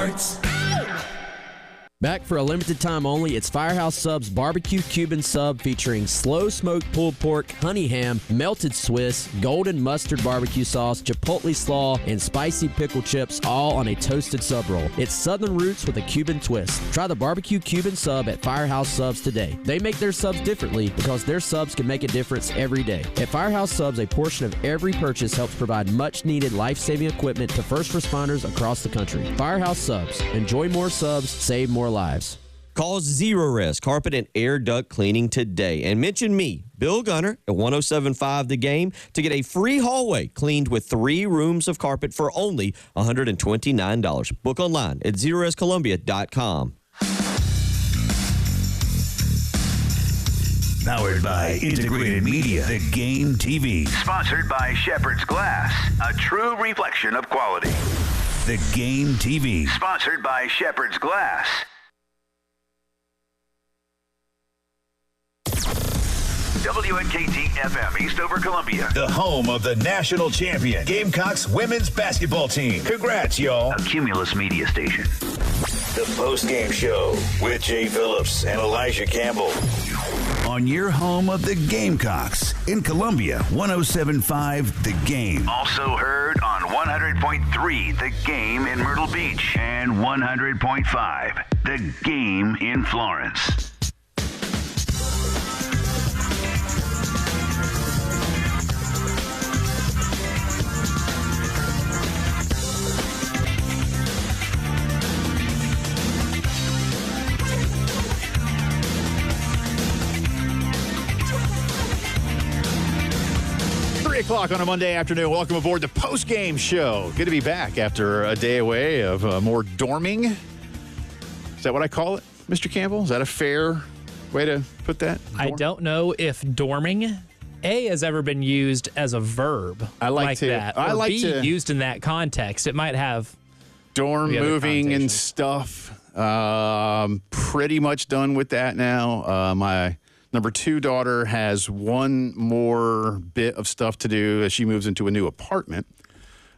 Sports. Back for a limited time only, it's Firehouse Subs Barbecue Cuban Sub featuring slow-smoked pulled pork, honey ham, melted Swiss, golden mustard barbecue sauce, chipotle slaw, and spicy pickle chips, all on a toasted sub roll. It's Southern roots with a Cuban twist. Try the Barbecue Cuban Sub at Firehouse Subs today. They make their subs differently because their subs can make a difference every day. At Firehouse Subs, a portion of every purchase helps provide much-needed life-saving equipment to first responders across the country. Firehouse Subs. Enjoy more subs, save more lives. Call Zerorez Carpet and Air Duct Cleaning today and mention me, Bill Gunner, at 107.5 The Game to get a free hallway cleaned with 3 rooms of carpet for only $129. Book online at ZerorezColumbia.com. Powered by Integrated Media, The Game TV. Sponsored by Shepherd's Glass, a true reflection of quality. The Game TV. Sponsored by Shepherd's Glass. WNKT FM, Eastover, Columbia. The home of the national champion, Gamecocks women's basketball team. Congrats, y'all. A Cumulus media station. The Postgame Show with Jay Phillips and Elijah Campbell. On your home of the Gamecocks in Columbia, 107.5 The Game. Also heard on 100.3 The Game in Myrtle Beach and 100.5 The Game in Florence. O'clock on a Monday afternoon. Welcome aboard the Postgame Show. Good to be back after a day away of more dorming. Is that what I call it, Mr. Campbell? Is that a fair way to put that? I don't know if dorming has ever been used as a verb. I like to, that. I or like B, to used in that context. It might have dorm moving and stuff. Pretty much done with that now. My number 2 daughter has one more bit of stuff to do as she moves into a new apartment.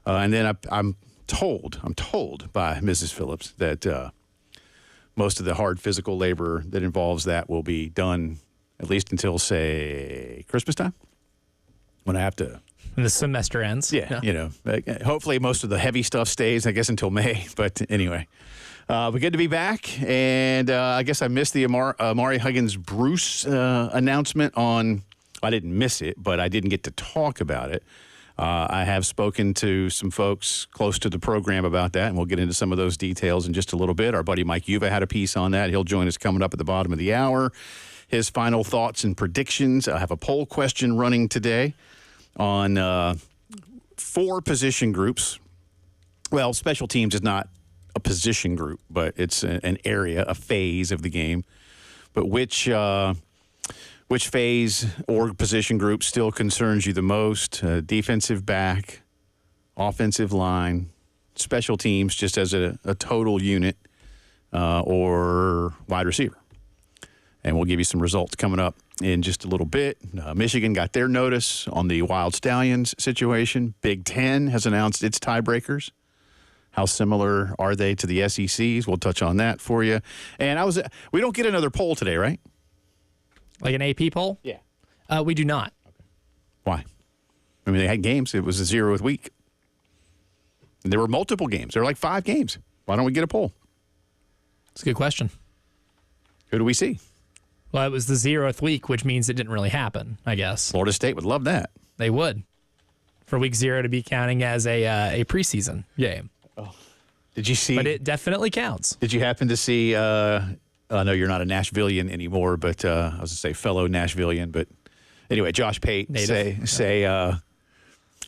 And then I'm told by Mrs. Phillips that most of the hard physical labor that involves that will be done at least until, say, Christmas time, when I have to. When the semester ends. Yeah, you know, hopefully most of the heavy stuff stays, I guess, until May. But anyway. But good to be back, and I guess I missed the Amari Huggins-Bruce announcement on – I didn't miss it, but I didn't get to talk about it. I have spoken to some folks close to the program about that, and we'll get into some of those details in just a little bit. Our buddy Mike Yuva had a piece on that. He'll join us coming up at the bottom of the hour. His final thoughts and predictions. I have a poll question running today on 4 position groups. Well, special teams is not a position group, but it's an area, a phase of the game. But which phase or position group still concerns you the most? Defensive back, offensive line, special teams just as a total unit, or wide receiver. And we'll give you some results coming up in just a little bit. Michigan got their notice on the Wild Stallions situation. Big Ten has announced its tiebreakers. How similar are they to the SECs? We'll touch on that for you. And we don't get another poll today, right? Like an AP poll? Yeah. We do not. Okay. Why? I mean, they had games. It was a 0th week. And there were multiple games. There were like 5 games. Why don't we get a poll? That's a good question. Who do we see? Well, it was the 0th week, which means it didn't really happen, I guess. Florida State would love that. They would. For week 0 to be counting as a preseason game. Oh. Did you see? But it definitely counts. Did you happen to see? I know you're not a Nashvilleian anymore, but I was going to say fellow Nashvilleian. But anyway, Josh Pate say,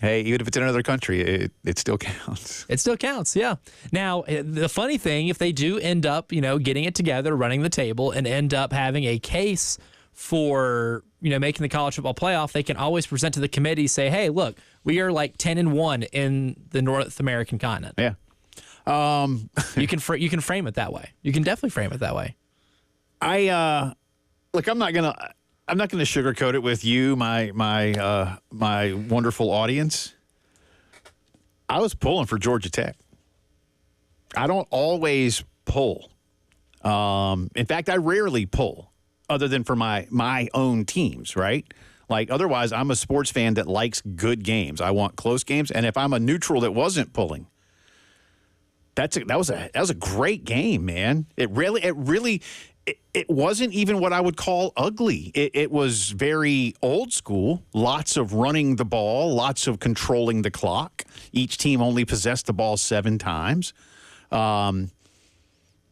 hey, even if it's in another country, it still counts. It still counts, yeah. Now, the funny thing, if they do end up, getting it together, running the table, and end up having a case for, making the college football playoff, they can always present to the committee, say, hey, look, we are like 10-1 in the North American continent. Yeah. You can frame it that way. You can definitely frame it that way. Look, I'm not gonna sugarcoat it with you, my wonderful audience. I was pulling for Georgia Tech. I don't always pull. In fact, I rarely pull other than for my own teams, right? Like, otherwise, I'm a sports fan that likes good games. I want close games. And if I'm a neutral that wasn't pulling, that was a great game, man. It wasn't even what I would call ugly. It was very old school. Lots of running the ball, lots of controlling the clock. Each team only possessed the ball 7 times. But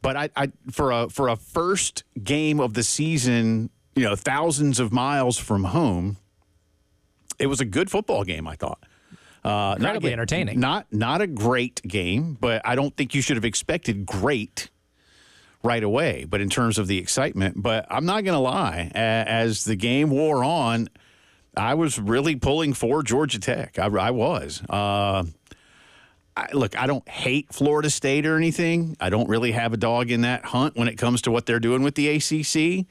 I for a first game of the season, thousands of miles from home, it was a good football game, I thought. Incredibly entertaining. Not a great game, but I don't think you should have expected great right away. But in terms of the excitement, but I'm not going to lie, as the game wore on, I was really pulling for Georgia Tech. I was. Look, I don't hate Florida State or anything. I don't really have a dog in that hunt when it comes to what they're doing with the ACC.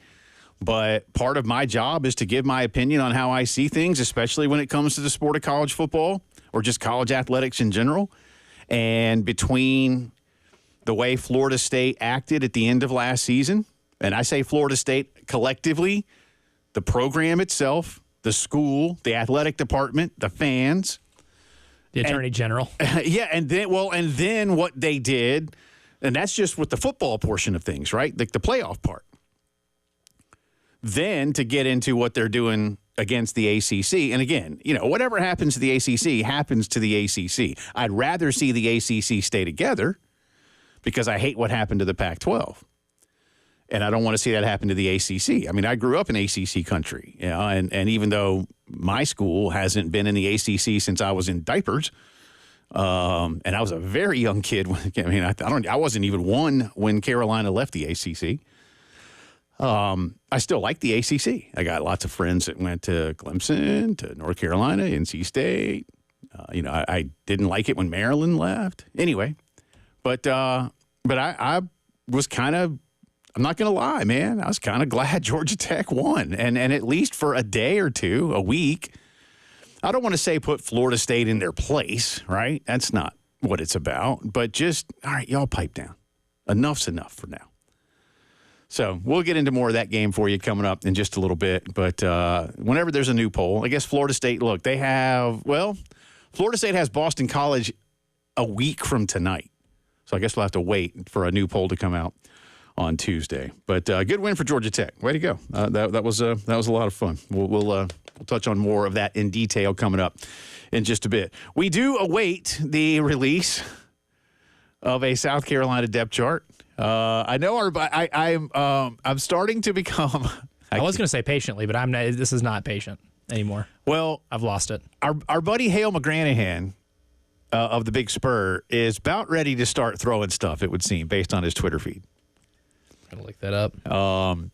But part of my job is to give my opinion on how I see things, especially when it comes to the sport of college football or just college athletics in general. And between the way Florida State acted at the end of last season, and I say Florida State collectively, the program itself, the school, the athletic department, the fans, the attorney general. Yeah, and then what they did, and that's just with the football portion of things, right? Like the playoff part. Then to get into what they're doing against the ACC. And again, whatever happens to the ACC happens to the ACC. I'd rather see the ACC stay together because I hate what happened to the Pac-12. And I don't want to see that happen to the ACC. I mean, I grew up in ACC country, and even though my school hasn't been in the ACC since I was in diapers, and I was a very young kid. I wasn't even 1 when Carolina left the ACC. I still like the ACC. I got lots of friends that went to Clemson, to North Carolina, NC State. I didn't like it when Maryland left. Anyway, but I was kind of, I'm not going to lie, man. I was kind of glad Georgia Tech won. And at least for a day or two, a week, I don't want to say put Florida State in their place, right? That's not what it's about. But just, all right, y'all pipe down. Enough's enough for now. So we'll get into more of that game for you coming up in just a little bit. But whenever there's a new poll, I guess Florida State, look, Florida State has Boston College a week from tonight. So I guess we'll have to wait for a new poll to come out on Tuesday. But good win for Georgia Tech. Way to go. That was a lot of fun. We'll touch on more of that in detail coming up in just a bit. We do await the release of a South Carolina depth chart. I know I'm starting to become. I was going to say patiently, but I'm not. This is not patient anymore. Well, I've lost it. Our buddy Hale McGranahan of the Big Spur is about ready to start throwing stuff. It would seem based on his Twitter feed. I'm gonna look that up.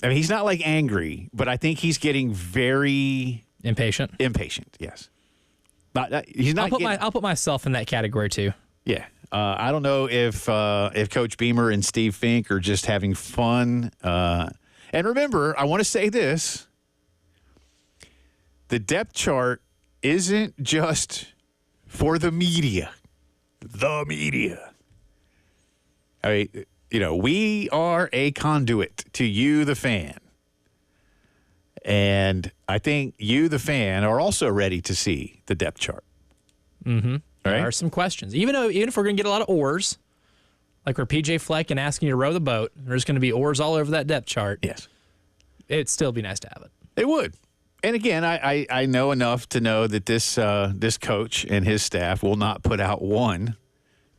He's not like angry, but I think he's getting very impatient. Yes, he's not. I'll put myself in that category too. Yeah. I don't know if Coach Beamer and Steve Fink are just having fun. And remember, I want to say this. The depth chart isn't just for the media. The media. I mean, we are a conduit to you, the fan. And I think you, the fan, are also ready to see the depth chart. Mm-hmm. Right? There are some questions. Even if we're going to get a lot of oars, like we're PJ Fleck and asking you to row the boat, there's going to be oars all over that depth chart. Yes. It'd still be nice to have it. It would. And again, I know enough to know that this coach and his staff will not put out one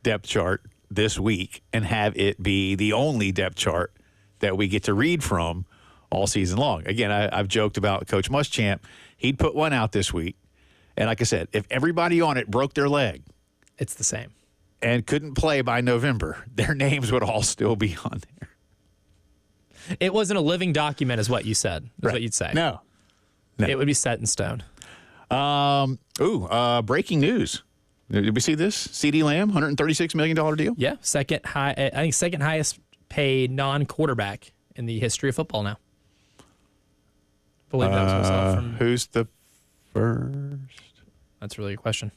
depth chart this week and have it be the only depth chart that we get to read from all season long. Again, I've joked about Coach Muschamp. He'd put one out this week. And like I said, if everybody on it broke their leg, it's the same, and couldn't play by November, their names would all still be on there. It wasn't a living document, is what you said. Is right. What you'd say. No. It would be set in stone. Breaking news. Did we see this? CeeDee Lamb, $136 million deal? Yeah, second highest paid non-quarterback in the history of football now. I believe that was from. Who's the first? That's really a question.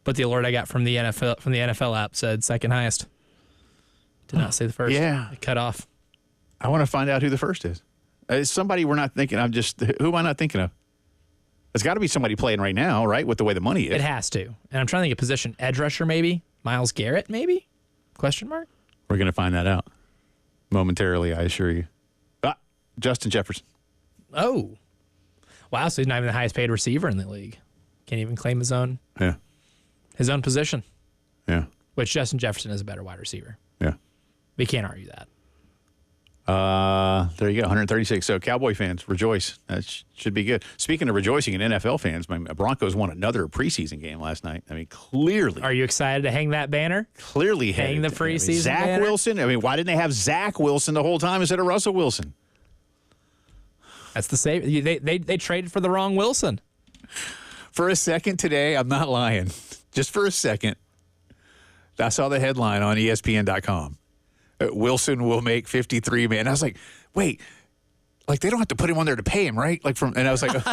But the alert I got from the NFL app said second highest. Did not say the first. Yeah. It cut off. I want to find out who the first is. It's somebody we're not thinking. Who am I not thinking of? It's got to be somebody playing right now, right? With the way the money is. It has to. And I'm trying to think of position. Edge rusher, maybe? Myles Garrett, maybe? Question mark? We're going to find that out momentarily, I assure you. Justin Jefferson. Oh. Wow, so he's not even the highest paid receiver in the league. Can't even claim his own position. Yeah. Which Justin Jefferson is a better wide receiver. Yeah. We can't argue that. There you go, 136. So Cowboy fans, rejoice. That should be good. Speaking of rejoicing, and NFL fans, my Broncos won another preseason game last night. I mean, clearly. Are you excited to hang that banner? Clearly hang the preseason Zach banner? Wilson. I mean, why didn't they have Zach Wilson the whole time instead of Russell Wilson? That's the same. They traded for the wrong Wilson. For a second today, I'm not lying. Just for a second, I saw the headline on ESPN.com. Wilson will make 53 million. I was like, wait, like they don't have to put him on there to pay him, right? And I was like,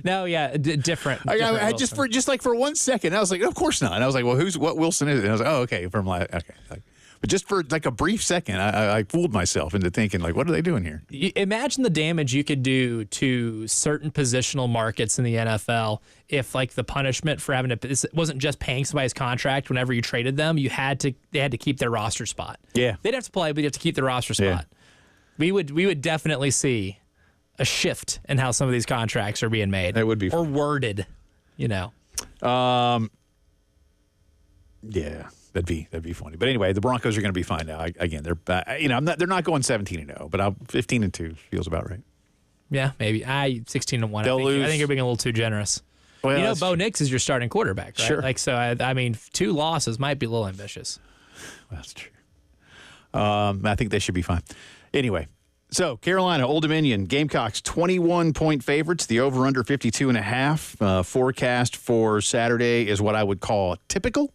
no, yeah, different. I just for 1 second, I was like, of course not. And I was like, well, what Wilson is it? And I was like, oh, okay, okay. But just for like a brief second, I fooled myself into thinking, like, what are they doing here? Imagine the damage you could do to certain positional markets in the NFL if, like, the punishment for having to, this wasn't just paying somebody's contract whenever you traded them. They had to keep their roster spot. Yeah. They'd have to play, but they'd have to keep their roster spot. Yeah. We would definitely see a shift in how some of these contracts are being made. It would be. Or worded, you know. Yeah. That'd be funny. But anyway, the Broncos are going to be fine now. Again, they're they're not going 17-0, but 15-2 feels about right. Yeah, maybe. 16-1. They'll lose. I think you're being a little too generous. Well, Bo Nix is your starting quarterback, right? Sure. Like, so I mean, 2 losses might be a little ambitious. That's true. I think they should be fine. Anyway, so Carolina, Old Dominion, Gamecocks 21-point favorites. The over/under 52.5. Forecast for Saturday is what I would call typical.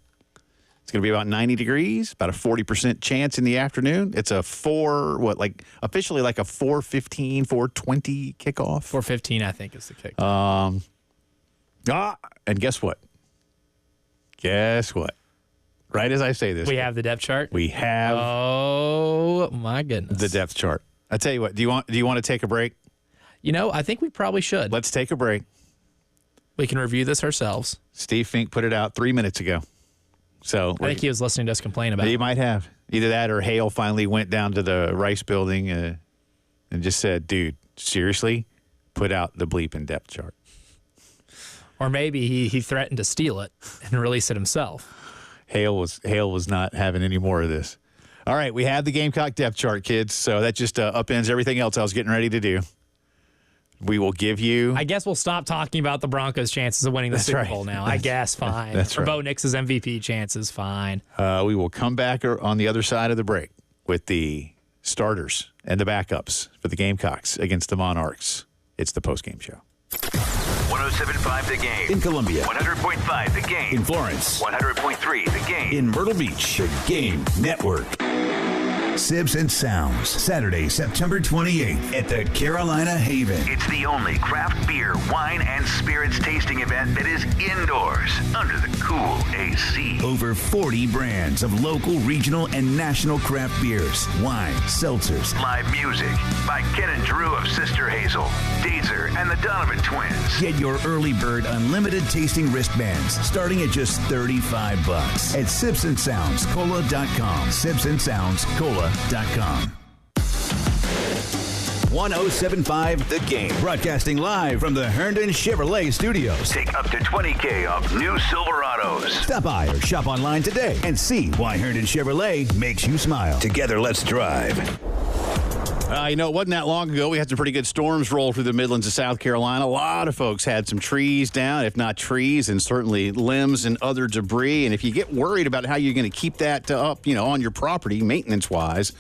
It's going to be about 90 degrees, about a 40% chance in the afternoon. It's officially like a 4:15, 4:20 kickoff. 4:15, I think, is the kickoff. And guess what? Right as I say this, we have the depth chart. We have. Oh my goodness, the depth chart. I tell you what. Do you want to take a break? I think we probably should. Let's take a break. We can review this ourselves. Steve Fink put it out 3 minutes ago. So I think he was listening to us complain about it. He might have. Either that or Hale finally went down to the Rice building and just said, dude, seriously, put out the bleeping depth chart. Or maybe he threatened to steal it and release it himself. Hale was not having any more of this. All right, we have the Gamecock depth chart, kids. So that just upends everything else I was getting ready to do. We will give you. I guess we'll stop talking about the Broncos' chances of winning the Super Bowl now. I guess fine. That's right. Or Bo Nix's MVP chances, fine. We will come back on the other side of the break with the starters and the backups for the Gamecocks against the Monarchs. It's the postgame show. 107.5 The Game. In Columbia. 100.5 The Game. In Florence. 100.3 The Game. In Myrtle Beach. The Game Network. Sibs and Sounds, Saturday, September 28th at the Carolina Haven. It's the only craft beer, wine, and spirits tasting event that is indoors under the cool AC. Over 40 brands of local, regional, and national craft beers, wine, seltzers. Live music by Ken and Drew of Sister Hazel, Dazer, and the Donovan Twins. Get your early bird unlimited tasting wristbands starting at just $35 at sibsandsoundscola.com. sibsandsoundscola.com. 107.5 The Game. Broadcasting live from the Herndon Chevrolet Studios. Take up to $20,000 off new Silverados. Stop by or shop online today and see why Herndon Chevrolet makes you smile. Together, let's drive. It wasn't that long ago. We had some pretty good storms roll through the Midlands of South Carolina. A lot of folks had some trees down, if not trees, and certainly limbs and other debris. And if you get worried about how you're going to keep that up, on your property, maintenance-wise,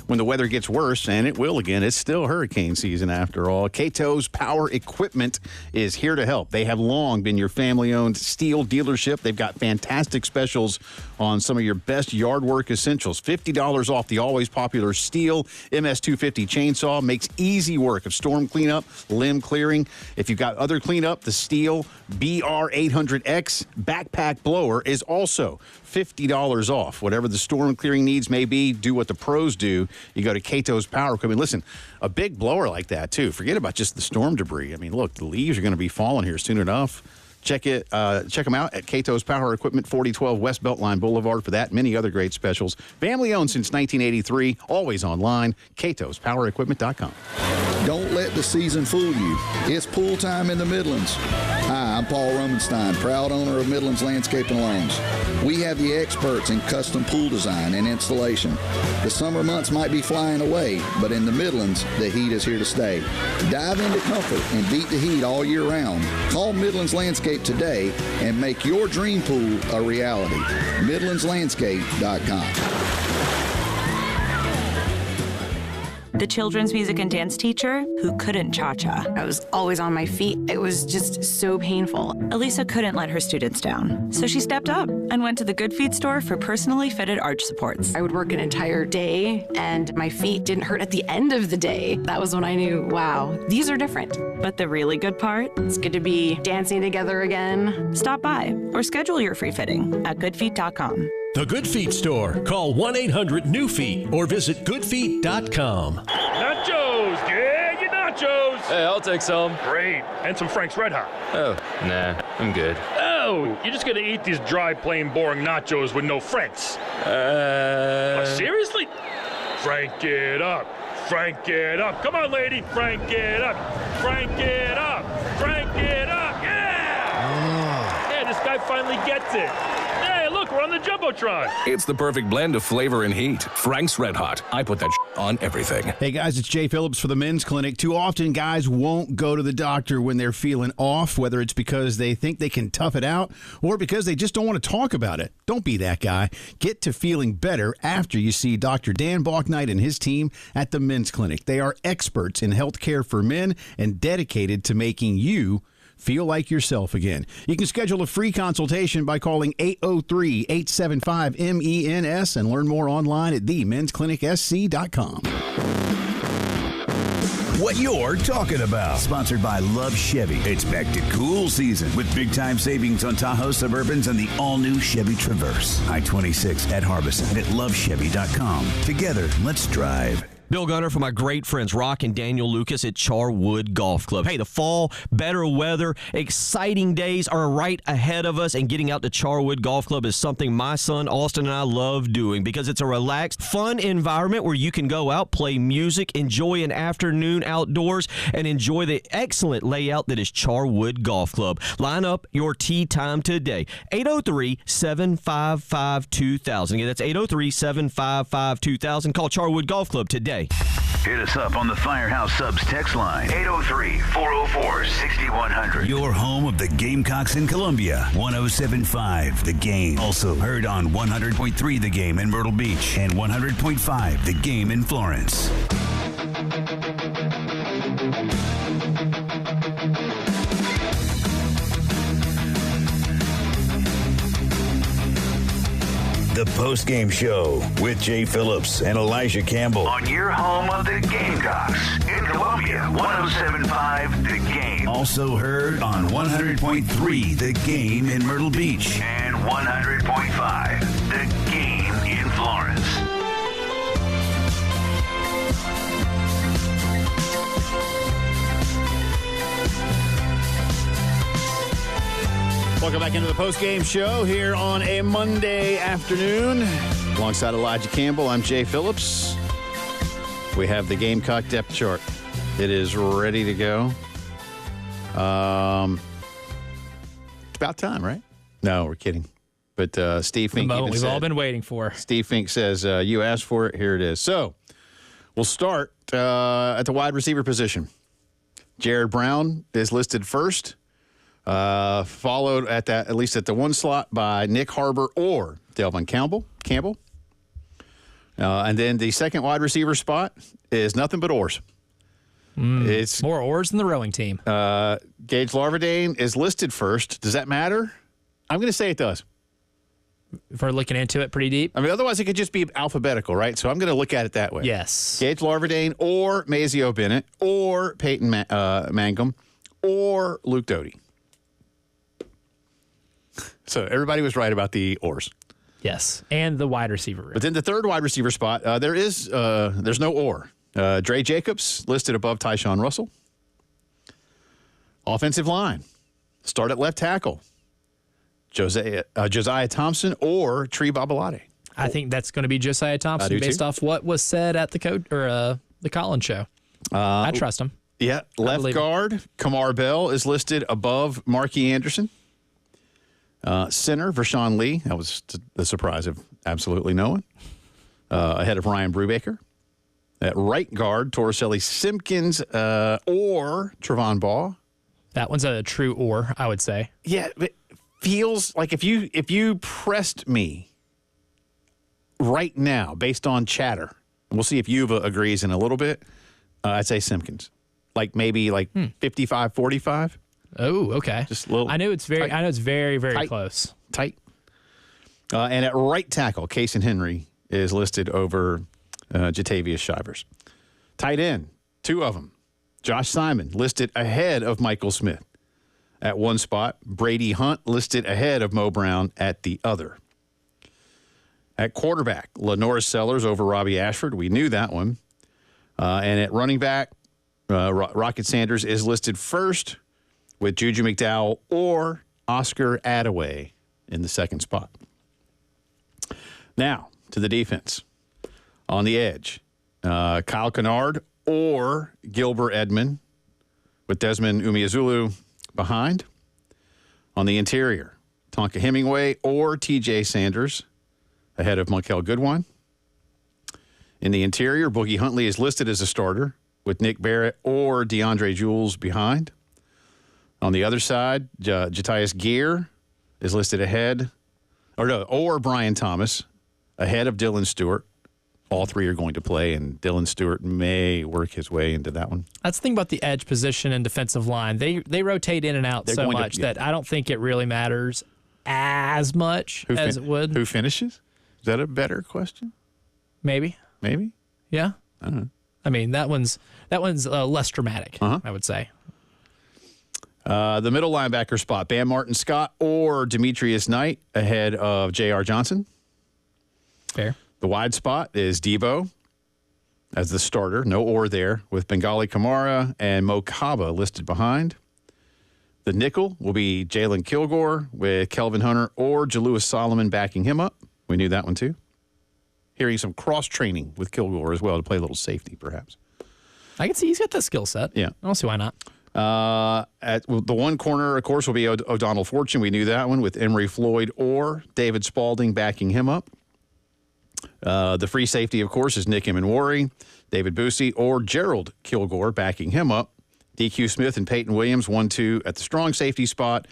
when the weather gets worse, and it will again, it's still hurricane season after all. Cato's Power Equipment is here to help. They have long been your family-owned steel dealership. They've got fantastic specials on some of your best yard work essentials. $50 off the always popular steel MS250 chainsaw. Makes easy work of storm cleanup, limb clearing. If you've got other cleanup, the steel BR800X backpack blower is also $50 off. Whatever the storm clearing needs may be, do what the pros do. You go to Cato's Power Equipment. Listen, a big blower like that, too. Forget about just the storm debris. I mean, look, the leaves are going to be falling here soon enough. Check them out at Cato's Power Equipment, 4012 West Beltline Boulevard for that. Many other great specials. Family owned since 1983. Always online. CatosPowerEquipment.com. Don't let the season fool you. It's pool time in the Midlands. Hi, I'm Paul Romenstein, proud owner of Midlands Landscape and Loans. We have the experts in custom pool design and installation. The summer months might be flying away, but in the Midlands, the heat is here to stay. Dive into comfort and beat the heat all year round. Call Midlands Landscape today and make your dream pool a reality. MidlandsLandscape.com. The children's music and dance teacher who couldn't cha-cha. I was always on my feet. It was just so painful. Elisa couldn't let her students down, so she stepped up and went to the Good Feet store for personally fitted arch supports. I would work an entire day, and my feet didn't hurt at the end of the day. That was when I knew, wow, these are different. But the really good part? It's good to be dancing together again. Stop by or schedule your free fitting at goodfeet.com. The Good Feet store. Call 1-800-NEW-FEET or visit goodfeet.com. Nachos! Yeah, your nachos! Hey, I'll take some. Great. And some Frank's Red Hot. Oh, nah, I'm good. Oh, you're just gonna eat these dry, plain, boring nachos with no Franks. Seriously? Frank it up. Frank it up. Come on, lady. Frank it up. Frank it up. Frank it up. Yeah! Yeah, this guy finally gets it. Hey, look, we're on the Jumbotron. It's the perfect blend of flavor and heat. Frank's Red Hot. I put that on everything. Hey, guys, it's Jay Phillips for the Men's Clinic. Too often, guys won't go to the doctor when they're feeling off, whether it's because they think they can tough it out or because they just don't want to talk about it. Don't be that guy. Get to feeling better after you see Dr. Dan Balknight and his team at the Men's Clinic. They are experts in health care for men and dedicated to making you feel like yourself again. You can schedule a free consultation by calling 803-875-MENS and learn more online at themensclinicsc.com. What you're talking about. Sponsored by Love Chevy. It's back to cool season with big-time savings on Tahoe Suburbans and the all-new Chevy Traverse. I-26 at Harbison at lovechevy.com. Together, let's drive. Bill Gunner for my great friends Rock and Daniel Lucas at Charwood Golf Club. Hey, the fall, better weather, exciting days are right ahead of us, and getting out to Charwood Golf Club is something my son Austin and I love doing because it's a relaxed, fun environment where you can go out, play music, enjoy an afternoon outdoors, and enjoy the excellent layout that is Charwood Golf Club. Line up your tee time today. 803-755-2000. Again, that's 803-755-2000. Call Charwood Golf Club today. Hit us up on the Firehouse Subs text line, 803-404-6100. Your home of the Gamecocks in Columbia, 107.5 The Game. Also heard on 100.3 The Game in Myrtle Beach and 100.5 The Game in Florence. The Postgame Show with Jay Phillips and Elijah Campbell. On your home of the Gamecocks in Columbia, 107.5 The Game. Also heard on 100.3 The Game in Myrtle Beach and 100.5 The Game in Florence. Welcome back into the post-game show here on a Monday afternoon. Alongside Elijah Campbell, I'm Jay Phillips. We have the Gamecock depth chart. It is ready to go. It's about time, right? No, we're kidding. But Steve Fink, the moment we've all been waiting for. Steve Fink says, you asked for it, here it is. So we'll start at the wide receiver position. Jared Brown is listed first. Followed at least at the one slot by Nick Harbor or Delvin Campbell. And then the second wide receiver spot is nothing but oars. It's more oars than the rowing team. Gage Larvadain is listed first. Does that matter? I'm going to say it does. If we're looking into it pretty deep. I mean, otherwise it could just be alphabetical, right? So I'm going to look at it that way. Yes. Gage Larvadain or Mazio Bennett or Peyton Mangum or Luke Doty. So everybody was right about the oars. Yes, and the wide receiver room. But then the third wide receiver spot, there's no oar. Dre Jacobs listed above Tyshawn Russell. Offensive line, start at left tackle. Josiah Thompson or Tree Babalade. I think that's going to be Josiah Thompson based off what was said at the Collins show. I trust him. Yeah, left guard, Kamar Bell is listed above Marquis Anderson. Center, Vershawn Lee. That was the surprise of absolutely no one. Ahead of Ryan Brubaker. At right guard, Torricelli Simpkins or Trevon Baugh. That one's a true or, I would say. Yeah, it feels like if you pressed me right now based on chatter, and we'll see if Yuva agrees in a little bit, I'd say Simpkins. Like maybe 55-45. Oh, okay. Just a little. I know it's very tight, close. Tight. And at right tackle, Casey Henry is listed over Jatavius Shivers. Tight end, two of them. Josh Simon listed ahead of Michael Smith at one spot. Brady Hunt listed ahead of Mo Brown at the other. At quarterback, Lenora Sellers over Robbie Ashford. We knew that one. And at running back, Rocket Sanders is listed first with Juju McDowell or Oscar Attaway in the second spot. Now, to the defense. On the edge, Kyle Kennard or Gilbert Edmond with Desmond Umeazulu behind. On the interior, Tonka Hemingway or TJ Sanders ahead of Monkel Goodwine. In the interior, Boogie Huntley is listed as a starter with Nick Barrett or DeAndre Jules behind. On the other side, Jatius Gear is listed ahead, or Brian Thomas ahead of Dylan Stewart. All three are going to play, and Dylan Stewart may work his way into that one. That's the thing about the edge position and defensive line. They rotate in and out so much that I don't think it really matters as much as it would. Who finishes? Is that a better question? Maybe. I Yeah. don't know. I mean, that one's less dramatic, I would say. The middle linebacker spot, Bam Martin Scott or Demetrius Knight ahead of J.R. Johnson. Fair. The wide spot is Debo as the starter. No or there with Bengali Kamara and Mo Kaba listed behind. The nickel will be Jalen Kilgore with Kelvin Hunter or Jalewis Solomon backing him up. We knew that one too. Hearing some cross-training with Kilgore as well to play a little safety perhaps. I can see he's got that skill set. Yeah. I don't see why not. At the one corner, of course, will be O'Donnell Fortune. We knew that one with Emory Floyd or David Spalding backing him up. The free safety, of course, is Nick Emanwari, David Boosie, or Gerald Kilgore backing him up. DQ Smith and Peyton Williams, 1-2 at the strong safety spot.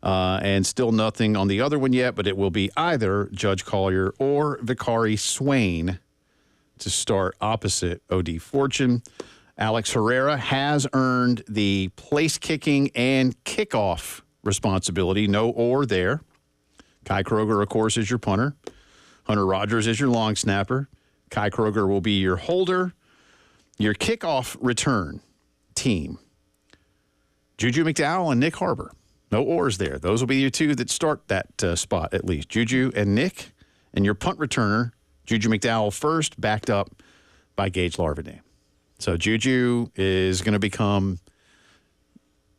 And still nothing on the other one yet, but it will be either Judge Collier or Vicari Swain to start opposite O.D. Fortune. Alex Herrera has earned the place kicking and kickoff responsibility. No or there. Kai Kroger, of course, is your punter. Hunter Rogers is your long snapper. Kai Kroger will be your holder. Your kickoff return team. Juju McDowell and Nick Harbor. No ors there. Those will be your two that start that spot at least. Juju and Nick. And your punt returner, Juju McDowell first, backed up by Gage Larvadain. So Juju is going to become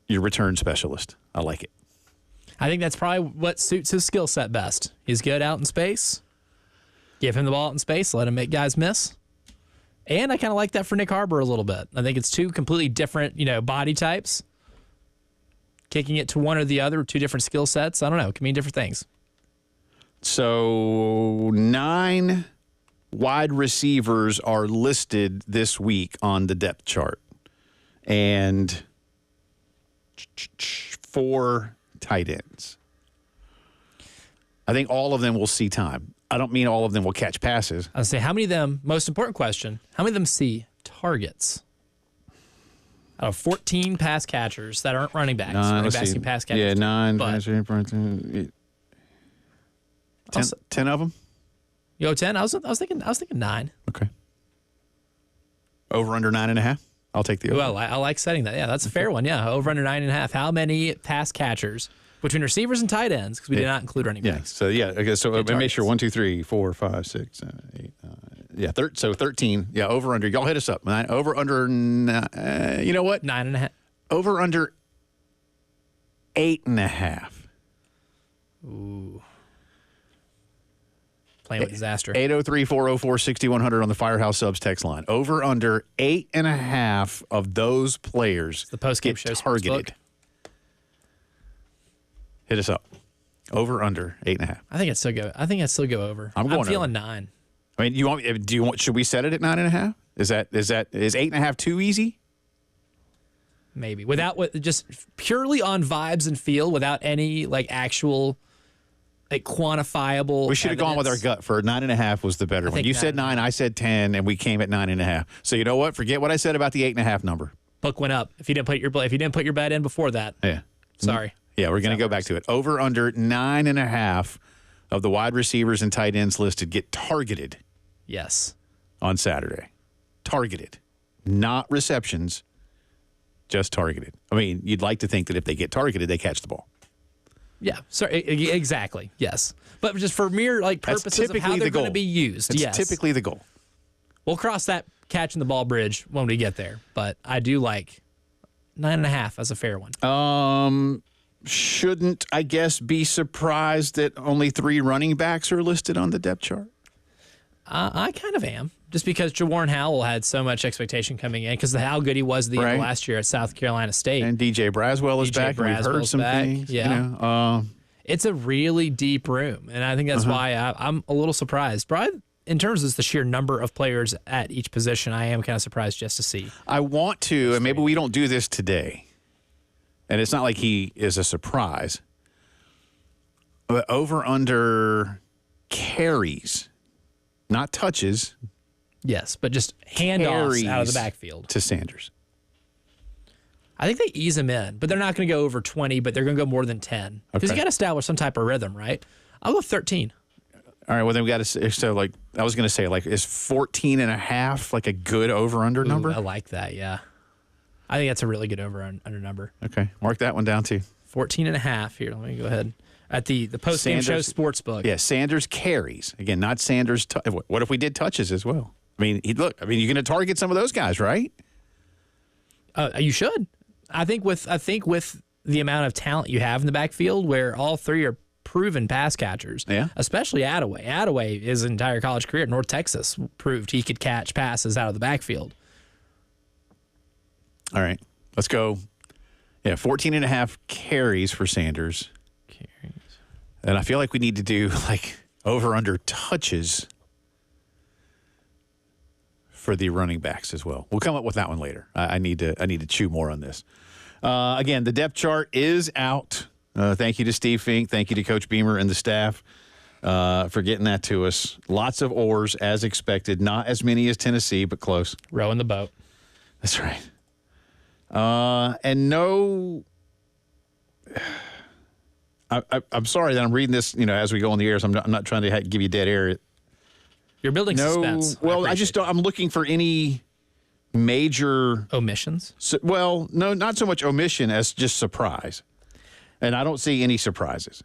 your return specialist. I like it. I think that's probably what suits his skill set best. He's good out in space. Give him the ball out in space. Let him make guys miss. And I kind of like that for Nick Harbor a little bit. I think it's two completely different, body types. Kicking it to one or the other, two different skill sets. I don't know. It can mean different things. So 9 wide receivers are listed this week on the depth chart. And 4 tight ends. I think all of them will see time. I don't mean all of them will catch passes. I'll say, how many of them, most important question, how many of them see targets? Out of 14 pass catchers that aren't running backs. Running backs see pass catchers. Yeah, 9. But 10 of them? You go 10? I was thinking 9. Okay. Over under 9.5? I'll take the over. Well, I like setting that. Yeah, that's a fair one. Yeah, over under 9.5. How many pass catchers between receivers and tight ends? Because we did not include running backs. Yeah. So okay. So make sure 1, 2, 3, 4, 5, 6, 7, 8, 9. So 13. Yeah, over under. Y'all hit us up. Over under. You know what? 9.5. Over under 8.5. Ooh. Playing with disaster. 803-404-6100 on the Firehouse Subs text line. Over under 8.5 of those players the post-game show targeted. Hit us up. Over under 8.5. I think I'd still go over. I'm feeling over. 9. I mean, should we set it at 9.5? Is 8.5 too easy? Maybe just purely on vibes and feel, without any actual quantifiable. We should have gone with our gut for 9.5 was the better one. You said 9, I said 10, and we came at 9.5. So you know what? Forget what I said about the 8.5 number. Book went up. If you didn't put your bet in before that. Yeah. Sorry. Yeah, we're going to go back to it. Over under 9.5 of the wide receivers and tight ends listed get targeted. Yes. On Saturday. Targeted. Not receptions, just targeted. I mean, you'd like to think that if they get targeted, they catch the ball. Yeah, exactly. Yes. But just for mere purposes of how they're going to be used. That's typically the goal. We'll cross that catching the ball bridge when we get there. But I do like 9.5 as a fair one. Shouldn't, I guess, be surprised that only 3 running backs are listed on the depth chart? I kind of am. Just because Jawarn Howell had so much expectation coming in because of how good he was the last year at South Carolina State. And DJ Braswell is back. We've heard some things. Yeah. It's a really deep room. And I think that's why I'm a little surprised. Probably in terms of the sheer number of players at each position, I am kind of surprised just to see. I want to, and maybe we don't do this today. And it's not like he is a surprise. But over under carries, not touches. Yes, but just handoffs out of the backfield. To Sanders. I think they ease him in, but they're not going to go over 20, but they're going to go more than 10. Because you got to establish some type of rhythm, right? I'll go 13. All right, well, then we got to, so I was going to say, is 14.5 a good over-under number? I like that, yeah. I think that's a really good over-under number. Okay, mark that one down too. 14.5 here. Let me go ahead. At the post-game show sportsbook. Yeah, Sanders carries. Again, not Sanders. What if we did touches as well? I mean, you're going to target some of those guys, right? You should. I think with the amount of talent you have in the backfield, where all 3 are proven pass catchers, especially Attaway. Attaway, his entire college career at North Texas, proved he could catch passes out of the backfield. All right, let's go. Yeah, 14.5 carries for Sanders. And I feel like we need to do over-under touches for the running backs as well. We'll come up with that one later. I need to chew more on this. Again, the depth chart is out. Thank you to Steve Fink. Thank you to Coach Beamer and the staff for getting that to us. Lots of oars as expected. Not as many as Tennessee, but close. Rowing the boat. That's right. And no. I'm sorry that I'm reading this, as we go on the air. So I'm not trying to give you dead air. You're building suspense. Well, I just don't. I'm looking for any major omissions. No, not so much omission as just surprise. And I don't see any surprises.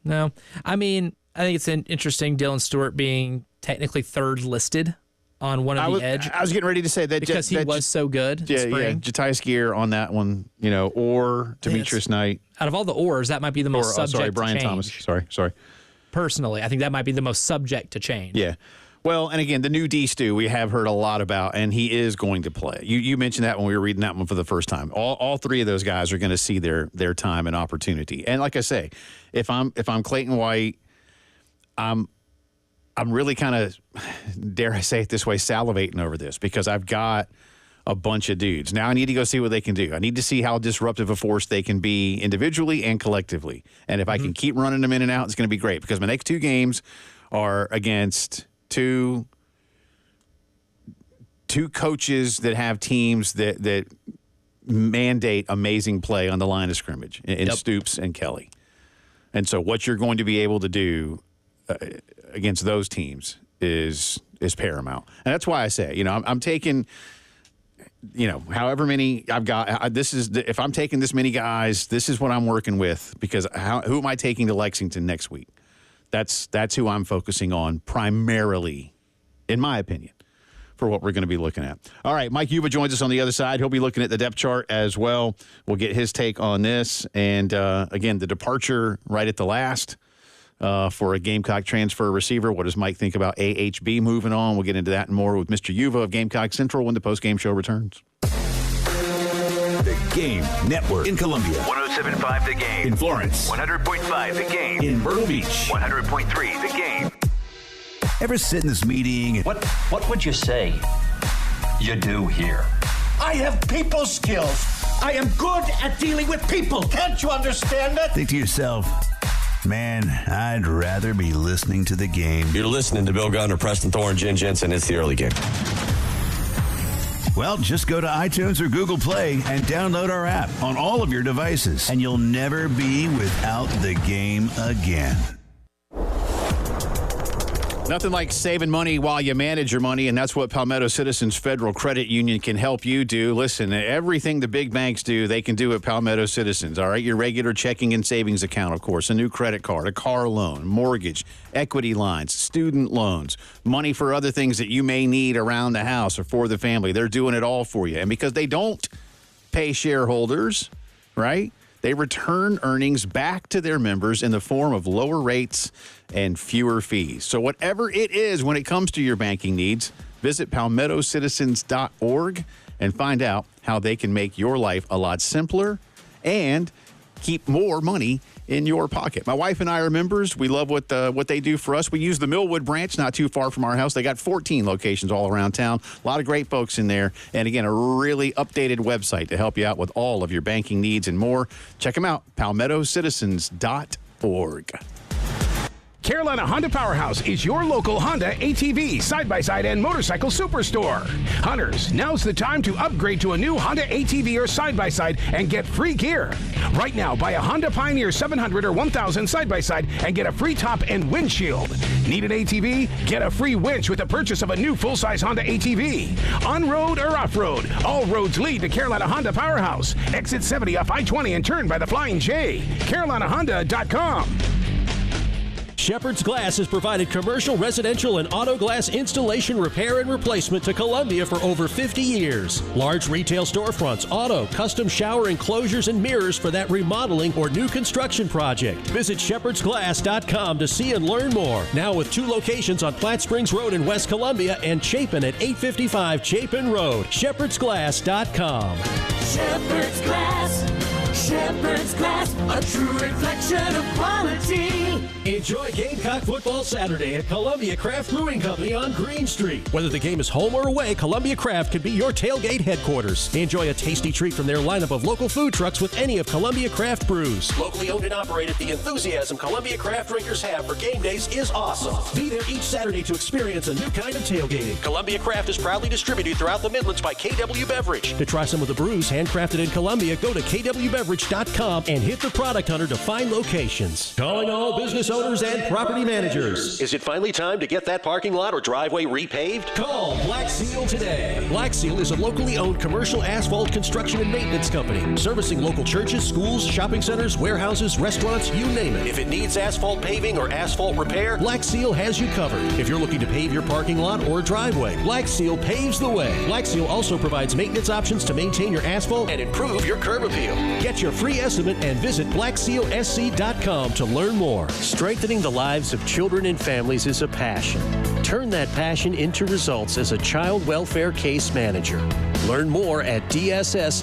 No, I mean, I think it's interesting. Dylan Stewart being technically third listed on one of the edge. I was getting ready to say that because he was so good. Yeah, Jatias Gear on that one, or Demetrius Knight. Out of all the oars, that might be the most subject. Brian to change. Thomas. Sorry. Personally, I think that might be the most subject to change. Yeah. Well, and again, the new D Stu we have heard a lot about, and he is going to play. You mentioned that when we were reading that one for the first time. All 3 of those guys are going to see their time and opportunity. And like I say, if I'm Clayton White, I'm really kind of, dare I say it this way, salivating over this because I've got a bunch of dudes. Now I need to go see what they can do. I need to see how disruptive a force they can be individually and collectively. And if I can keep running them in and out, it's going to be great because my next 2 games are against two coaches that have teams that mandate amazing play on the line of scrimmage in Stoops and Kelly. And so what you're going to be able to do against those teams is paramount. And that's why I say, I'm taking, however many I've got. If I'm taking this many guys, this is what I'm working with, because who am I taking to Lexington next week? That's who I'm focusing on primarily, in my opinion, for what we're going to be looking at. All right, Mike Yuba joins us on the other side. He'll be looking at the depth chart as well. We'll get his take on this. And, again, the departure right at the last for a Gamecock transfer receiver. What does Mike think about AHB moving on? We'll get into that and more with Mr. Yuba of Gamecock Central when the postgame show returns. The Game Network in Columbia. 107.5 The Game. In Florence. 100.5 The Game. In Myrtle Beach. 100.3 The Game. Ever sit in this meeting? What would you say you do here? I have people skills. I am good at dealing with people. Can't you understand that? Think to yourself, man, I'd rather be listening to the game. You're listening to Bill Gunner, Preston Thorne, Jen Jensen. It's the early game. Well, just go to iTunes or Google Play and download our app on all of your devices, and you'll never be without the game again. Nothing like saving money while you manage your money, and that's what Palmetto Citizens Federal Credit Union can help you do. Listen, everything the big banks do, they can do at Palmetto Citizens, all right? Your regular checking and savings account, of course, a new credit card, a car loan, mortgage, equity lines, student loans, money for other things that you may need around the house or for the family. They're doing it all for you. And because they don't pay shareholders, right? They return earnings back to their members in the form of lower rates and fewer fees. So whatever it is when it comes to your banking needs, visit palmettocitizens.org and find out how they can make your life a lot simpler and keep more money in your pocket. My wife and I are members. We love what they do for us. We use the Millwood branch not too far from our house. They got 14 locations all around town. A lot of great folks in there. And again, a really updated website to help you out with all of your banking needs and more. Check them out, palmettocitizens.org. Carolina Honda Powerhouse is your local Honda ATV, side-by-side, and motorcycle superstore. Hunters, now's the time to upgrade to a new Honda ATV or side-by-side and get free gear. Right now, buy a Honda Pioneer 700 or 1000 side-by-side and get a free top and windshield. Need an ATV? Get a free winch with the purchase of a new full-size Honda ATV. On-road or off-road, all roads lead to Carolina Honda Powerhouse. Exit 70 off I-20 and turn by the Flying J. CarolinaHonda.com. Shepherd's Glass has provided commercial, residential, and auto glass installation, repair, and replacement to Columbia for over 50 years. Large retail storefronts, auto, custom shower enclosures, and mirrors for that remodeling or new construction project. Visit shepherdsglass.com to see and learn more. Now with 2 locations on Platte Springs Road in West Columbia and Chapin at 855 Chapin Road. shepherdsglass.com. Shepherd's Glass. Shepherd's Glass, a true reflection of quality. Enjoy Gamecock Football Saturday at Columbia Craft Brewing Company on Green Street. Whether the game is home or away, Columbia Craft can be your tailgate headquarters. Enjoy a tasty treat from their lineup of local food trucks with any of Columbia Craft brews. Locally owned and operated, the enthusiasm Columbia Craft drinkers have for game days is awesome. Be there each Saturday to experience a new kind of tailgating. Columbia Craft is proudly distributed throughout the Midlands by KW Beverage. To try some of the brews handcrafted in Columbia, go to kwbeverage.com and hit the product hunter to find locations. Calling all business owners and property managers. Is it finally time to get that parking lot or driveway repaved? Call Black Seal today. Black Seal is a locally owned commercial asphalt construction and maintenance company, servicing local churches, schools, shopping centers, warehouses, restaurants, you name it. If it needs asphalt paving or asphalt repair, Black Seal has you covered. If you're looking to pave your parking lot or driveway, Black Seal paves the way. Black Seal also provides maintenance options to maintain your asphalt and improve your curb appeal. Get your free estimate and visit blacksealsc.com to learn more. Strengthening the lives of children and families is a passion. Turn that passion into results as a child welfare case manager. Learn more at dss.sc.gov.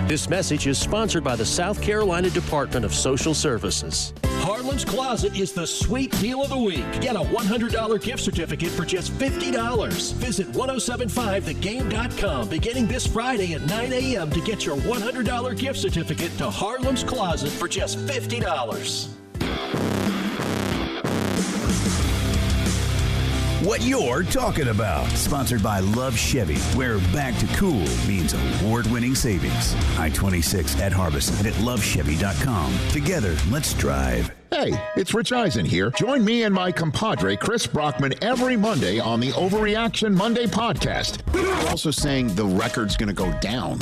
This message is sponsored by the South Carolina Department of Social Services. Harlem's Closet is the sweet deal of the week. Get a $100 gift certificate for just $50. Visit 1075thegame.com beginning this Friday at 9 a.m. to get your $100 gift certificate to Harlem's Closet for just $50. what you're talking about. Sponsored by Love Chevy, where back to cool means award-winning savings. I-26 at Harbison and at lovechevy.com. Together, let's drive. Hey, it's Rich Eisen here. Join me and my compadre, Chris Brockman, every Monday on the Overreaction Monday podcast. You're also saying the record's going to go down.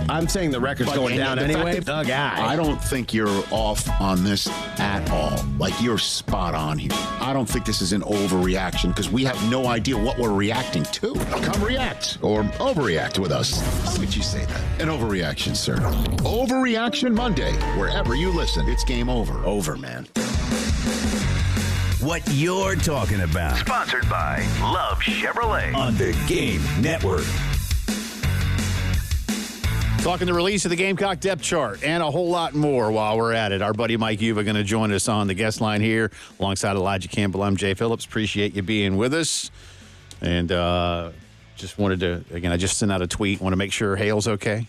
I'm saying the record's going down anyway. The guy. I don't think you're off on this at all. Like, you're spot on here. I don't think this is an overreaction because we have no idea what we're reacting to. Come react or overreact with us. How would you say that? An overreaction, sir. Overreaction Monday. Wherever you listen, it's game over. Over, man. What you're talking about. Sponsored by Love Chevrolet on the Game Network. Talking the release of the Gamecock depth chart and a whole lot more while we're at it. Our buddy Mike Yuba going to join us on the guest line here alongside Elijah Campbell. I'm Jay Phillips. Appreciate you being with us. And just wanted to, again, I just sent out a tweet. Want to make sure Hale's okay.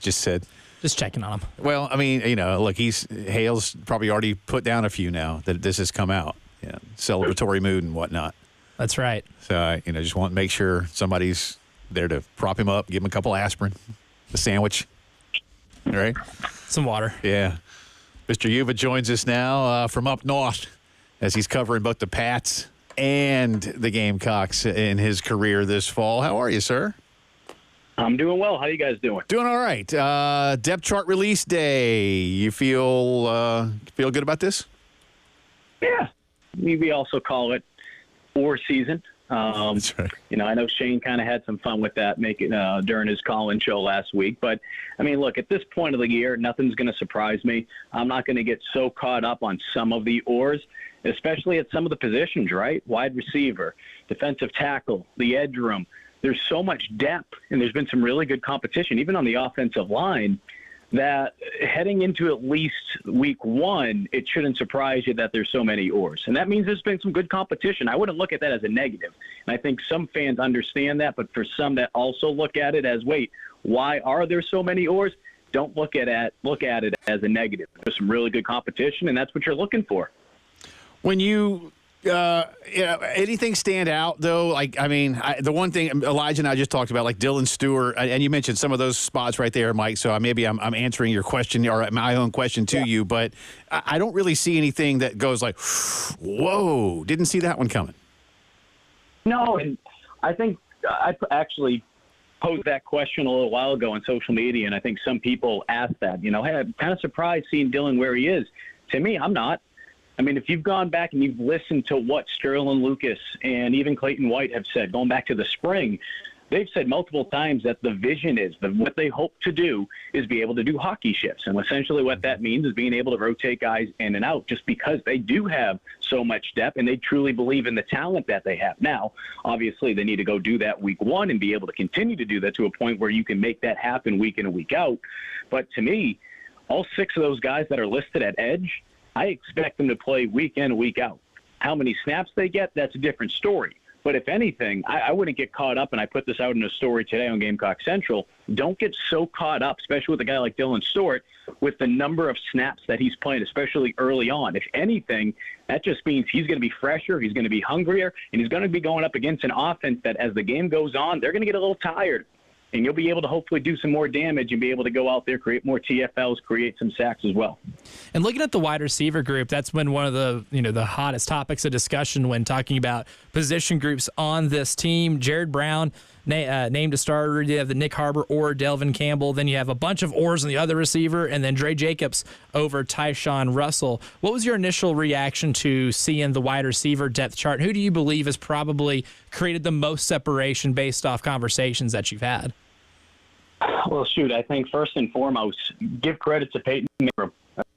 Just said. Just checking on him. Well, I mean, look, Hale's probably already put down a few now that this has come out. Yeah, celebratory mood and whatnot. That's right. So, just want to make sure somebody's there to prop him up, give him a couple aspirin, a sandwich, all right? Some water. Yeah. Mr. Yuba joins us now from up north as he's covering both the Pats and the Gamecocks in his career this fall. How are you, sir? I'm doing well. How you guys doing? Doing all right. Depth chart release day. You feel good about this? Yeah. We also call it oar season. That's right. I know Shane kind of had some fun with that during his call-in show last week. But, I mean, look, at this point of the year, nothing's going to surprise me. I'm not going to get so caught up on some of the oars, especially at some of the positions, right? Wide receiver, defensive tackle, the edge room. There's so much depth, and there's been some really good competition, even on the offensive line, that heading into at least week one, it shouldn't surprise you that there's so many oars. And that means there's been some good competition. I wouldn't look at that as a negative. And I think some fans understand that, but for some that also look at it as, wait, why are there so many oars? Don't look at it as a negative. There's some really good competition, and that's what you're looking for. When you anything stand out though? The one thing Elijah and I just talked about, like Dylan Stewart, and you mentioned some of those spots right there, Mike. So maybe I'm answering your question or my own question to you, but I don't really see anything that goes like, whoa, didn't see that one coming. No, and I think I actually posed that question a little while ago on social media, and I think some people asked that. Hey, I'm kind of surprised seeing Dylan where he is. To me, I'm not. I mean, if you've gone back and you've listened to what Sterling Lucas and even Clayton White have said, going back to the spring, they've said multiple times that the vision is that what they hope to do is be able to do hockey shifts. And essentially what that means is being able to rotate guys in and out just because they do have so much depth and they truly believe in the talent that they have. Now, obviously, they need to go do that week one and be able to continue to do that to a point where you can make that happen week in and week out. But to me, all six of those guys that are listed at edge, I expect them to play week in, week out. How many snaps they get, that's a different story. But if anything, I wouldn't get caught up, and I put this out in a story today on Gamecock Central, don't get so caught up, especially with a guy like Dylan Stewart, with the number of snaps that he's playing, especially early on. If anything, that just means he's going to be fresher, he's going to be hungrier, and he's going to be going up against an offense that as the game goes on, they're going to get a little tired. And you'll be able to hopefully do some more damage and be able to go out there, create more TFLs, create some sacks as well. And looking at the wide receiver group, that's been one of the the hottest topics of discussion when talking about position groups on this team. Jared Brown named a starter. You have the Nick Harbor or Delvin Campbell. Then you have a bunch of oars on the other receiver, and then Dre Jacobs over Tyshawn Russell. What was your initial reaction to seeing the wide receiver depth chart? Who do you believe has probably created the most separation based off conversations that you've had? Well, shoot, I think first and foremost, give credit to Peyton Ingram.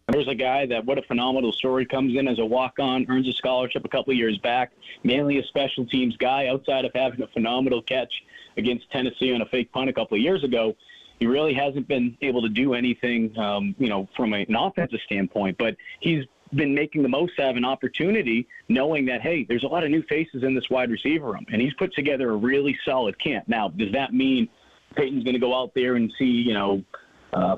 There's a guy that, what a phenomenal story, comes in as a walk-on, earns a scholarship a couple of years back, mainly a special teams guy. Outside of having a phenomenal catch against Tennessee on a fake punt a couple of years ago, he really hasn't been able to do anything, from an offensive standpoint. But he's been making the most out of an opportunity, knowing that, hey, there's a lot of new faces in this wide receiver room, and he's put together a really solid camp. Now, does that mean Peyton's going to go out there and see,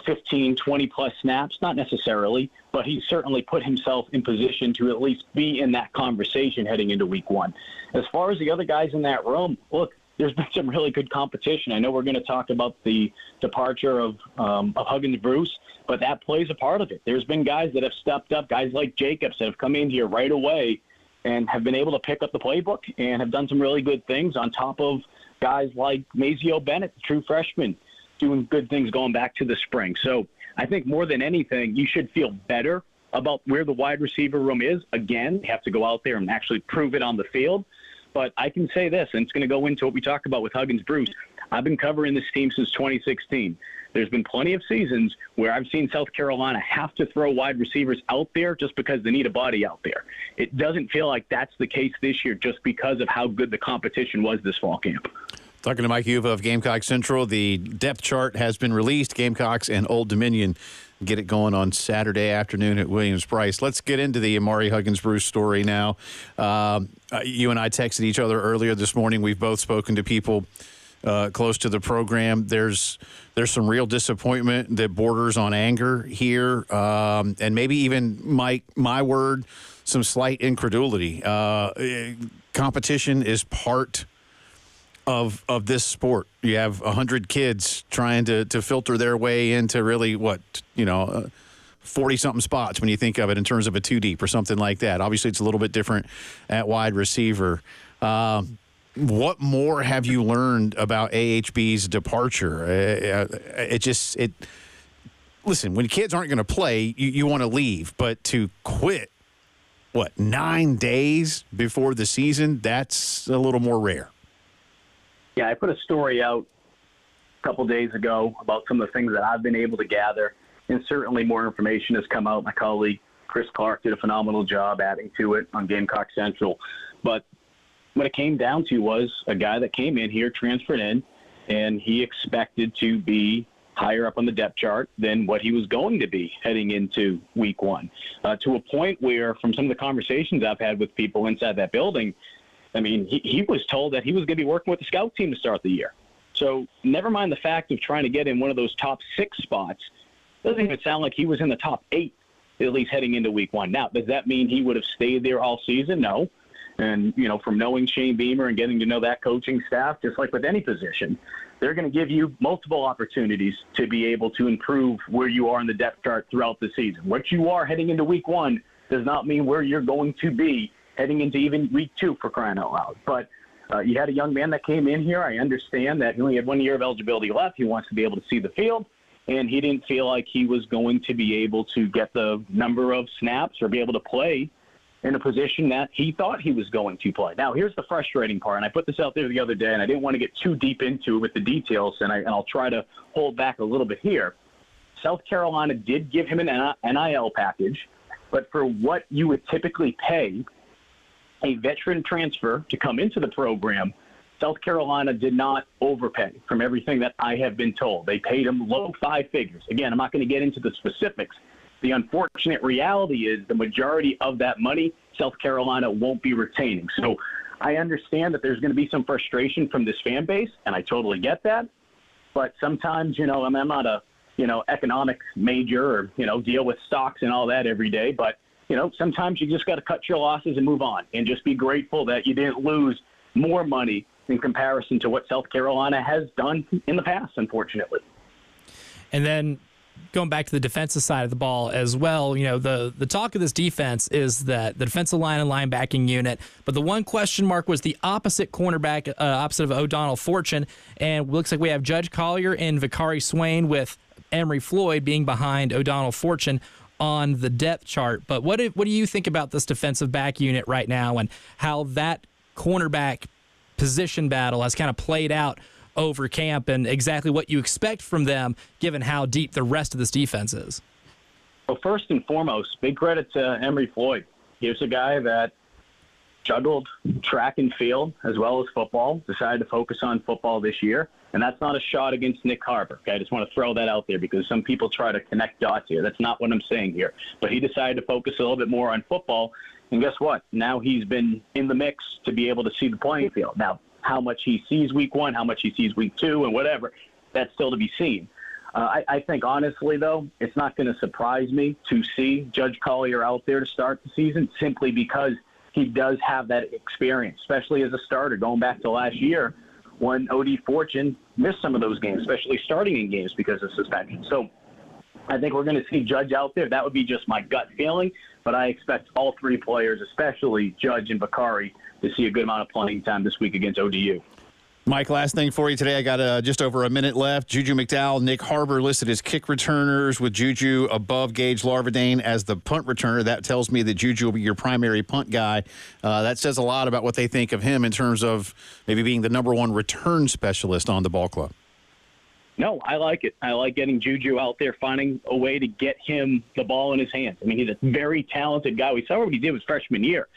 15, 20-plus snaps, not necessarily, but he certainly put himself in position to at least be in that conversation heading into week one. As far as the other guys in that room, look, there's been some really good competition. I know we're going to talk about the departure of Huggins-Bruce, but that plays a part of it. There's been guys that have stepped up, guys like Jacobs that have come in here right away and have been able to pick up the playbook and have done some really good things on top of guys like Mazio Bennett, the true freshman, doing good things going back to the spring. So I think more than anything, you should feel better about where the wide receiver room is. Again, you have to go out there and actually prove it on the field. But I can say this, and it's going to go into what we talked about with Huggins-Bruce. I've been covering this team since 2016. There's been plenty of seasons where I've seen South Carolina have to throw wide receivers out there just because they need a body out there. It doesn't feel like that's the case this year just because of how good the competition was this fall camp. Talking to Mike Uva of Gamecock Central, the depth chart has been released. Gamecocks and Old Dominion get it going on Saturday afternoon at Williams-Brice. Let's get into the Amari Huggins-Bruce story now. You and I texted each other earlier this morning. We've both spoken to people close to the program. There's some real disappointment that borders on anger here, and maybe even, Mike, my word, some slight incredulity. Competition is part of this sport. You have 100 kids trying to filter their way into really 40-something spots when you think of it in terms of a two-deep or something like that. Obviously, it's a little bit different at wide receiver. What more have you learned about AHB's departure? Listen, when kids aren't going to play, you want to leave, but to quit, 9 days before the season, that's a little more rare. Yeah, I put a story out a couple days ago about some of the things that I've been able to gather, and certainly more information has come out. My colleague Chris Clark did a phenomenal job adding to it on Gamecock Central. But what it came down to was a guy that came in here, transferred in, and he expected to be higher up on the depth chart than what he was going to be heading into week one, to a point where, from some of the conversations I've had with people inside that building, I mean, he was told that he was going to be working with the scout team to start the year. So never mind the fact of trying to get in one of those top 6 spots. Doesn't even sound like he was in the top 8, at least heading into week one. Now, does that mean he would have stayed there all season? No. And, from knowing Shane Beamer and getting to know that coaching staff, just like with any position, they're going to give you multiple opportunities to be able to improve where you are in the depth chart throughout the season. What you are heading into week one does not mean where you're going to be heading into even week 2, for crying out loud. But you had a young man that came in here. I understand that he only had 1 year of eligibility left. He wants to be able to see the field, and he didn't feel like he was going to be able to get the number of snaps or be able to play in a position that he thought he was going to play. Now, here's the frustrating part, and I put this out there the other day, and I didn't want to get too deep into it with the details, and I'll try to hold back a little bit here. South Carolina did give him an NIL package, but for what you would typically pay a veteran transfer to come into the program, South Carolina did not overpay, from everything that I have been told. They paid him low 5 figures. Again, I'm not going to get into the specifics. The unfortunate reality is the majority of that money South Carolina won't be retaining. So I understand that there's going to be some frustration from this fan base, and I totally get that. But sometimes, I'm not a, economics major or, deal with stocks and all that every day. But, sometimes you just got to cut your losses and move on and just be grateful that you didn't lose more money in comparison to what South Carolina has done in the past, unfortunately. And then going back to the defensive side of the ball as well, the talk of this defense is that the defensive line and linebacking unit, but the one question mark was the opposite cornerback, opposite of O'Donnell Fortune, and looks like we have Judge Collier and Vicari Swain with Emery Floyd being behind O'Donnell Fortune on the depth chart. But what do you think about this defensive back unit right now and how that cornerback position battle has kind of played out over camp and exactly what you expect from them given how deep the rest of this defense is? Well, first and foremost, big credit to Emery Floyd. Here's a guy that juggled track and field as well as football, decided to focus on football this year. And that's not a shot against Nick Harper. Okay? I just want to throw that out there because some people try to connect dots here. That's not what I'm saying here. But he decided to focus a little bit more on football. And guess what? Now he's been in the mix to be able to see the playing field. Now, how much he sees week one, how much he sees week 2, and whatever, that's still to be seen. I think, honestly, though, it's not going to surprise me to see Judge Collier out there to start the season simply because he does have that experience, especially as a starter, going back to last year when O.D. Fortune missed some of those games, especially starting in games because of suspension. So I think we're going to see Judge out there. That would be just my gut feeling, but I expect all three players, especially Judge and Bakari, to see a good amount of playing time this week against ODU. Mike, last thing for you today. I got just over a minute left. Juju McDowell, Nick Harbor listed as kick returners with Juju above Gage Larvadain as the punt returner. That tells me that Juju will be your primary punt guy. That says a lot about what they think of him in terms of maybe being the number one return specialist on the ball club. No, I like it. I like getting Juju out there, finding a way to get him the ball in his hands. I mean, he's a very talented guy. We saw what he did his freshman year.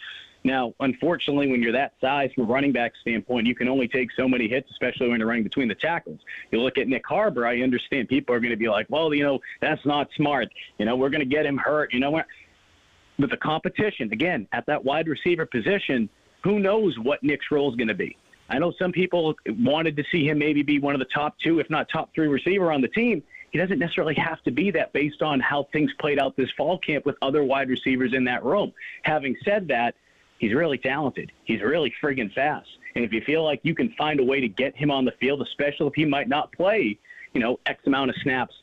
Now, unfortunately, when you're that size from a running back standpoint, you can only take so many hits, especially when you're running between the tackles. You look at Nick Harbor, I understand people are going to be like, well, that's not smart. We're going to get him hurt. With the competition, again, at that wide receiver position, who knows what Nick's role is going to be. I know some people wanted to see him maybe be one of the top two, if not top three receiver on the team. He doesn't necessarily have to be that based on how things played out this fall camp with other wide receivers in that room. Having said that, he's really talented. He's really friggin' fast. And if you feel like you can find a way to get him on the field, especially if he might not play, X amount of snaps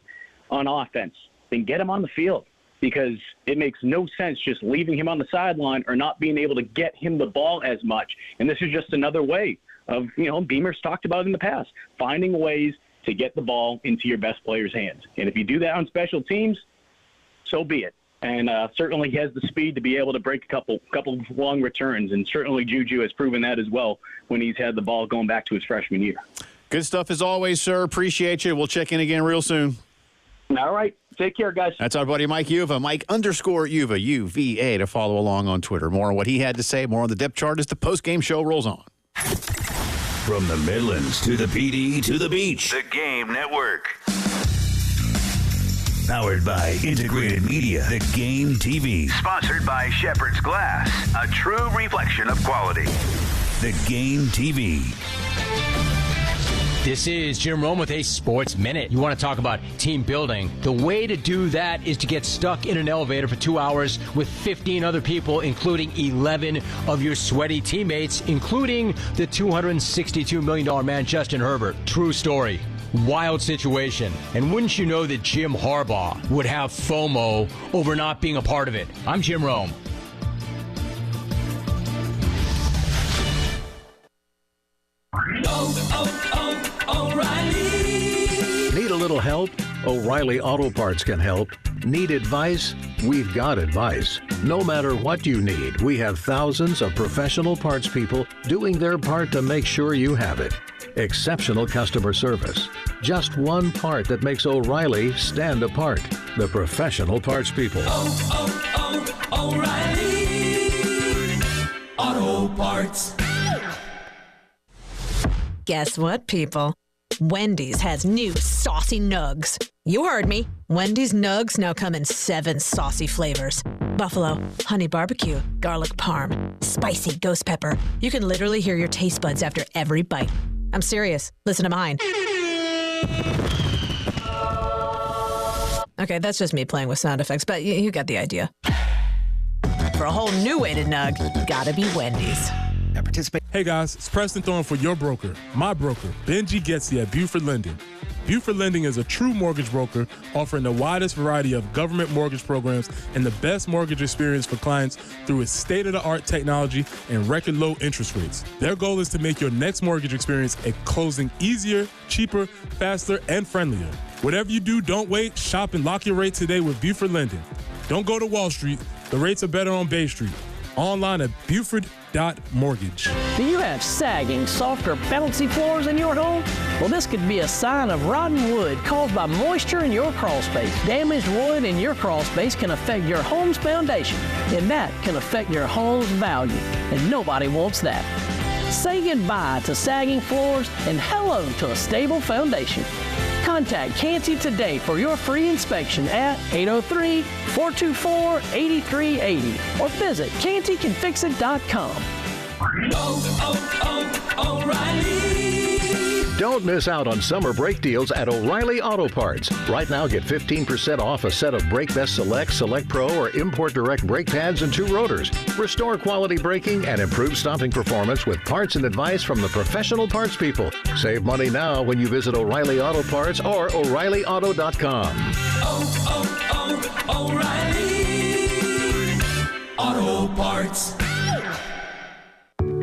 on offense, then get him on the field because it makes no sense just leaving him on the sideline or not being able to get him the ball as much. And this is just another way of, Beamer's talked about in the past, finding ways to get the ball into your best player's hands. And if you do that on special teams, so be it. And certainly he has the speed to be able to break a couple long returns, and certainly Juju has proven that as well when he's had the ball going back to his freshman year. Good stuff as always, sir. Appreciate you. We'll check in again real soon. All right. Take care, guys. That's our buddy Mike Uva, Mike_Uva, UVA, to follow along on Twitter. More on what he had to say, more on the depth chart as the postgame show rolls on. From the Midlands to the PD to the beach. The Game Network. Powered by Integrated Media, The Game TV. Sponsored by Shepherd's Glass, a true reflection of quality. The Game TV. This is Jim Rome with a Sports Minute. You want to talk about team building. The way to do that is to get stuck in an elevator for 2 hours with 15 other people, including 11 of your sweaty teammates, including the $262 million man, Justin Herbert. True story. Wild situation. And wouldn't you know that Jim Harbaugh would have FOMO over not being a part of it? I'm Jim Rome. O'Reilly. Need a little help? O'Reilly Auto Parts can help. Need advice? We've got advice. No matter what you need, we have thousands of professional parts people doing their part to make sure you have it. Exceptional customer service. Just one part that makes O'Reilly stand apart. The professional parts people. O'Reilly Auto Parts. Guess what, people? Wendy's has new saucy nugs. You heard me. Wendy's nugs now come in 7 saucy flavors. Buffalo, honey barbecue, garlic parm, spicy ghost pepper. You can literally hear your taste buds after every bite. I'm serious. Listen to mine. Okay, that's just me playing with sound effects, but you got the idea. For a whole new way to nug, gotta be Wendy's. Hey guys, it's Preston Thorne for your broker, my broker, Benji Getzi at Buford Lending. Buford Lending is a true mortgage broker offering the widest variety of government mortgage programs and the best mortgage experience for clients through its state-of-the-art technology and record low interest rates. Their goal is to make your next mortgage experience a closing easier, cheaper, faster, and friendlier. Whatever you do, don't wait. Shop and lock your rate today with Buford Lending. Don't go to Wall Street. The rates are better on Bay Street. Online at Buford.mortgage. Do you have sagging, soft, or bouncy floors in your home? Well, this could be a sign of rotten wood caused by moisture in your crawl space. Damaged wood in your crawl space can affect your home's foundation, and that can affect your home's value, and nobody wants that. Say goodbye to sagging floors and hello to a stable foundation. Contact Canty today for your free inspection at 803-424-8380 or visit CantyCanFixIt.com. O'Reilly Don't miss out on summer brake deals at O'Reilly Auto Parts. Right now, get 15% off a set of Brake Best Select, Select Pro, or Import Direct brake pads and 2 rotors. Restore quality braking and improve stopping performance with parts and advice from the professional parts people. Save money now when you visit O'Reilly Auto Parts or O'ReillyAuto.com. O'Reilly Auto Parts.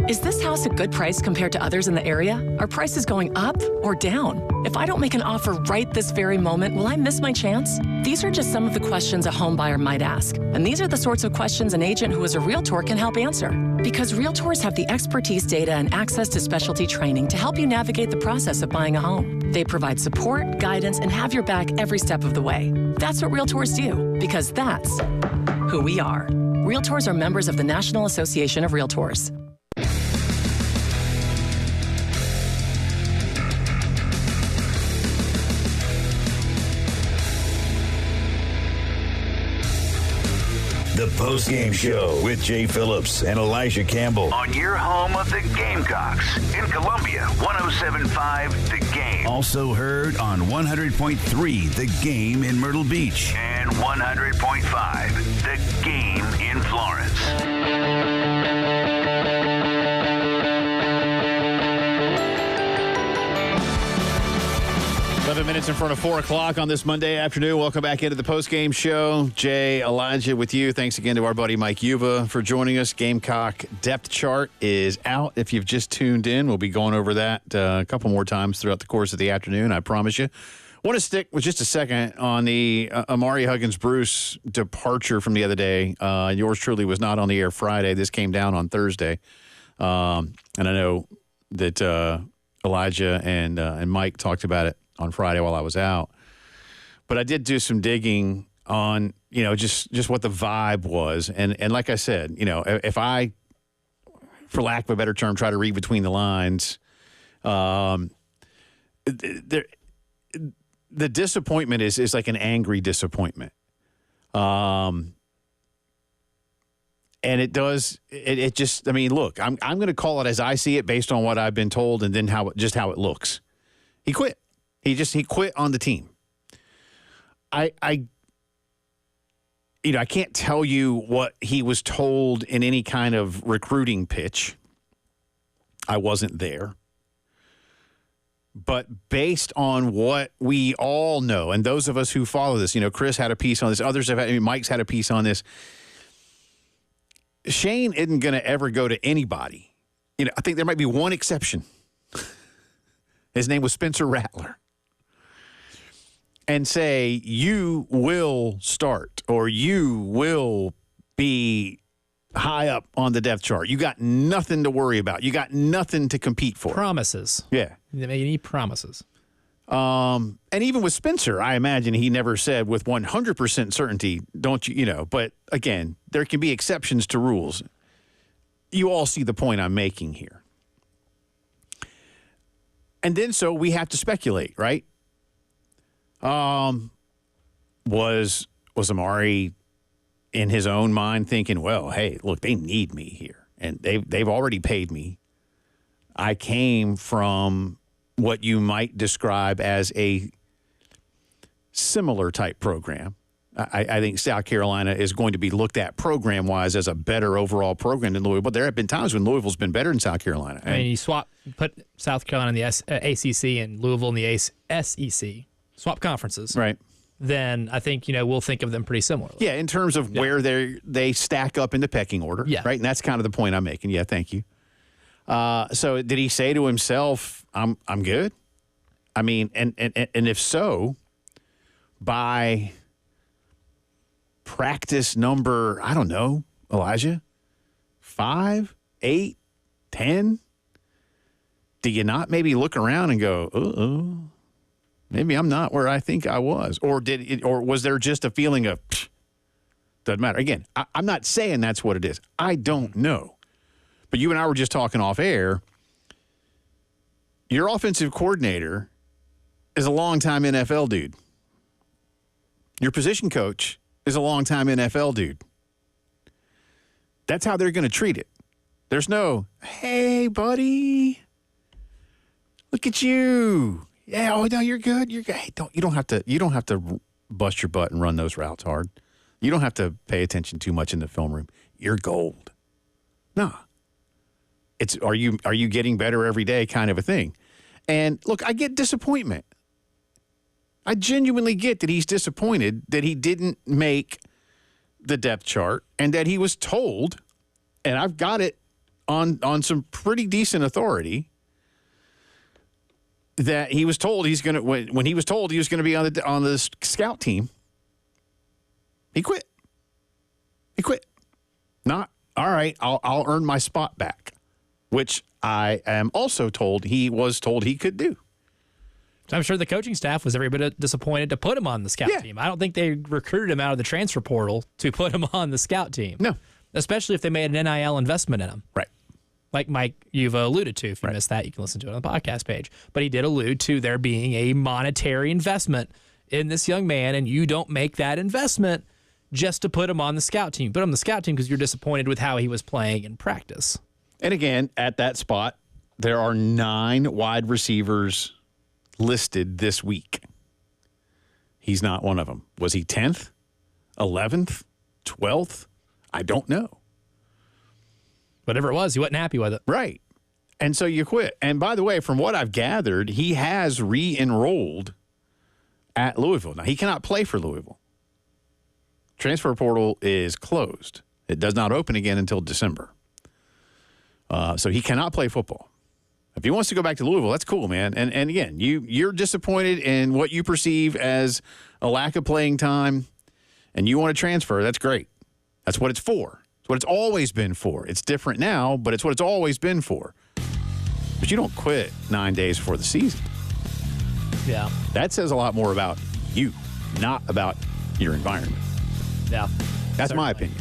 Is this house a good price compared to others in the area? Are prices going up or down? If I don't make an offer right this very moment, will I miss my chance? These are just some of the questions a home buyer might ask. And these are the sorts of questions an agent who is a realtor can help answer. Because realtors have the expertise, data, and access to specialty training to help you navigate the process of buying a home. They provide support, guidance, and have your back every step of the way. That's what realtors do, because that's who we are. Realtors are members of the National Association of Realtors. The Postgame Show with Jay Phillips and Elijah Campbell. On your home of the Gamecocks. In Columbia, 107.5 The Game. Also heard on 100.3 The Game in Myrtle Beach. And 100.5 The Game in Florence. 11 minutes in front of 4 o'clock on this Monday afternoon. Welcome back into the post-game show. Jay, Elijah with you. Thanks again to our buddy Mike Yuva for joining us. Gamecock depth chart is out. If you've just tuned in, we'll be going over that a couple more times throughout the course of the afternoon, I promise you. Want to stick with just a second on the Amari Huggins-Bruce departure from the other day. Yours truly was not on the air Friday. This came down on Thursday. And I know that Elijah and Mike talked about it on Friday while I was out. But I did do some digging on, just what the vibe was. And like I said, if I, for lack of a better term, try to read between the lines, the disappointment is like an angry disappointment. And it just, look, I'm going to call it as I see it based on what I've been told and then how it looks. He quit. He quit on the team. I can't tell you what he was told in any kind of recruiting pitch. I wasn't there. But based on what we all know, and those of us who follow this, Chris had a piece on this, others have had, Mike's had a piece on this. Shane isn't going to ever go to anybody. I think there might be one exception. His name was Spencer Rattler. And say, you will start or you will be high up on the depth chart. You got nothing to worry about. You got nothing to compete for. Promises. Yeah. You need promises. And even with Spencer, I imagine he never said with 100% certainty, don't you, but again, there can be exceptions to rules. You all see the point I'm making here. And then so we have to speculate, right? Was Amari in his own mind thinking, well, hey, look, they need me here, and they've already paid me. I came from what you might describe as a similar type program. I think South Carolina is going to be looked at program-wise as a better overall program than Louisville. But there have been times when Louisville's been better than South Carolina. You put South Carolina in the ACC and Louisville in the SEC. Swap conferences, right? Then I think we'll think of them pretty similarly. Yeah, in terms of where they stack up in the pecking order, right? And that's kind of the point I'm making. Yeah, thank you. So did he say to himself, "I'm good"? And if so, by practice number, I don't know, Elijah, 5, 8, 10, do you not maybe look around and go, uh-oh? Maybe I'm not where I think I was. Or was there just a feeling of, doesn't matter. Again, I'm not saying that's what it is. I don't know. But you and I were just talking off air. Your offensive coordinator is a longtime NFL dude. Your position coach is a longtime NFL dude. That's how they're going to treat it. There's no, hey, buddy, Look at you. Yeah, oh no, you're good. You're good. Hey, you don't have to bust your butt and run those routes hard. You don't have to pay attention too much in the film room. You're gold. Nah. It's are you getting better every day kind of a thing. And look, I get disappointment. I genuinely get that he's disappointed that he didn't make the depth chart and that he was told, and I've got it on some pretty decent authority, that he was told he's going to when he was told he was going to be on the scout team, he quit. He quit. Not all right. I'll earn my spot back, which I am also told he was told he could do. So I'm sure the coaching staff was every bit disappointed to put him on the scout team. I don't think they recruited him out of the transfer portal to put him on the scout team. No. Especially if they made an NIL investment in him. Right. Like Mike, you've alluded to. If you missed that, you can listen to it on the podcast page. But he did allude to there being a monetary investment in this young man, and you don't make that investment just to put him on the scout team. Put him on the scout team because you're disappointed with how he was playing in practice. And again, at that spot, there are 9 wide receivers listed this week. He's not one of them. Was he 10th, 11th, 12th? I don't know. Whatever it was, he wasn't happy with it. Right. And so you quit. And by the way, from what I've gathered, he has re-enrolled at Louisville. Now, he cannot play for Louisville. Transfer portal is closed. It does not open again until December. So he cannot play football. If he wants to go back to Louisville, that's cool, man. And again, you're disappointed in what you perceive as a lack of playing time, and you want to transfer, that's great. That's what it's for. It's what it's always been for. It's different now, but it's what it's always been for. But you don't quit 9 days before the season. Yeah. That says a lot more about you, not about your environment. Yeah. That's Certainly. my opinion.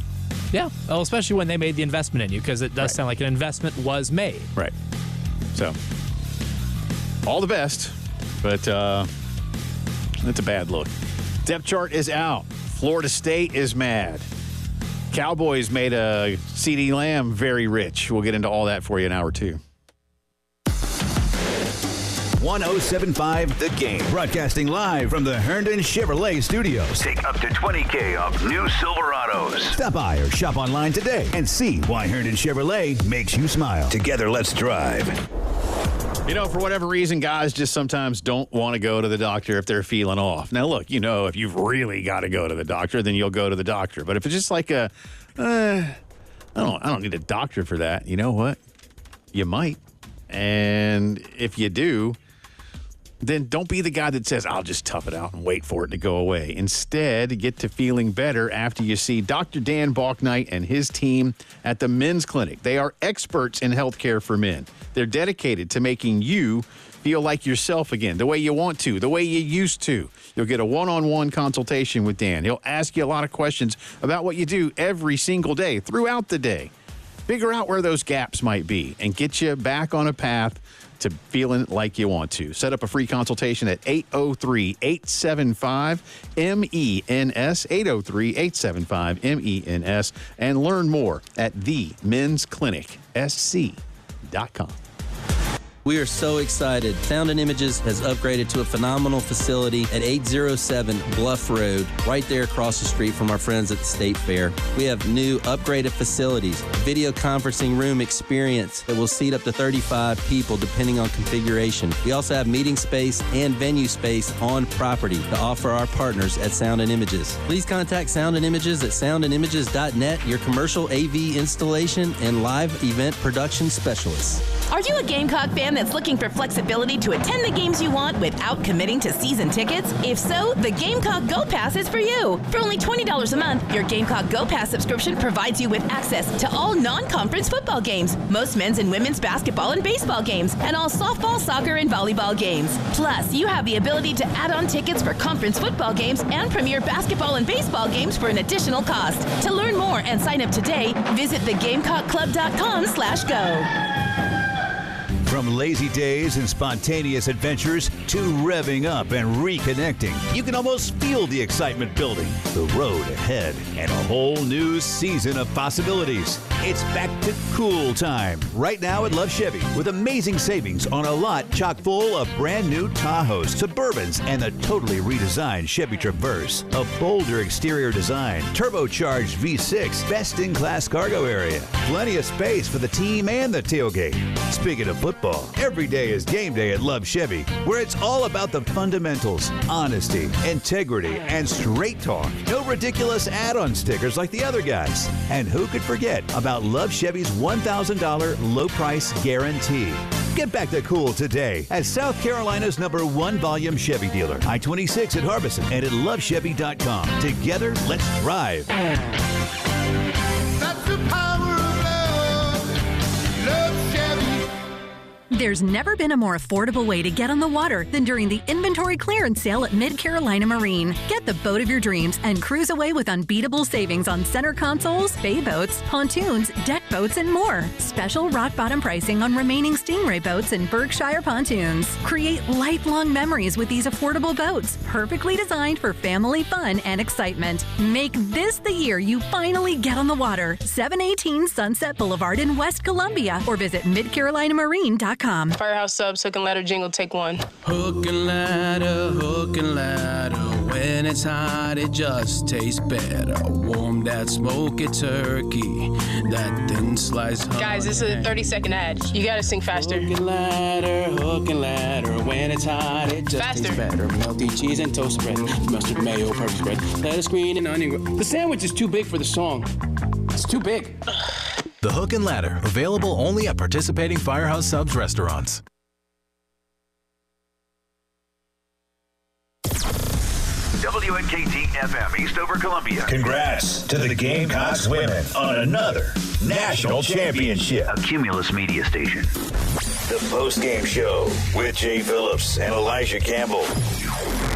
Yeah. Well, especially when they made the investment in you, because it does sound like an investment was made. Right. So, all the best, but it's a bad look. Depth chart is out. Florida State is mad. Cowboys made a CeeDee Lamb very rich. We'll get into all that for you in hour 2. 107.5 The Game. Broadcasting live from the Herndon Chevrolet Studios. Take up to $20,000 off new Silverados. Stop by or shop online today and see why Herndon Chevrolet makes you smile. Together, let's drive. You know, for whatever reason, guys just sometimes don't want to go to the doctor if they're feeling off. Now, look, if you've really got to go to the doctor, then you'll go to the doctor. But if it's just like I don't need a doctor for that. You know what? You might. And if you do, then don't be the guy that says, I'll just tough it out and wait for it to go away. Instead, get to feeling better after you see Dr. Dan Balknight and his team at the Men's Clinic. They are experts in healthcare for men. They're dedicated to making you feel like yourself again, the way you want to, the way you used to. You'll get a one-on-one consultation with Dan. He'll ask you a lot of questions about what you do every single day, throughout the day. Figure out where those gaps might be and get you back on a path to feeling like you want to. Set up a free consultation at 803-875-MENS, 803-875-MENS, and learn more at themensclinicsc.com. We are so excited. Sound and Images has upgraded to a phenomenal facility at 807 Bluff Road, right there across the street from our friends at the State Fair. We have new upgraded facilities, video conferencing room experience that will seat up to 35 people depending on configuration. We also have meeting space and venue space on property to offer our partners at Sound and Images. Please contact Sound and Images at soundandimages.net, your commercial AV installation and live event production specialists. Are you a Gamecock fan that's looking for flexibility to attend the games you want without committing to season tickets? If so, the Gamecock Go Pass is for you. For only $20 a month, your Gamecock Go Pass subscription provides you with access to all non-conference football games, most men's and women's basketball and baseball games, and all softball, soccer, and volleyball games. Plus, you have the ability to add on tickets for conference football games and premier basketball and baseball games for an additional cost. To learn more and sign up today, visit thegamecockclub.com/go. From lazy days and spontaneous adventures to revving up and reconnecting, you can almost feel the excitement building, the road ahead, and a whole new season of possibilities. It's back to cool time right now at Love Chevy with amazing savings on a lot chock full of brand new Tahoes, Suburbans, and the totally redesigned Chevy Traverse. A bolder exterior design, turbocharged V6, best-in-class cargo area, plenty of space for the team and the tailgate. Speaking of football, every day is game day at Love Chevy, where it's all about the fundamentals, honesty, integrity, and straight talk. No ridiculous add-on stickers like the other guys. And who could forget about Love Chevy's $1,000 low price guarantee? Get back to cool today at South Carolina's #1 volume Chevy dealer, I-26 at Harbison, and at lovechevy.com. Together, let's drive. That's the power of love. Love Chevy. There's never been a more affordable way to get on the water than during the inventory clearance sale at Mid-Carolina Marine. Get the boat of your dreams and cruise away with unbeatable savings on center consoles, bay boats, pontoons, deck boats, and more. Special rock bottom pricing on remaining Stingray boats and Berkshire pontoons. Create lifelong memories with these affordable boats, perfectly designed for family fun and excitement. Make this the year you finally get on the water. 718 Sunset Boulevard in West Columbia, or visit midcarolinamarine.com. Firehouse subs, hook and ladder jingle, take one. Hook and ladder, when it's hot, it just tastes better. Warm that smoky turkey, that thin sliced honey. Guys, this is a 30-second ad. You gotta sing faster. Hook and ladder, when it's hot, it just tastes better. Melty cheese and toast spread, mustard, mayo, purpose bread, lettuce, green, and onion. The sandwich is too big for the song. It's too big. The Hook and Ladder, available only at participating Firehouse Subs restaurants. WNKT-FM Eastover, Columbia. Congrats to the Gamecocks women on another national championship. A Cumulus media station. The Postgame Show with Jay Phillips and Elijah Campbell.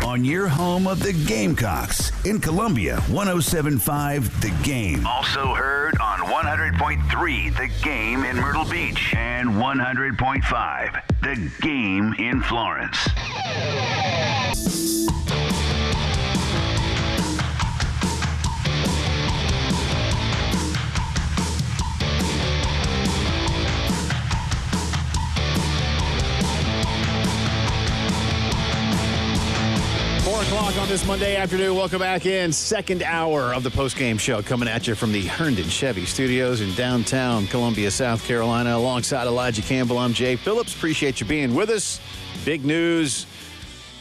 On your home of the Gamecocks in Columbia, 107.5 The Game. Also heard on 100.3 The Game in Myrtle Beach and 100.5 The Game in Florence. O'clock on this Monday afternoon. Welcome back in. Second hour of the postgame show coming at you from the Herndon Chevy Studios in downtown Columbia, South Carolina. Alongside Elijah Campbell, I'm Jay Phillips. Appreciate you being with us. Big news.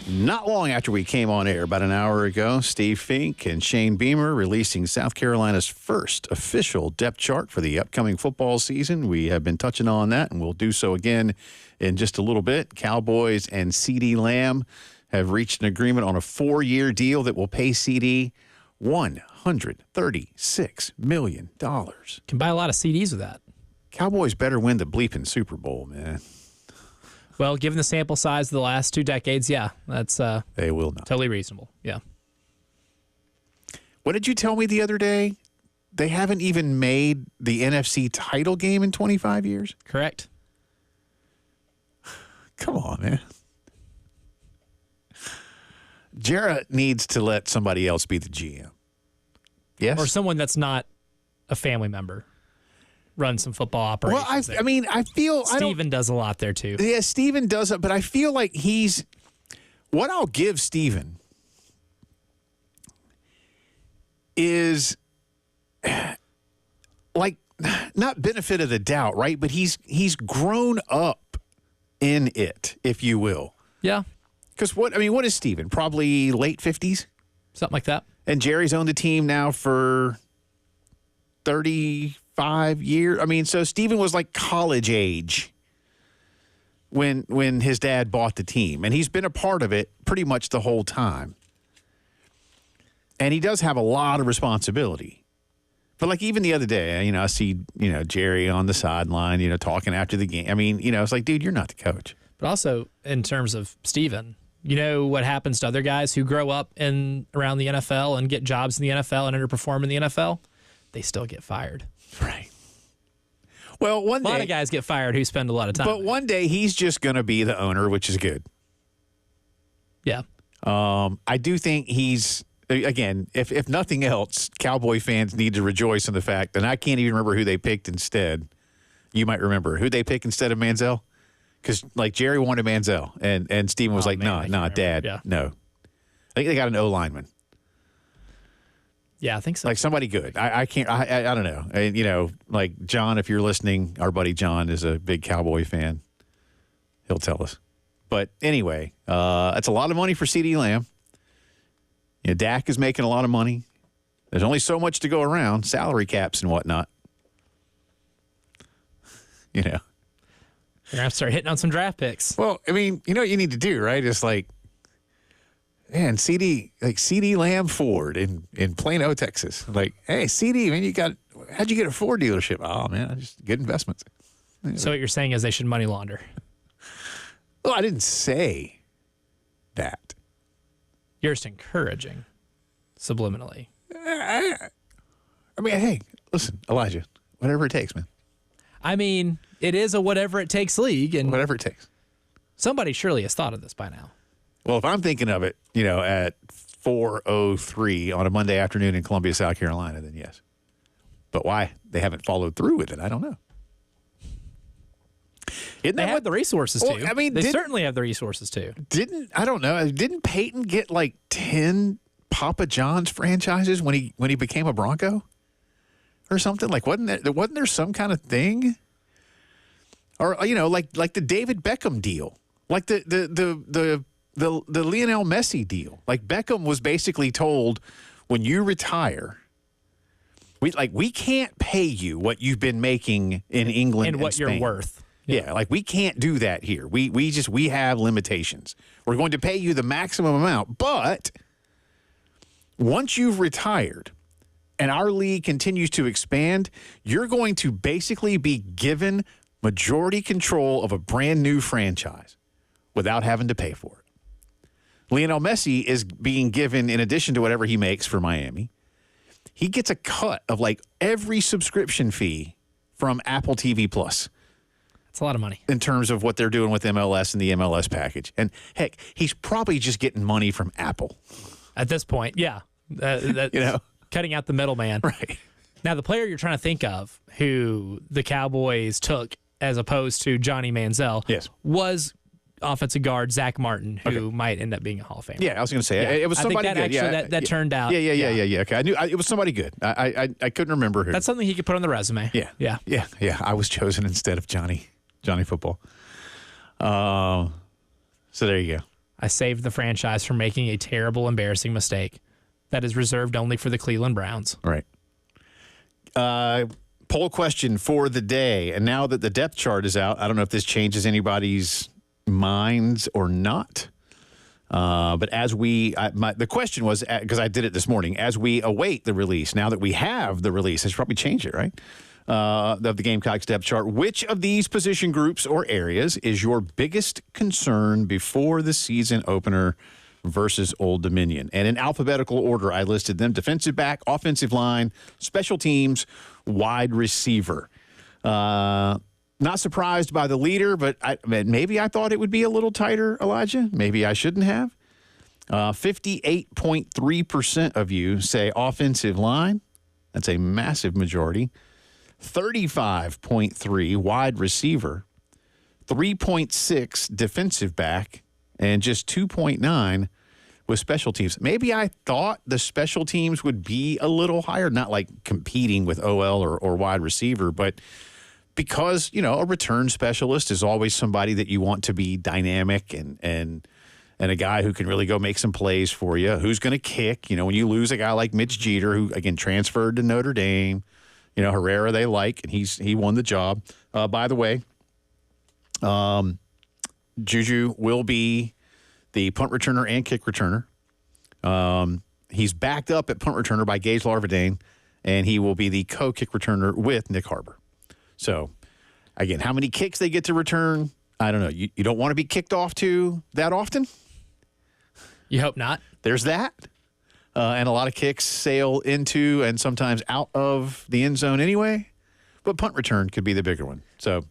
Not long after we came on air, about an hour ago, Steve Fink and Shane Beamer releasing South Carolina's first official depth chart for the upcoming football season. We have been touching on that, and we'll do so again in just a little bit. Cowboys and CeeDee Lamb have reached an agreement on a 4-year deal that will pay CD $136 million. Can buy a lot of CDs with that. Cowboys better win the bleeping Super Bowl, man. Well, given the sample size of the last 2 decades, yeah, that's they will not. Totally reasonable. Yeah. What did you tell me the other day? They haven't even made the NFC title game in 25 years? Correct. Come on, man. Jarrett needs to let somebody else be the GM. Yes? Or someone that's not a family member run some football operations. Well, I feel... Steven does a lot there, too. Yeah, Steven does it, but I feel like he's... What I'll give Steven is, like, not benefit of the doubt, right? But he's grown up in it, if you will. Yeah. Because what is Steven? Probably late 50s? Something like that. And Jerry's owned the team now for 35 years. I mean, so Steven was like college age when his dad bought the team. And he's been a part of it pretty much the whole time. And he does have a lot of responsibility. But like even the other day, I see, Jerry on the sideline, talking after the game. I mean, it's like, dude, you're not the coach. But also in terms of Steven, you know what happens to other guys who grow up around the NFL and get jobs in the NFL and underperform in the NFL? They still get fired. Right. Well, one day. A lot of guys get fired who spend a lot of time. But one day he's just going to be the owner, which is good. Yeah. I do think he's, again, if nothing else, Cowboy fans need to rejoice in the fact, and I can't even remember who they picked instead. You might remember who they picked instead of Manziel. Because, like, Jerry wanted Manziel, and Steven was like, nah, Dad, no. I think they got an O-lineman. Yeah, I think so. Like, somebody good. I can't, I don't know. And, you know, like, John, if you're listening, our buddy John is a big Cowboy fan. He'll tell us. But anyway, that's a lot of money for CeeDee Lamb. You know, Dak is making a lot of money. There's only so much to go around, salary caps and whatnot. You know. You're going to have to start hitting on some draft picks. Well, I mean, you know what you need to do, right? It's like, man, CD Lamb Ford in Plano, Texas. Like, hey, CD, man, how'd you get a Ford dealership? Oh, man, just good investments. So what you're saying is they should money launder. Well, I didn't say that. You're just encouraging subliminally. I mean, hey, listen, Elijah, whatever it takes, man. I mean, it is a whatever it takes league, and whatever it takes. Somebody surely has thought of this by now. Well, if I'm thinking of it, you know, at 4:03 on a Monday afternoon in Columbia, South Carolina, then yes. But why they haven't followed through with it, I don't know. They have the resources to. I mean, they certainly have the resources to. I don't know. Didn't Peyton get like 10 Papa John's franchises when he became a Bronco? Or something? Like, wasn't there some kind of thing? Or, you know, like the David Beckham deal. Like the Lionel Messi deal. Like, Beckham was basically told, when you retire, we can't pay you what you've been making in England and what Spain. You're worth. Yeah, like, we can't do that here. We have limitations. We're going to pay you the maximum amount, but once you've retired and our league continues to expand, you're going to basically be given majority control of a brand new franchise without having to pay for it. Lionel Messi is being given, in addition to whatever he makes for Miami, he gets a cut of like every subscription fee from Apple TV Plus. That's a lot of money. In terms of what they're doing with MLS and the MLS package. And heck, he's probably just getting money from Apple. At this point, yeah. You know, cutting out the middleman. Right. Now, the player you're trying to think of who the Cowboys took as opposed to Johnny Manziel was offensive guard Zach Martin, who might end up being a Hall of Famer. Yeah, I was going to say, it was somebody good. That turned out. Yeah. Okay, I knew it was somebody good. I couldn't remember who. That's something he could put on the resume. Yeah. I was chosen instead of Johnny Football. So there you go. I saved the franchise from making a terrible, embarrassing mistake that is reserved only for the Cleveland Browns. Right. Poll question for the day. And now that the depth chart is out, I don't know if this changes anybody's minds or not. But as the question was, because I did it this morning, as we await the release, now that we have the release, I should probably change it, right? Of the Gamecocks depth chart. Which of these position groups or areas is your biggest concern before the season opener versus Old Dominion? And in alphabetical order, I listed them: defensive back, offensive line, special teams, wide receiver. Not surprised by the leader, but maybe I thought it would be a little tighter, Elijah. Maybe I shouldn't have. 58.3% of you say offensive line. That's a massive majority. 35.3 wide receiver, 3.6 defensive back, and just 2.9 with special teams. Maybe I thought the special teams would be a little higher, not like competing with OL or wide receiver, but because, you know, a return specialist is always somebody that you want to be dynamic and a guy who can really go make some plays for you, who's going to kick. You know, when you lose a guy like Mitch Jeter, who, again, transferred to Notre Dame, you know, Herrera they like, and he won the job. By the way, Juju will be the punt returner and kick returner. He's backed up at punt returner by Gage Larvadain, and he will be the co-kick returner with Nick Harbor. So, again, how many kicks they get to return, I don't know. You don't want to be kicked off to that often? You hope not. There's that. And a lot of kicks sail into and sometimes out of the end zone anyway. but punt return could be the bigger one. So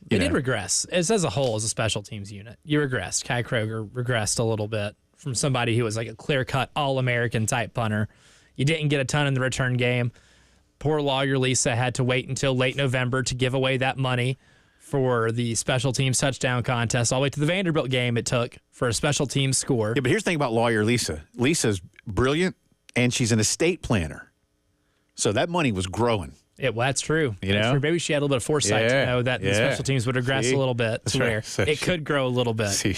They did regress. As a whole, as a special teams unit, you regressed. Kai Kroger regressed a little bit from somebody who was like a clear-cut All-American type punter. You didn't get a ton in the return game. Poor Lawyer Lisa had to wait until late November to give away that money for the special teams touchdown contest, all the way to the Vanderbilt game it took for a special teams score. Yeah, but here's the thing about Lawyer Lisa. Lisa's brilliant, and she's an estate planner. So that money was growing. Well, that's true. You know? Maybe she had a little bit of foresight to know that the special teams would regress a little bit to where it could grow a little bit. She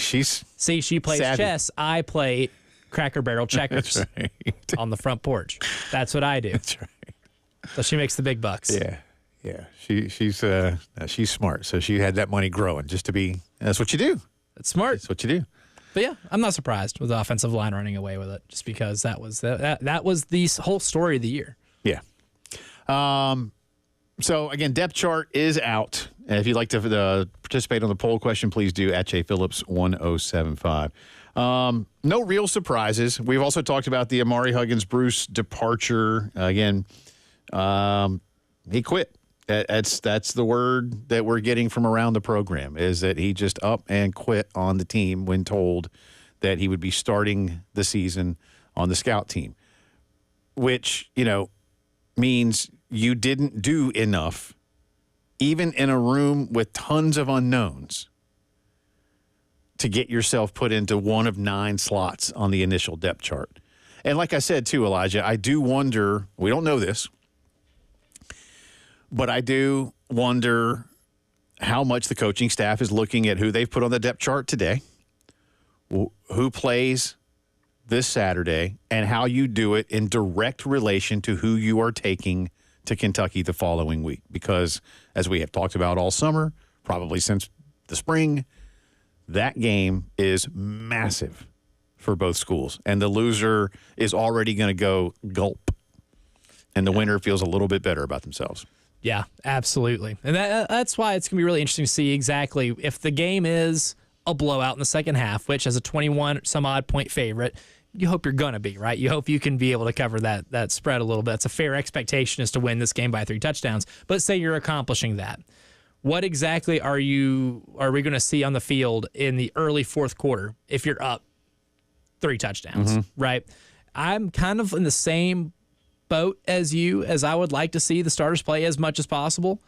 plays savvy. chess. I play Cracker Barrel checkers on the front porch. That's what I do. That's right. So she makes the big bucks. Yeah. She's smart. So she had that money growing just to be. That's what you do. That's smart. That's what you do. But yeah, I'm not surprised with the offensive line running away with it, just because that was the whole story of the year. Yeah. So again, depth chart is out. And if you'd like to participate on the poll question, please do at Jay Phillips 1075. No real surprises. We've also talked about the Amari Huggins-Bruce departure. Again, he quit. That's the word that we're getting from around the program, is that he just up and quit on the team when told that he would be starting the season on the scout team, which, means you didn't do enough, even in a room with tons of unknowns, to get yourself put into one of 9 slots on the initial depth chart. And like I said, too, Elijah, I do wonder, we don't know this, but I do wonder how much the coaching staff is looking at who they've put on the depth chart today, who plays this Saturday, and how you do it in direct relation to who you are taking to Kentucky the following week. Because, as we have talked about all summer, probably since the spring, that game is massive for both schools. And the loser is already going to go gulp. And the winner feels a little bit better about themselves. Yeah, absolutely. And that's why it's going to be really interesting to see exactly if the game is a blowout in the second half, which as a 21-some-odd point favorite, you hope you're going to be, right? You hope you can be able to cover that spread a little bit. It's a fair expectation is to win this game by 3 touchdowns. But say you're accomplishing that. What exactly are we going to see on the field in the early fourth quarter if you're up 3 touchdowns, right? I'm kind of in the same boat as you, as I would like to see the starters play as much as possible.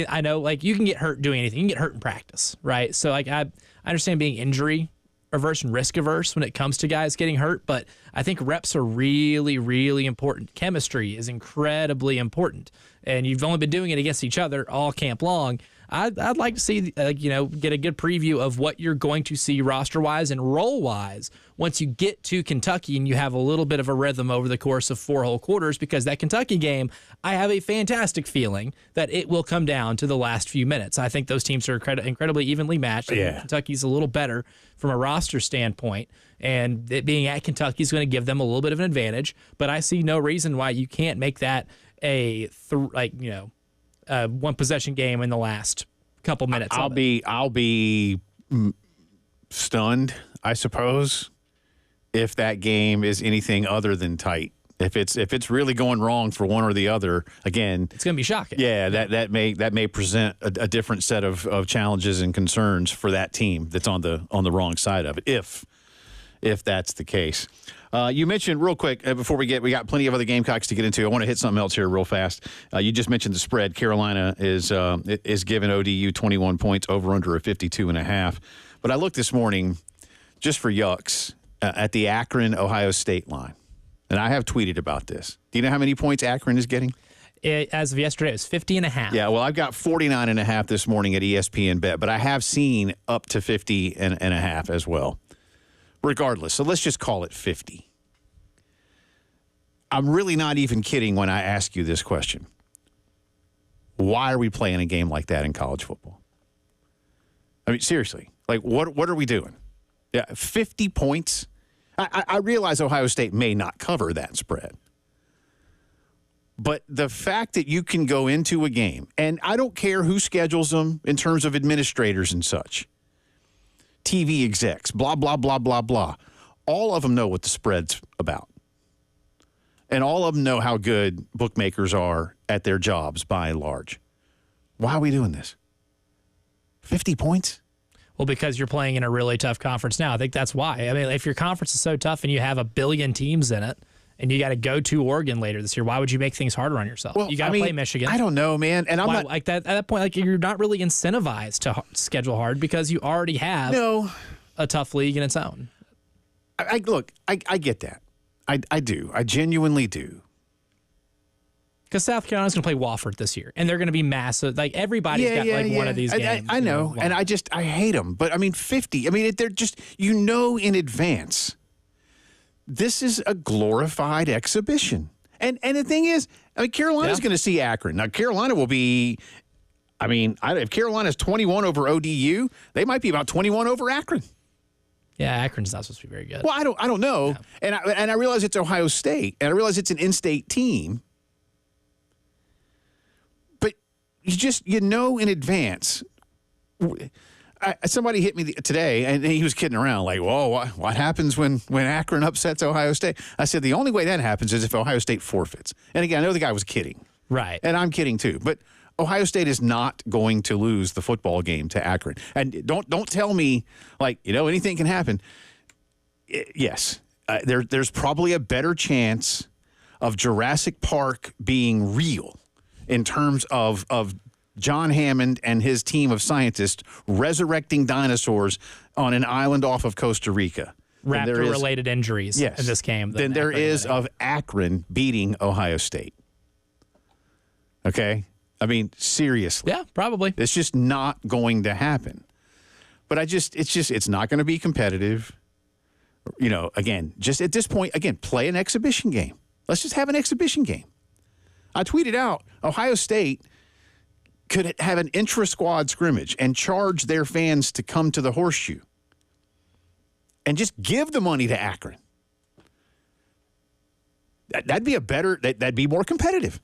I know, you can get hurt doing anything. You can get hurt in practice, right? So, I understand being injury averse and risk averse when it comes to guys getting hurt, but I think reps are really, really important. Chemistry is incredibly important, and you've only been doing it against each other all camp long. I'd like to see, get a good preview of what you're going to see roster-wise and role-wise once you get to Kentucky and you have a little bit of a rhythm over the course of 4 whole quarters, because that Kentucky game, I have a fantastic feeling that it will come down to the last few minutes. I think those teams are incredibly evenly matched. Yeah. Kentucky's a little better from a roster standpoint, and it being at Kentucky is going to give them a little bit of an advantage, but I see no reason why you can't make that a one possession game in the last couple minutes. I'll be stunned, I suppose, if that game is anything other than tight. If it's really going wrong for one or the other, again, it's going to be shocking. Yeah, that may present a different set of challenges and concerns for that team that's on the wrong side of it. If that's the case. You mentioned real quick before we got plenty of other Gamecocks to get into. I want to hit something else here real fast. You just mentioned the spread. Carolina is giving ODU 21 points over under a 52.5. But I looked this morning just for yucks at the Akron Ohio State line, and I have tweeted about this. Do you know how many points Akron is getting? As of yesterday, it was 50.5. Yeah, well, I've got 49.5 this morning at ESPN Bet, but I have seen up to 50.5 as well. Regardless, so let's just call it 50. I'm really not even kidding when I ask you this question. Why are we playing a game like that in college football? I mean, seriously, what are we doing? Yeah, 50 points? I realize Ohio State may not cover that spread. But the fact that you can go into a game, and I don't care who schedules them in terms of administrators and such, TV execs, blah, blah, blah, blah, blah. All of them know what the spread's about. And all of them know how good bookmakers are at their jobs, by and large. Why are we doing this? 50 points? Well, because you're playing in a really tough conference now. I think that's why. I mean, if your conference is so tough and you have 1 billion teams in it, and you got to go to Oregon later this year, why would you make things harder on yourself? Well, you got to play Michigan. I don't know, man. And I'm not like that at that point. Like you're not really incentivized to schedule hard because you already have a tough league in its own. I get that. I do. I genuinely do. Because South Carolina's going to play Wofford this year, and they're going to be massive. Like everybody's got one of these games. I know, and I hate them. But I mean, 50. I mean, they're just in advance. This is a glorified exhibition, and the thing is, I mean, Carolina's going to see Akron. Now, Carolina will be. I mean, if Carolina's 21 over ODU, they might be about 21 over Akron. Yeah, Akron's not supposed to be very good. Well, I don't know, and I realize it's Ohio State, and I realize it's an in-state team. You know in advance. Somebody hit me today, and he was kidding around, like, whoa, what happens when Akron upsets Ohio State? I said, the only way that happens is if Ohio State forfeits. And again, I know the guy was kidding. Right. And I'm kidding too. But Ohio State is not going to lose the football game to Akron. And don't tell me, like, anything can happen. Yes, there's probably a better chance of Jurassic Park being real in terms of John Hammond and his team of scientists resurrecting dinosaurs on an island off of Costa Rica. Raptor-related injuries in this game. Then there is of Akron beating Ohio State. Okay? I mean, seriously. Yeah, probably. It's just not going to happen. But it's not going to be competitive. Again, just at this point, play an exhibition game. Let's just have an exhibition game. I tweeted out, Ohio State could have an intra-squad scrimmage and charge their fans to come to the Horseshoe and just give the money to Akron. That'd be more competitive.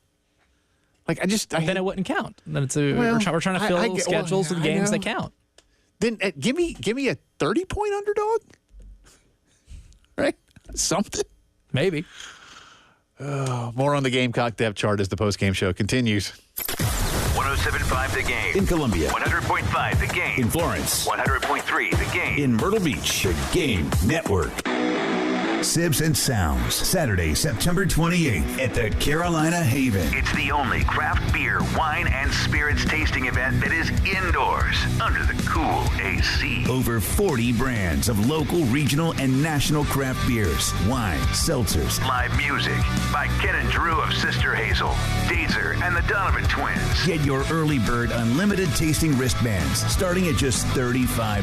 Like, then it wouldn't count. Then we're trying to fill schedules with games that count. Then give me a 30-point underdog, right? Something. Maybe. More on the Gamecock depth chart as the postgame show continues. 107.5 The Game. In Columbia. 100.5 The Game. In Florence. 100.3 The Game. In Myrtle Beach. The Game Network. Sibs and Sounds, Saturday, September 28th at the Carolina Haven. It's the only craft beer, wine, and spirits tasting event that is indoors under the cool AC. Over 40 brands of local, regional, and national craft beers, wine, seltzers. Live music by Ken and Drew of Sister Hazel, Dazer, and the Donovan Twins. Get your early bird unlimited tasting wristbands starting at just $35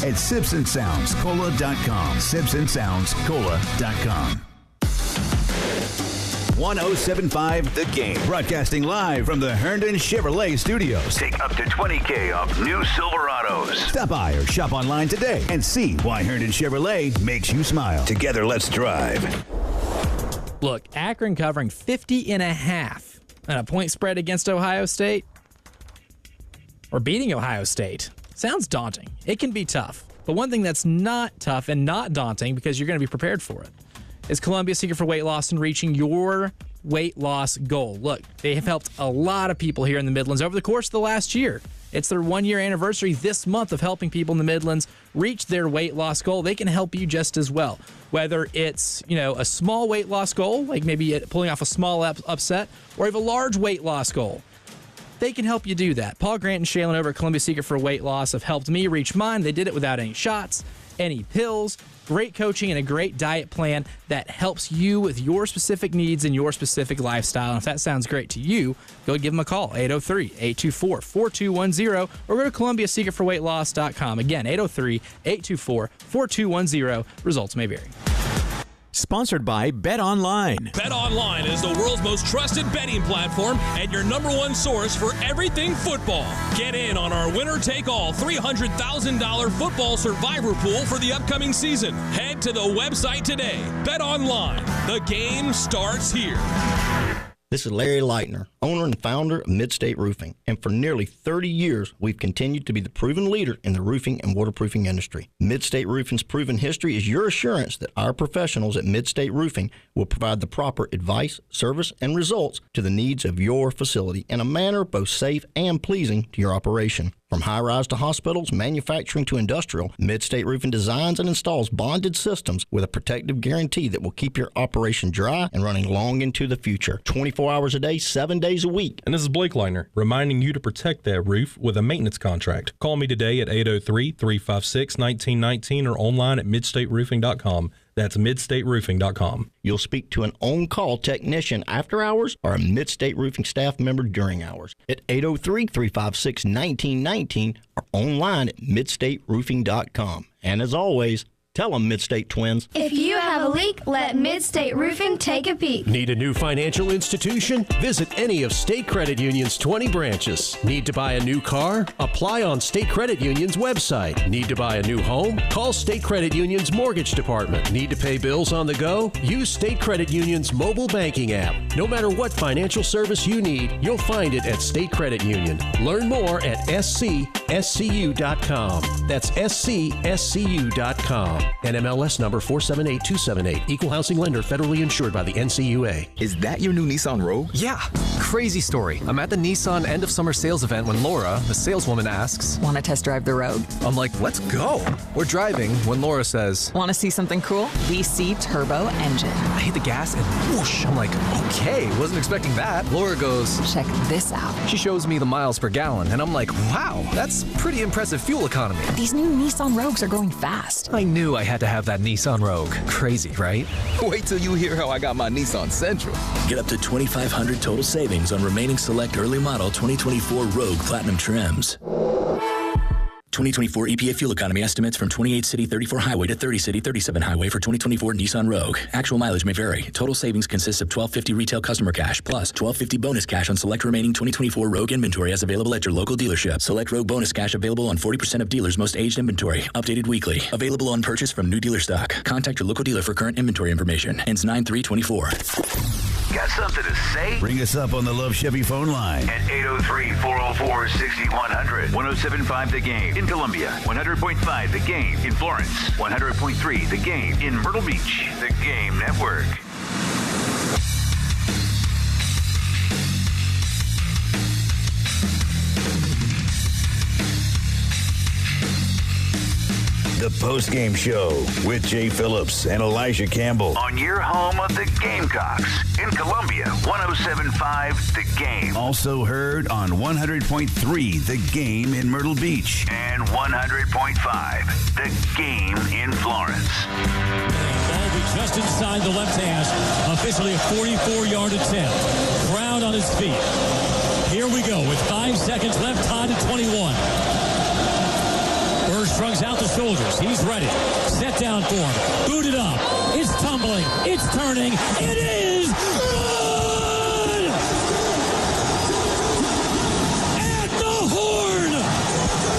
at sibsandsoundscola.com. sibsandsoundscola.com. 107.5 The Game. Broadcasting live from the Herndon Chevrolet Studios. Take up to $20,000 off new Silverados. Stop by or shop online today and see why Herndon Chevrolet makes you smile. Together, let's drive. Look, Akron covering 50.5 and a point spread against Ohio State, or beating Ohio State, sounds daunting. It can be tough. But one thing that's not tough and not daunting, because you're going to be prepared for it, is Columbia's secret for weight loss and reaching your weight loss goal. Look, they have helped a lot of people here in the Midlands over the course of the last year. It's their 1-year anniversary this month of helping people in the Midlands reach their weight loss goal. They can help you just as well. Whether it's, a small weight loss goal, like maybe pulling off a small upset, or you have a large weight loss goal. They can help you do that. Paul Grant and Shaylin over at Columbia Secret for Weight Loss have helped me reach mine. They did it without any shots, any pills, great coaching, and a great diet plan that helps you with your specific needs and your specific lifestyle. And if that sounds great to you, go give them a call, 803-824-4210, or go to ColumbiaSecretForWeightLoss.com. Again, 803-824-4210. Results may vary. Sponsored by Bet Online. Bet Online is the world's most trusted betting platform and your #1 source for everything football. Get in on our winner-take-all $300,000 football survivor pool for the upcoming season. Head to the website today. Bet Online. The game starts here. This is Larry Leitner, owner and founder of Midstate Roofing, and for nearly 30 years, we've continued to be the proven leader in the roofing and waterproofing industry. Midstate Roofing's proven history is your assurance that our professionals at Midstate Roofing will provide the proper advice, service, and results to the needs of your facility in a manner both safe and pleasing to your operation. From high-rise to hospitals, manufacturing to industrial, Midstate Roofing designs and installs bonded systems with a protective guarantee that will keep your operation dry and running long into the future. 24 hours a day, 7 days a week. And this is Blake Leitner, reminding you to protect that roof with a maintenance contract. Call me today at 803-356-1919 or online at midstateroofing.com. That's midstateroofing.com. You'll speak to an on-call technician after hours or a Midstate Roofing staff member during hours at 803-356-1919 or online at midstateroofing.com. And as always, tell them Midstate Twins. If you have a leak, let Midstate Roofing take a peek. Need a new financial institution? Visit any of State Credit Union's 20 branches. Need to buy a new car? Apply on State Credit Union's website. Need to buy a new home? Call State Credit Union's mortgage department. Need to pay bills on the go? Use State Credit Union's mobile banking app. No matter what financial service you need, you'll find it at State Credit Union. Learn more at scscu.com. That's scscu.com. NMLS number 478278. Equal housing lender, federally insured by the NCUA. Is that your new Nissan Rogue? Yeah. Crazy story. I'm at the Nissan end of summer sales event when Laura, the saleswoman, asks, "Want to test drive the Rogue?" I'm like, let's go. We're driving when Laura says, "Want to see something cool? VC turbo engine." I hit the gas and whoosh. I'm like, okay, wasn't expecting that. Laura goes, "Check this out." She shows me the miles per gallon and I'm like, wow, that's pretty impressive fuel economy. These new Nissan Rogues are going fast. I knew I had to have that Nissan Rogue. Crazy, right? Wait till you hear how I got my Nissan Sentra. Get up to $2,500 total savings on remaining select early model 2024 Rogue Platinum trims. 2024 EPA fuel economy estimates from 28 city 34 highway to 30 city 37 highway for 2024 Nissan Rogue. Actual mileage may vary. Total savings consists of $1,250 retail customer cash plus $1,250 bonus cash on select remaining 2024 Rogue inventory as available at your local dealership. Select Rogue bonus cash available on 40% of dealers' most aged inventory. Updated weekly. Available on purchase from new dealer stock. Contact your local dealer for current inventory information. Ends 9/3/24. Got something to say? Bring us up on the Love Chevy phone line. At 803-404-6100. 107.5 The Game in Columbia. 100.5 The Game in Florence. 100.3 The Game in Myrtle Beach. The Game Network. The Postgame Show with Jay Phillips and Elijah Campbell. On your home of the Gamecocks in Columbia, 107.5 The Game. Also heard on 100.3 The Game in Myrtle Beach. And 100.5 The Game in Florence. Ball just inside the left hash. Officially a 44-yard attempt. Brown on his feet. Here we go with 5 seconds left, tied at 21. Burr shrugs out the shoulders. He's ready. Set down for him. Booted up. It's tumbling. It's turning. It is good! At the horn!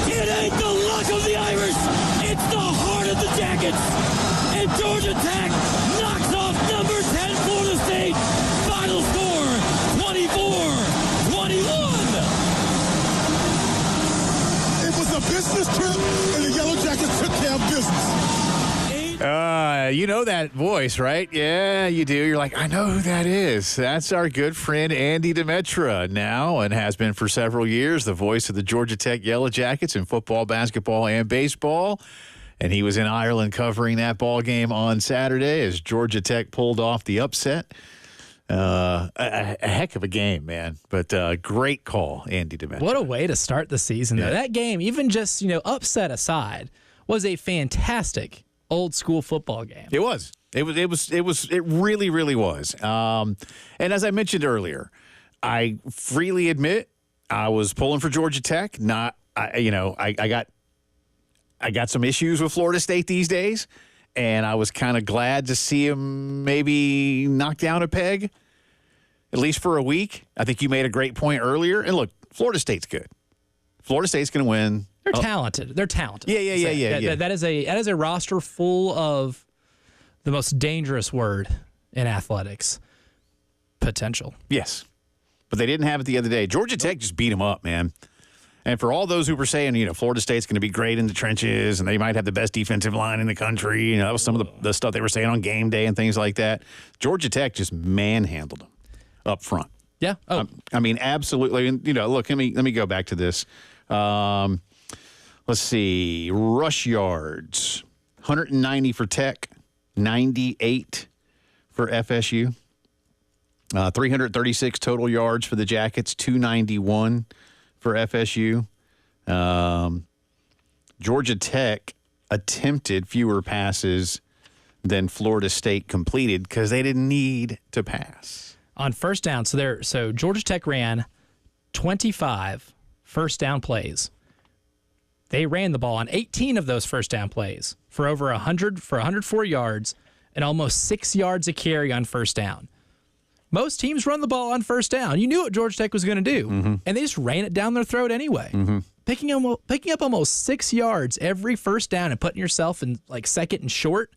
It ain't the luck of the Irish. It's the heart of the Jackets. And Georgia Tech knocks off number 10 Florida State. Final score, 24-21. A business trip, and the Yellow Jackets took care of business. You know that voice, right? Yeah, you do. You're like, I know who that is. That's our good friend Andy Demetra now and has been for several years the voice of the Georgia Tech Yellow Jackets in football, basketball, and baseball. And he was in Ireland covering that ball game on Saturday as Georgia Tech pulled off the upset. A heck of a game, man. But great call, Andy Demetra. What a way to start the season, though. That game, even just, upset aside, was a fantastic old school football game. It was. It really, really was. And as I mentioned earlier, I freely admit I was pulling for Georgia Tech. I got some issues with Florida State these days, and I was kind of glad to see him maybe knock down a peg, at least for a week. I think you made a great point earlier. And look, Florida State's good. Florida State's going to win. They're talented. They're talented. Yeah. That is a roster full of the most dangerous word in athletics, potential. Yes. But they didn't have it the other day. Georgia Tech just beat them up, man. And for all those who were saying, Florida State's going to be great in the trenches and they might have the best defensive line in the country, that was some of the stuff they were saying on game day and things like that. Georgia Tech just manhandled them up front. Yeah. Oh. I mean, absolutely. And, look, let me go back to this. Let's see. Rush yards, 190 for Tech, 98 for FSU. 336 total yards for the Jackets, 291 for FSU. Georgia Tech attempted fewer passes than Florida State completed because they didn't need to pass. On first down, so Georgia Tech ran 25 first down plays. They ran the ball on 18 of those first down plays for over 104 yards and almost 6 yards a carry on first down. Most teams run the ball on first down. You knew what Georgia Tech was going to do, and they just ran it down their throat anyway. Picking up almost 6 yards every first down and putting yourself in like second and short,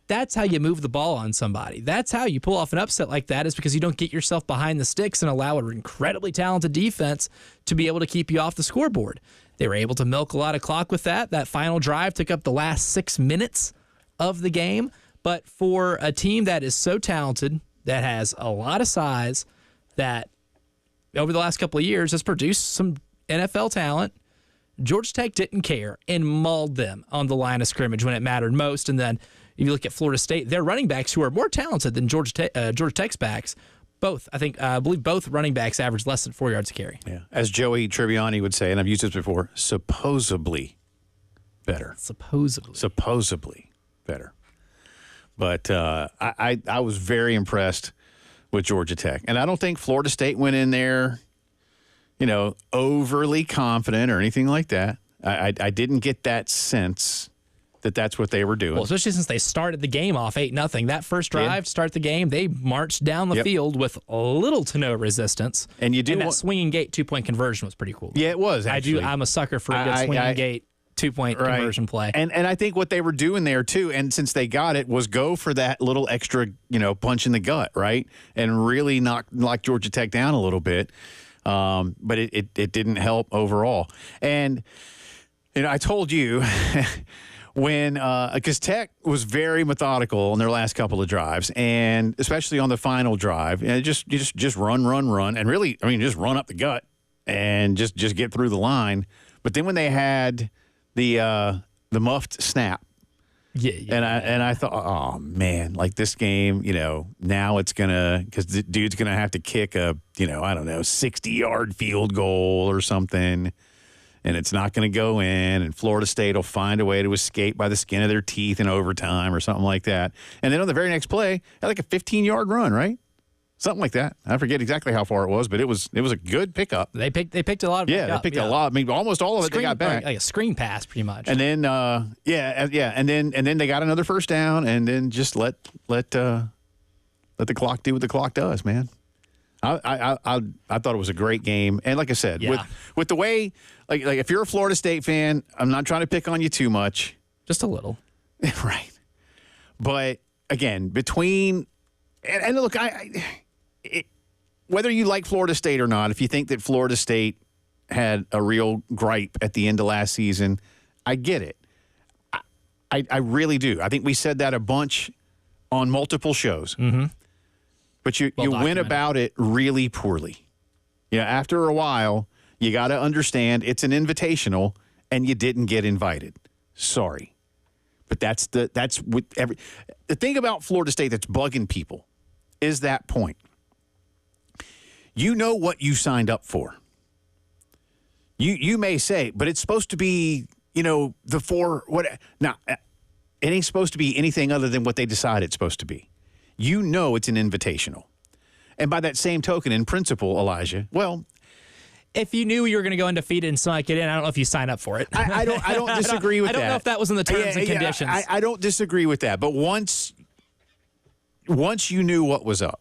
that's how you move the ball on somebody. That's how you pull off an upset like that, is because you don't get yourself behind the sticks and allow an incredibly talented defense to be able to keep you off the scoreboard. They were able to milk a lot of clock with that. That final drive took up the last 6 minutes of the game. But for a team that is so talented, that has a lot of size, that over the last couple of years has produced some NFL talent, Georgia Tech didn't care and mauled them on the line of scrimmage when it mattered most. And then if you look at Florida State, their running backs, who are more talented than Georgia Tech's backs, I believe both running backs averaged less than 4 yards a carry. Yeah. As Joey Tribbiani would say, and I've used this before, supposedly better. Supposedly better. But I was very impressed with Georgia Tech. And I don't think Florida State went in there, overly confident or anything like that. I didn't get that sense that that's what they were doing. Well, especially since they started the game off 8-0. That first drive to start the game, they marched down the field with little to no resistance. And that swinging gate 2-point conversion was pretty cool. Yeah, it was, actually. I'm a sucker for a good swinging gate 2-point conversion play. And I think what they were doing there, too, and since they got it, was go for that little extra, punch in the gut, right? And really knock Georgia Tech down a little bit. But it didn't help overall. And, I told you because Tech was very methodical in their last couple of drives, and especially on the final drive, just run, and really, just run up the gut and just get through the line. But then when they had the muffed snap, and I thought, oh man, like this game, now it's because the dude's gonna have to kick a 60-yard field goal or something. And it's not going to go in, and Florida State will find a way to escape by the skin of their teeth in overtime or something like that. And then on the very next play, had like a 15-yard run, right? Something like that. I forget exactly how far it was, but it was a good pickup. They picked a lot of it. Yeah, they picked a lot. Almost all of it they got back. Like a screen pass, pretty much. And then and then they got another first down, and then just let the clock do what the clock does, man. I thought it was a great game, and like I said, with the way, like if you're a Florida State fan, I'm not trying to pick on you too much, just a little, right? But again, between and look, whether you like Florida State or not, if you think that Florida State had a real gripe at the end of last season, I get it. I really do. I think we said that a bunch on multiple shows. Mm-hmm. But you went about it really poorly. After a while, you got to understand it's an invitational, and you didn't get invited. Sorry, but that's with the thing about Florida State that's bugging people is that point. You know what you signed up for. You may say, but it's supposed to be the four what now. It ain't supposed to be anything other than what they decide it's supposed to be. It's an invitational. And by that same token, in principle, Elijah, well, if you knew you were going to go undefeated and snuck it in, I don't know if you sign up for it. I don't disagree with that. I don't know if that was in the terms and conditions. I don't disagree with that. But once you knew what was up,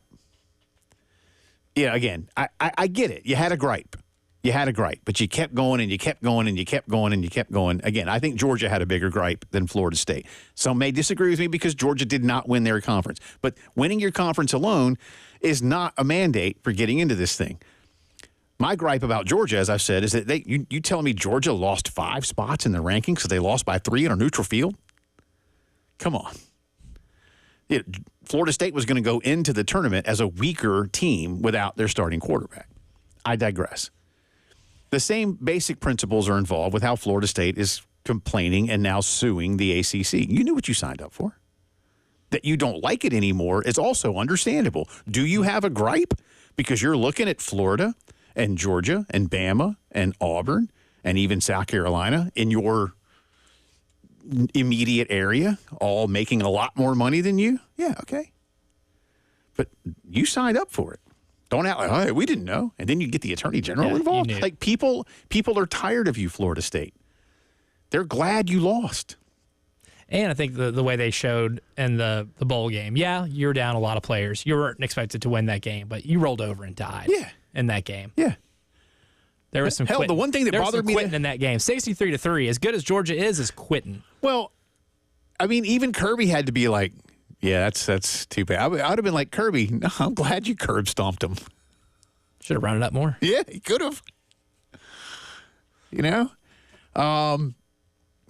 again, I get it. You had a gripe. You had a gripe, but you kept going and you kept going and you kept going and you kept going. Again, I think Georgia had a bigger gripe than Florida State. Some may disagree with me because Georgia did not win their conference. But winning your conference alone is not a mandate for getting into this thing. My gripe about Georgia, as I've said, is that you telling me Georgia lost 5 spots in the rankings because they lost by 3 on a neutral field? Come on. Florida State was going to go into the tournament as a weaker team without their starting quarterback. I digress. The same basic principles are involved with how Florida State is complaining and now suing the ACC. You knew what you signed up for. That you don't like it anymore is also understandable. Do you have a gripe? Because you're looking at Florida and Georgia and Bama and Auburn and even South Carolina in your immediate area, all making a lot more money than you? Yeah, okay. But you signed up for it. Don't act like, hey, we didn't know. And then you get the attorney general involved. Like people are tired of you, Florida State. They're glad you lost. And I think the way they showed in the bowl game, you were down a lot of players. You weren't expected to win that game, but you rolled over and died in that game. Yeah. There was some quitting. The one thing that bothered me in that game, 63-3, as good as Georgia is quitting. Well, I mean, even Kirby had to be like, yeah, that's too bad. I would have been like, Kirby, no, I'm glad you curb stomped him. Should have rounded up more. Yeah, he could have. You know?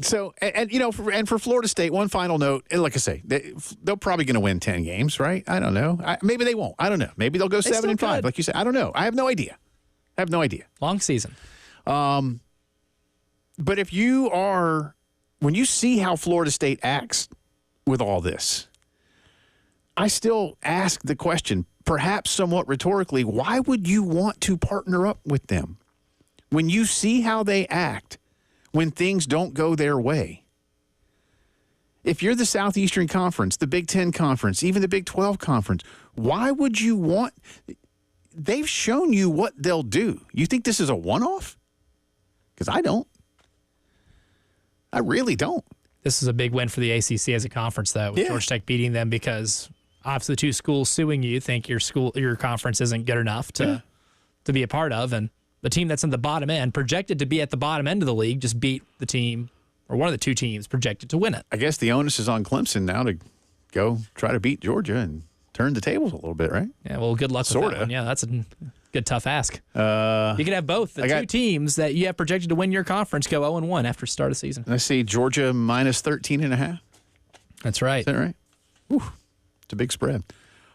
So, for Florida State, one final note, and like I say, they're probably going to win 10 games, right? I don't know. Maybe they won't. I don't know. Maybe they'll go 7-5, like you said. I don't know. I have no idea. Long season. But when you see how Florida State acts with all this, I still ask the question, perhaps somewhat rhetorically, why would you want to partner up with them? When you see how they act, when things don't go their way. If you're the Southeastern Conference, the Big Ten Conference, even the Big 12 Conference, why would you want... They've shown you what they'll do. You think this is a one-off? Because I don't. I really don't. This is a big win for the ACC as a conference, though, with Georgia Tech beating them because obviously the two schools suing you think your conference isn't good enough to be a part of, and the team that's in the bottom end, projected to be at the bottom end of the league, just beat the team, or one of the two teams projected to win it. I guess the onus is on Clemson now to go try to beat Georgia and turn the tables a little bit, right? Yeah, well, good luck with that one. Yeah, that's a good, tough ask. You could have both. The two teams that you have projected to win your conference go 0-1 after start of season. I see Georgia minus 13.5. That's right. Is that right? Whew. It's a big spread.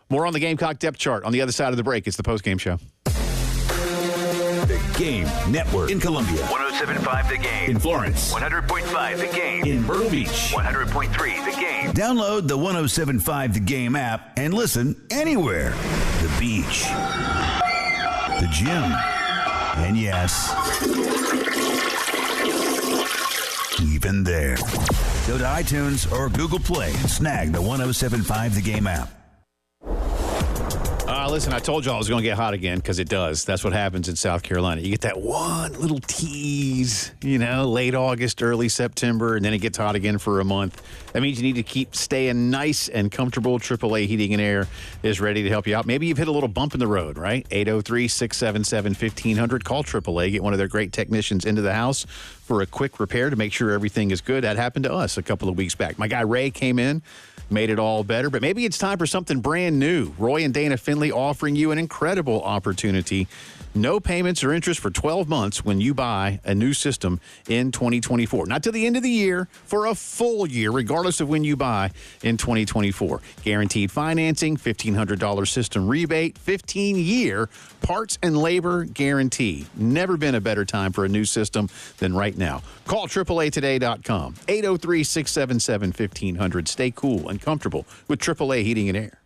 More on the Gamecock depth chart on the other side of the break. It's the postgame show. The Game Network in Columbia. 107.5 The Game. In Florence. 100.5 The Game. In Myrtle Beach. 100.3 The Game. Download the 107.5 The Game app and listen anywhere. The beach. The gym. And yes, even there. Go to iTunes or Google Play and snag the 107.5 The Game app. Listen, I told you I was going to get hot again because it does. That's what happens in South Carolina. You get that one little tease, late August, early September, and then it gets hot again for a month. That means you need to keep staying nice and comfortable. AAA Heating and Air is ready to help you out. Maybe you've hit a little bump in the road, right? 803-677-1500. Call AAA. Get one of their great technicians into the house for a quick repair to make sure everything is good. That happened to us a couple of weeks back. My guy Ray came in, made it all better, but maybe it's time for something brand new. Roy and Dana Finley offering you an incredible opportunity. No payments or interest for 12 months when you buy a new system in 2024. Not till the end of the year, for a full year, regardless of when you buy in 2024. Guaranteed financing, $1,500 system rebate, 15-year parts and labor guarantee. Never been a better time for a new system than right now. Call AAAtoday.com, 803-677-1500. Stay cool and comfortable with AAA Heating and Air.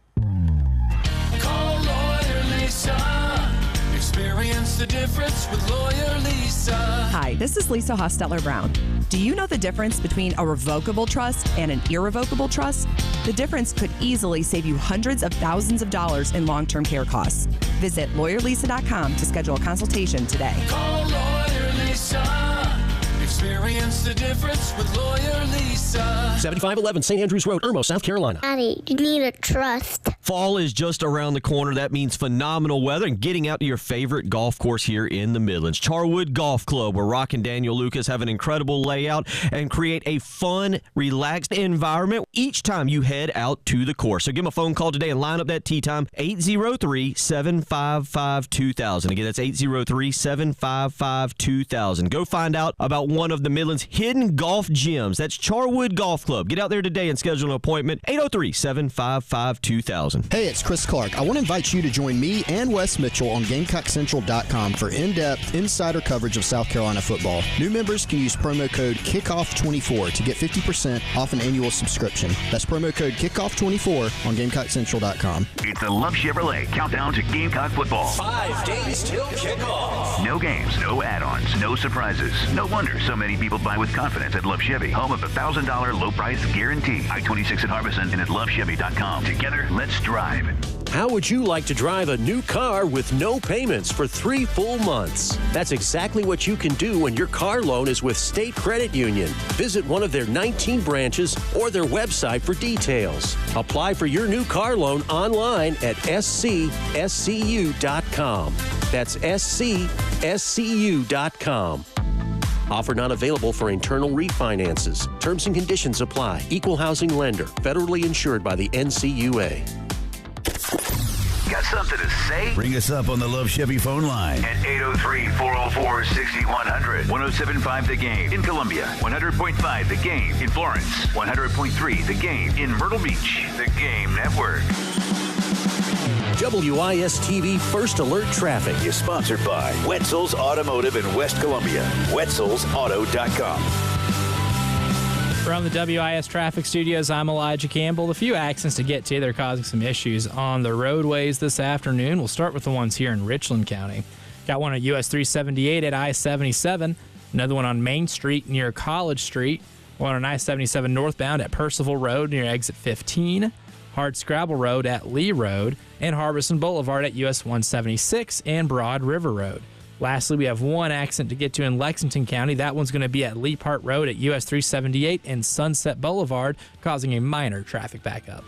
Call Lawyer Lisa. Experience the difference with Lawyer Lisa. Hi, this is Lisa Hosteller-Brown. Do you know the difference between a revocable trust and an irrevocable trust? The difference could easily save you hundreds of thousands of dollars in long-term care costs. Visit lawyerlisa.com to schedule a consultation today. Call Lawyer Lisa. Experience the difference with Lawyer Lisa. 7511 St. Andrews Road, Irmo, South Carolina. Daddy, you need a trust. Fall is just around the corner. That means phenomenal weather and getting out to your favorite golf course here in the Midlands. Charwood Golf Club, where Rock and Daniel Lucas have an incredible layout and create a fun, relaxed environment each time you head out to the course. So give them a phone call today and line up that tee time, 803-755-2000. Again, that's 803-755-2000. Go find out about one of the Midlands' hidden golf gems. That's Charwood Golf Club. Get out there today and schedule an appointment, 803-755-2000. Hey, it's Chris Clark. I want to invite you to join me and Wes Mitchell on GamecockCentral.com for in-depth insider coverage of South Carolina football. New members can use promo code KICKOFF24 to get 50% off an annual subscription. That's promo code KICKOFF24 on GamecockCentral.com. It's the Love Chevrolet Countdown to Gamecock Football. 5 days till kickoff. No games, no add-ons, no surprises. No wonder so many people buy with confidence at Love Chevy, home of the $1,000 low price guarantee. I-26 at Harbison and at LoveChevy.com. Together, let's drive. How would you like to drive a new car with no payments for 3 full months? That's exactly what you can do when your car loan is with State Credit Union. Visit one of their 19 branches or their website for details. Apply for your new car loan online at scscu.com. That's scscu.com. Offer not available for internal refinances. Terms and conditions apply. Equal housing lender. Federally insured by the NCUA. Got something to say? Bring us up on the Love Chevy phone line at 803-404-6100. 107.5 The Game in Columbia. 100.5 The Game in Florence. 100.3 The Game in Myrtle Beach. The Game Network. WIS-TV First Alert Traffic is sponsored by Wetzel's Automotive in West Columbia. Wetzel'sAuto.com. From the WIS Traffic Studios, I'm Elijah Campbell. A few accidents to get to. They're causing some issues on the roadways this afternoon. We'll start with the ones here in Richland County. Got one at US 378 at I-77. Another one on Main Street near College Street. One on I-77 northbound at Percival Road near exit 15. Hardscrabble Road at Lee Road. And Harbison Boulevard at US 176 and Broad River Road. Lastly, we have one accident to get to in Lexington County. That one's going to be at Lee Park Road at US 378 and Sunset Boulevard, causing a minor traffic backup.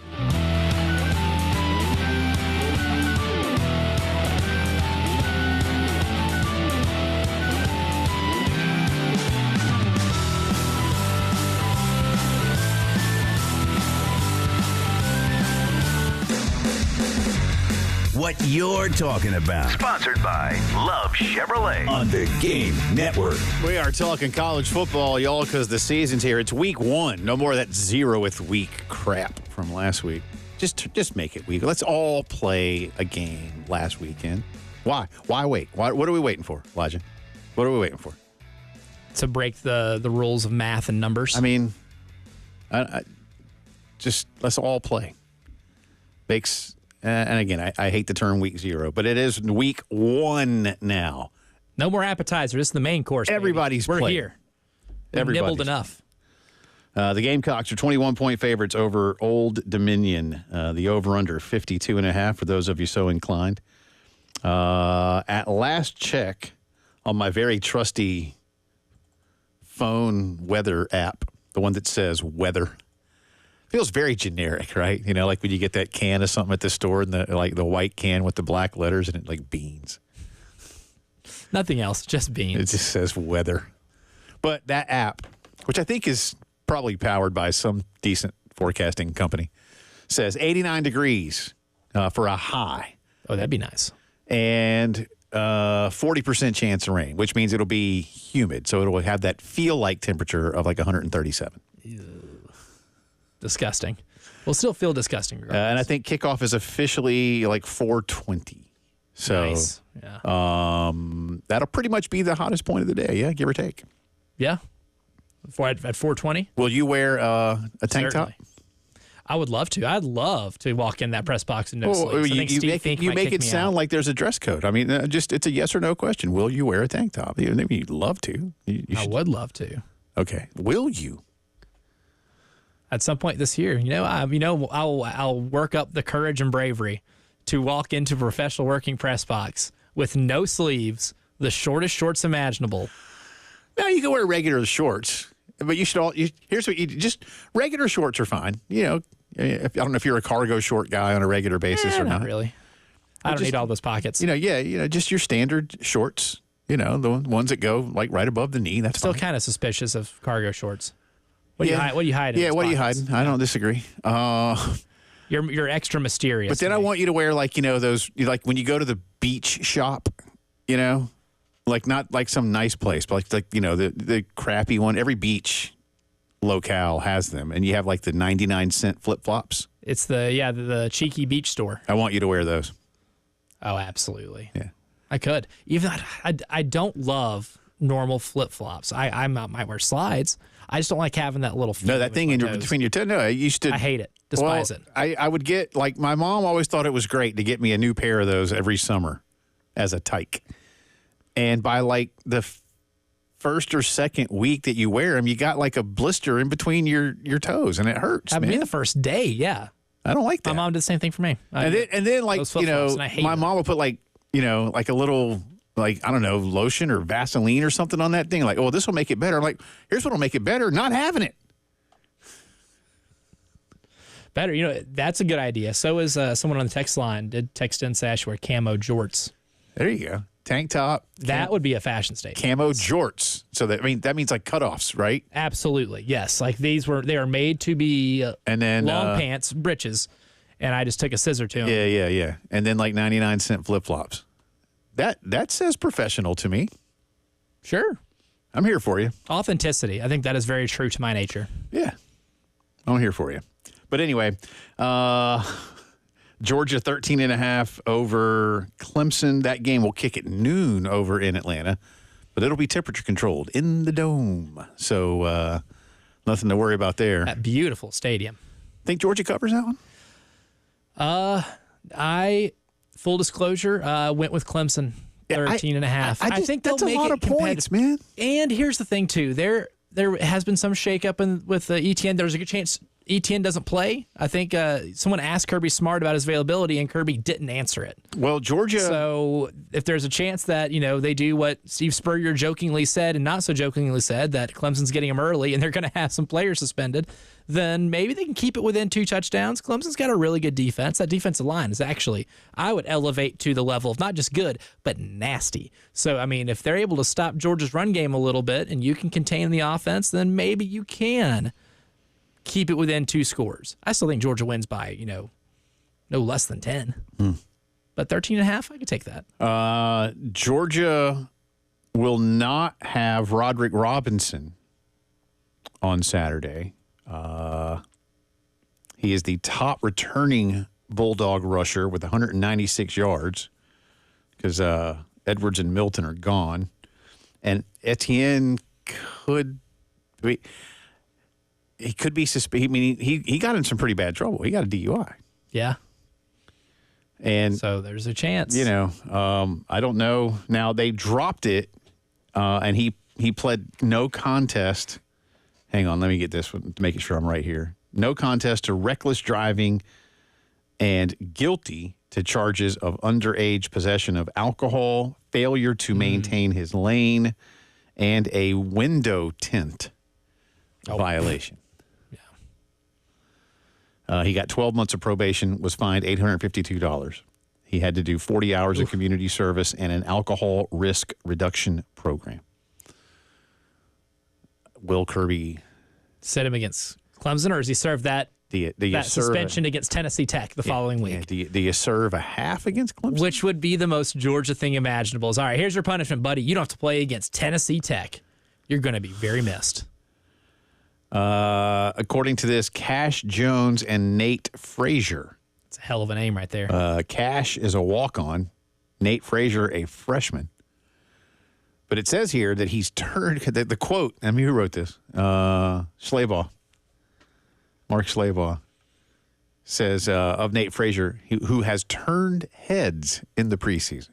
What you're talking about. Sponsored by Love Chevrolet on the Game Network. We are talking college football, y'all, because the season's here. It's week 1. No more of that 0th week crap from last week. Just make it week. Let's all play a game last weekend. Why? Why wait? What are we waiting for, Elijah? What are we waiting for? To break the rules of math and numbers. I mean, just let's all play. Makes. And again, I hate the term week 0, but it is week 1 now. No more appetizer. This is the main course. Everybody's We're playing. here. We've nibbled enough. The Gamecocks are 21-point favorites over Old Dominion. The over-under 52.5 for those of you so inclined. At last check on my very trusty phone weather app, the one that says weather. Feels very generic, right? You know, like when you get that can of something at the store and the white can with the black letters and it like beans. Nothing else, just beans. It just says weather. But that app, which I think is probably powered by some decent forecasting company, says 89 degrees for a high. Oh, that'd be nice. And 40% chance of rain, which means it'll be humid. So it'll have that feel-like temperature of like 137. Ew. Disgusting. We'll still feel disgusting. And I think kickoff is officially like 4:20. So nice. Yeah. That'll pretty much be the hottest point of the day, yeah, give or take. Yeah. At 4:20. Will you wear a tank top? I would love to. I'd love to walk in that press box and no sleeves. You make it sound like there's a dress code. I mean, it's a yes or no question. Will you wear a tank top? You'd love to. I would love to. Okay. Will you? At some point this year, I'll work up the courage and bravery to walk into a professional working press box with no sleeves, the shortest shorts imaginable. No, you can wear regular shorts, but you should here's what you just regular shorts are fine. You know, I don't know if you're a cargo short guy on a regular basis or not. Not really. I don't need all those pockets. Just your standard shorts. The ones that go like right above the knee. That's still fine. kind of suspicious of cargo shorts. What are you hiding? Yeah, what are you hiding? I don't disagree. You're extra mysterious. But then I want you to wear those when you go to the beach shop, like not like some nice place, but like the crappy one. Every beach locale has them, and you have like the 99-cent flip-flops. It's the cheeky beach store. I want you to wear those. Oh, absolutely. Yeah. I could. Even I don't love normal flip-flops. I might wear slides. I just don't like having that little No, that thing between your toes. No, I used to. I hate it. Despise it. I would get, like, my mom always thought it was great to get me a new pair of those every summer as a tyke. And by like the first or second week that you wear them, you got like a blister in between your toes, and it hurts. Happened to me the first day. Yeah. I don't like that. My mom did the same thing for me. And then like, my mom would put like a little, like, I don't know, lotion or Vaseline or something on that thing. Like, oh, this will make it better. I'm like, here's what will make it better. Not having it. Better. That's a good idea. So is someone on the text line did text in say I should wear camo jorts. There you go. Tank top. That would be a fashion statement. Camo jorts. So that means like cutoffs, right? Absolutely. Yes. Like they are made to be and then long pants, breeches, and I just took a scissor to them. Yeah. And then like 99-cent flip-flops. That says professional to me. Sure. I'm here for you. Authenticity. I think that is very true to my nature. Yeah. I'm here for you. But anyway, Georgia 13.5 over Clemson. That game will kick at noon over in Atlanta, but it'll be temperature controlled in the dome. So nothing to worry about there. That beautiful stadium. Think Georgia covers that one? Full disclosure, went with Clemson 13.5. I think that's they'll make a lot of points, man. And here's the thing too. There has been some shakeup with Etienne. There's a good chance Etienne doesn't play. I think someone asked Kirby Smart about his availability, and Kirby didn't answer it. Well, Georgia. So if there's a chance that they do what Steve Spurrier jokingly said and not so jokingly said, that Clemson's getting them early and they're going to have some players suspended, then maybe they can keep it within 2 touchdowns. Clemson's got a really good defense. That defensive line is actually, I would elevate to the level of not just good, but nasty. So, I mean, if they're able to stop Georgia's run game a little bit and you can contain the offense, then maybe you can keep it within 2 scores. I still think Georgia wins by, no less than 10. But 13.5, I could take that. Georgia will not have Roderick Robinson on Saturday. He is the top returning Bulldog rusher with 196 yards because Edwards and Milton are gone. And Etienne could be... He could be suspended. I mean, he got in some pretty bad trouble. He got a DUI. Yeah. And so there's a chance. I don't know. Now, they dropped it, and he pled no contest. Hang on, let me get this one to make sure I'm right here. No contest to reckless driving and guilty to charges of underage possession of alcohol, failure to maintain his lane, and a window tint violation. He got 12 months of probation, was fined $852. He had to do 40 hours of community service and an alcohol risk reduction program. Will Kirby set him against Clemson, or does he serve that suspension against Tennessee Tech the following week? Yeah, do you serve a half against Clemson? Which would be the most Georgia thing imaginable. All right, here's your punishment, buddy. You don't have to play against Tennessee Tech. You're going to be very missed. According to this, Cash Jones and Nate Frazier. It's a hell of a name right there. Cash is a walk-on. Nate Frazier, a freshman. But it says here that he's turned, the quote, I mean, who wrote this? Schleybaugh. Mark Schleybaugh says of Nate Frazier, who has turned heads in the preseason.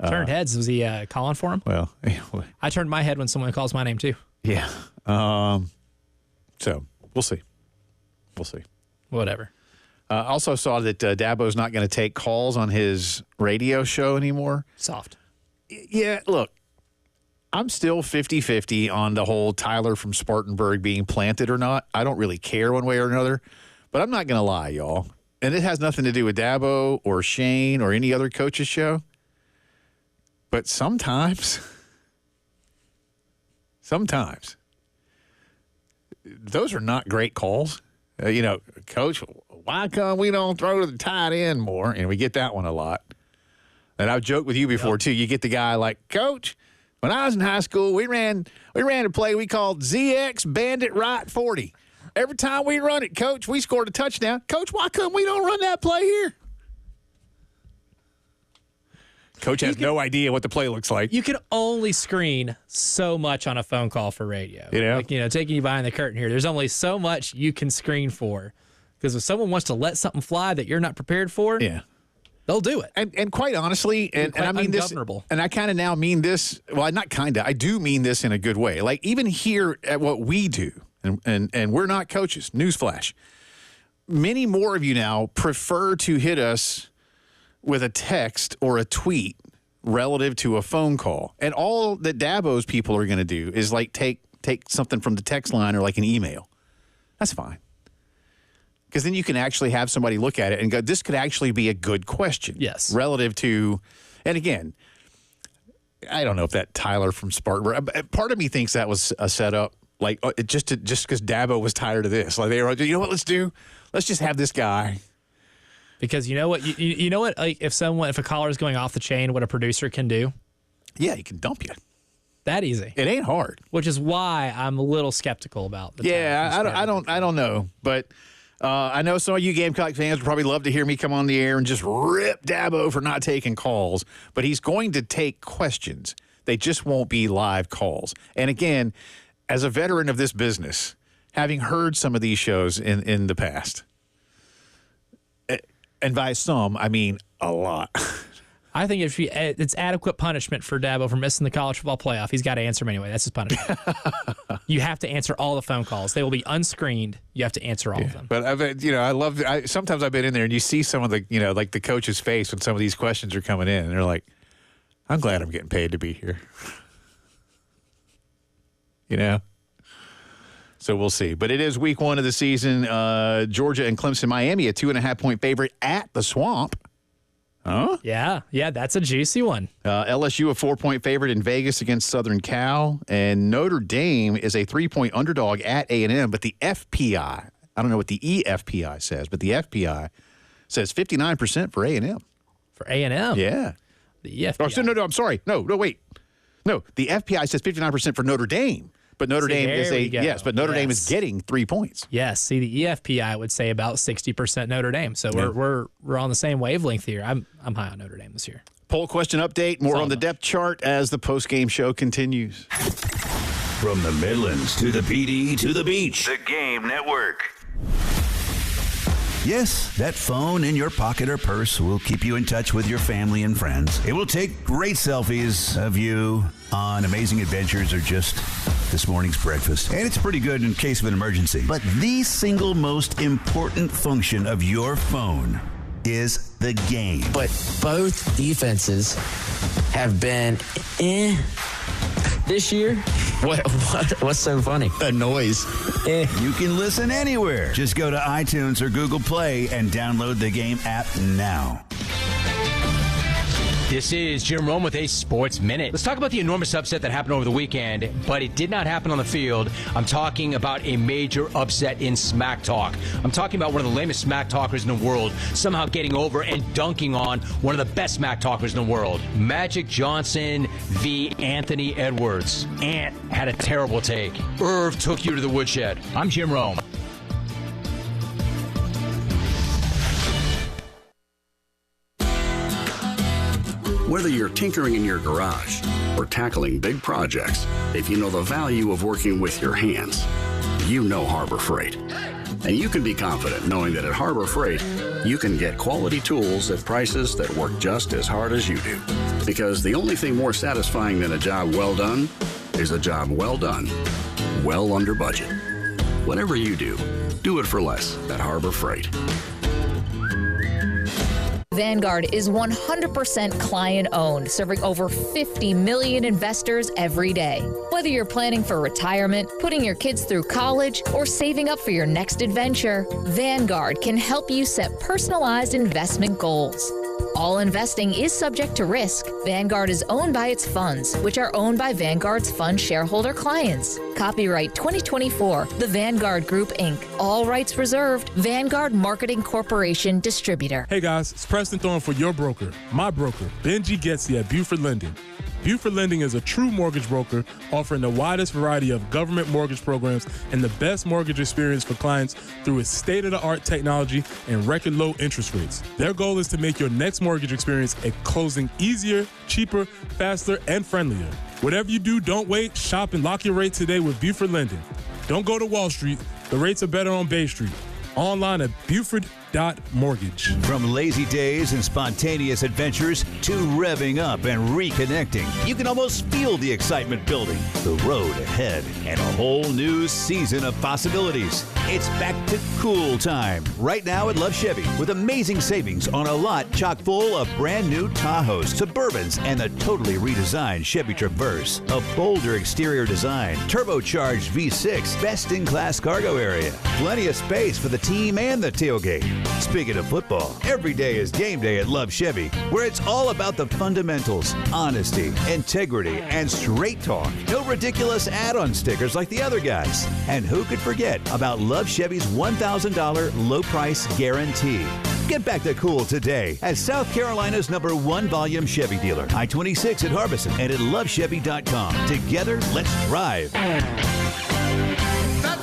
Turned heads. Was he calling for him? Well, I turned my head when someone calls my name too. Yeah. So we'll see. We'll see. Whatever. Also saw that Dabo's not going to take calls on his radio show anymore. Soft. Yeah. Look, I'm still 50-50 on the whole Tyler from Spartanburg being planted or not. I don't really care one way or another, but I'm not going to lie, y'all. And it has nothing to do with Dabo or Shane or any other coach's show. But sometimes, those are not great calls. Coach, why come we don't throw to the tight end more? And we get that one a lot. And I've joked with you before, too. You get the guy like, Coach, when I was in high school, we ran a play we called ZX Bandit Right 40. Every time we run it, Coach, we scored a touchdown. Coach, why come we don't run that play here? Coach has no idea what the play looks like. You can only screen so much on a phone call for radio. Taking you behind the curtain here, there's only so much you can screen for. Because if someone wants to let something fly that you're not prepared for, they'll do it. And quite honestly, and I mean this, and I kind of now mean this, well, not kind of, I do mean this in a good way. Like even here at what we do, and we're not coaches, newsflash, many more of you now prefer to hit us with a text or a tweet relative to a phone call. And all that Dabo's people are going to do is like take something from the text line or like an email. That's fine. Because then you can actually have somebody look at it and go, this could actually be a good question. Yes. Relative to, and again, I don't know if that Tyler from Spartanburg, part of me thinks that was a setup, like just because Dabo was tired of this. Like they were, you know what, let's do? Let's just have this guy. Because you know what, you know what, like if a caller is going off the chain, what a producer can do? Yeah, he can dump you. That easy. It ain't hard. Which is why I'm a little skeptical about the I don't know, but I know some of you Gamecock fans would probably love to hear me come on the air and just rip Dabo for not taking calls, but he's going to take questions. They just won't be live calls. And again, as a veteran of this business, having heard some of these shows in the past, and by some, I mean a lot. I think it's adequate punishment for Dabo for missing the college football playoff. He's got to answer them anyway. That's his punishment. You have to answer all the phone calls. They will be unscreened. You have to answer all of them. But I love. Sometimes I've been in there and you see some of the, like the coach's face when some of these questions are coming in, and they're like, "I'm glad I'm getting paid to be here." So we'll see. But it is week 1 of the season. Georgia and Clemson, Miami, a 2.5-point favorite at the Swamp. Huh? Yeah, that's a juicy one. LSU, a 4-point favorite in Vegas against Southern Cal. And Notre Dame is a 3-point underdog at A&M. But the FPI, I don't know what the EFPI says, but the FPI says 59% for A&M. For A&M? Yeah. The EFPI. No, I'm sorry. No, wait. No, the FPI says 59% for Notre Dame. But Notre Dame is Notre Dame is getting 3 points. Yes. See, the EFPI would say about 60% Notre Dame. So we're on the same wavelength here. I'm high on Notre Dame this year. Poll question update. More on the depth chart as the postgame show continues. From the Midlands to the PD to the beach. The Game Network. Yes, that phone in your pocket or purse will keep you in touch with your family and friends. It will take great selfies of you on amazing adventures or just this morning's breakfast. And it's pretty good in case of an emergency. But the single most important function of your phone is the game. But both defenses have been this year. What's so funny? The noise. You can listen anywhere. Just go to iTunes or Google Play and download the Game app now. This is Jim Rome with a Sports Minute. Let's talk about the enormous upset that happened over the weekend, but it did not happen on the field. I'm talking about a major upset in smack talk. I'm talking about one of the lamest smack talkers in the world somehow getting over and dunking on one of the best smack talkers in the world. Magic Johnson v. Anthony Edwards. Ant had a terrible take. Irv took you to the woodshed. I'm Jim Rome. Whether you're tinkering in your garage or tackling big projects, if you know the value of working with your hands, you know Harbor Freight. And you can be confident knowing that at Harbor Freight, you can get quality tools at prices that work just as hard as you do. Because the only thing more satisfying than a job well done is a job well done, well under budget. Whatever you do it for less at Harbor Freight. Vanguard is 100% client-owned, serving over 50 million investors every day. Whether you're planning for retirement, putting your kids through college, or saving up for your next adventure, Vanguard can help you set personalized investment goals. All investing is subject to risk. Vanguard is owned by its funds, which are owned by Vanguard's fund shareholder clients. Copyright 2024, The Vanguard Group, Inc. All rights reserved. Vanguard Marketing Corporation Distributor. Hey guys, it's Preston Thorne for your broker, my broker, Benji Getzy at Buford Lending. Buford Lending is a true mortgage broker offering the widest variety of government mortgage programs and the best mortgage experience for clients through its state-of-the-art technology and record low interest rates. Their goal is to make your next mortgage experience at closing easier, cheaper, faster, and friendlier. Whatever you do, don't wait. Shop and lock your rate today with Buford Lending. Don't go to Wall Street. The rates are better on Bay Street. Online at Buford.mortgage. From lazy days and spontaneous adventures to revving up and reconnecting, you can almost feel the excitement building, the road ahead, and a whole new season of possibilities. It's back to cool time right now at Love Chevy with amazing savings on a lot chock full of brand new Tahoes, Suburbans, and the totally redesigned Chevy Traverse. A bolder exterior design, turbocharged V6, best-in-class cargo area, plenty of space for the team and the tailgate. Speaking of football, every day is game day at Love Chevy, where it's all about the fundamentals, honesty, integrity, and straight talk. No ridiculous add-on stickers like the other guys. And who could forget about Love Chevy's $1,000 low price guarantee? Get back to cool today at South Carolina's #1 volume Chevy dealer, I-26 at Harbison, and at lovechevy.com. Together, let's drive. That's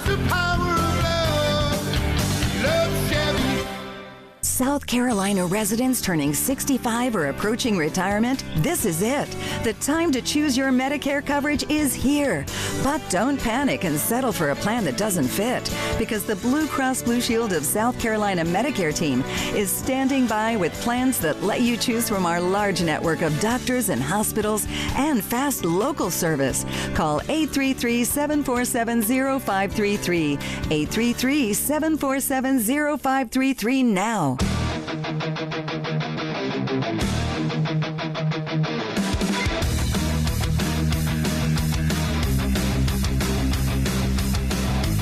the power of love. Love Chevy. South Carolina residents turning 65 or approaching retirement, this is it. The time to choose your Medicare coverage is here. But don't panic and settle for a plan that doesn't fit, because the Blue Cross Blue Shield of South Carolina Medicare team is standing by with plans that let you choose from our large network of doctors and hospitals and fast local service. Call 833-747-0533. 833-747-0533 now.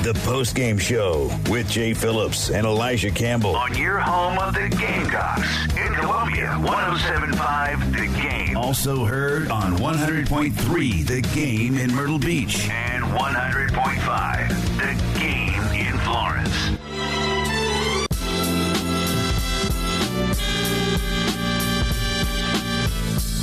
The Postgame Show with Jay Phillips and Elijah Campbell. On your home of the Gamecocks in Columbia, 107.5 The Game. Also heard on 100.3 The Game in Myrtle Beach. And 100.5 The Game in Florence.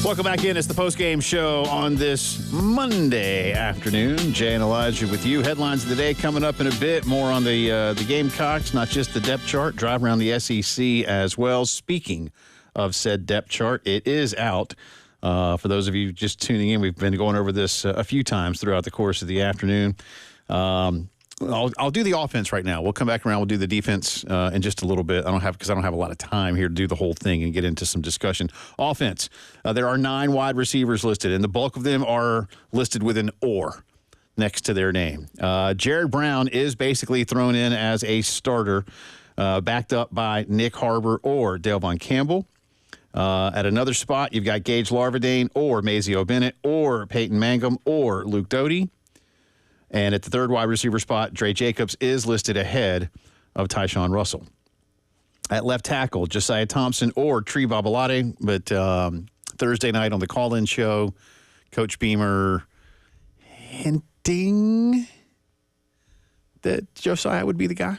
Welcome back in. It's the post-game show on this Monday afternoon. Jay and Elijah with you. Headlines of the day coming up in a bit. More on the Gamecocks, not just the depth chart. Drive around the SEC as well. Speaking of said depth chart, it is out. For those of you just tuning in, we've been going over this a few times throughout the course of the afternoon. I'll do the offense right now. We'll come back around. We'll do the defense in just a little bit. I don't have a lot of time here to do the whole thing and get into some discussion. Offense. There are 9 wide receivers listed, and the bulk of them are listed with an "or" next to their name. Jared Brown is basically thrown in as a starter, backed up by Nick Harbor or Delvon Campbell. At another spot, you've got Gage Larvadane or Mazeo Bennett or Peyton Mangum or Luke Doty. And at the third wide receiver spot, Dre Jacobs is listed ahead of Tyshawn Russell. At left tackle, Josiah Thompson or Tree Babalade. But Thursday night on the call-in show, Coach Beamer hinting that Josiah would be the guy.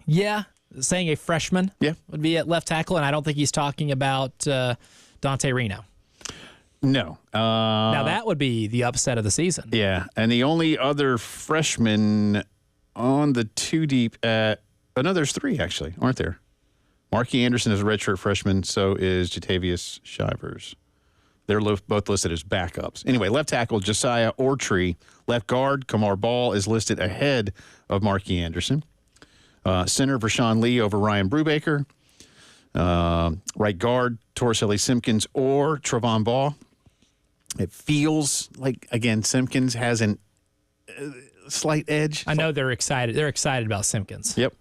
Yeah, saying a freshman would be at left tackle, and I don't think he's talking about Dante Reno. No. Now, that would be the upset of the season. Yeah, and the only other freshman on the 2 deep there's 3, actually, aren't there? Marky Anderson is a redshirt freshman, so is Jatavius Shivers. They're both listed as backups. Anyway, left tackle, Josiah Ortree. Left guard, Kamar Ball is listed ahead of Marky Anderson. Center, Vershawn Lee over Ryan Brubaker. Right guard, Torricelli Simpkins or Travon Ball. It feels like, again, Simpkins has a slight edge. I know they're excited. They're excited about Simpkins. Yep.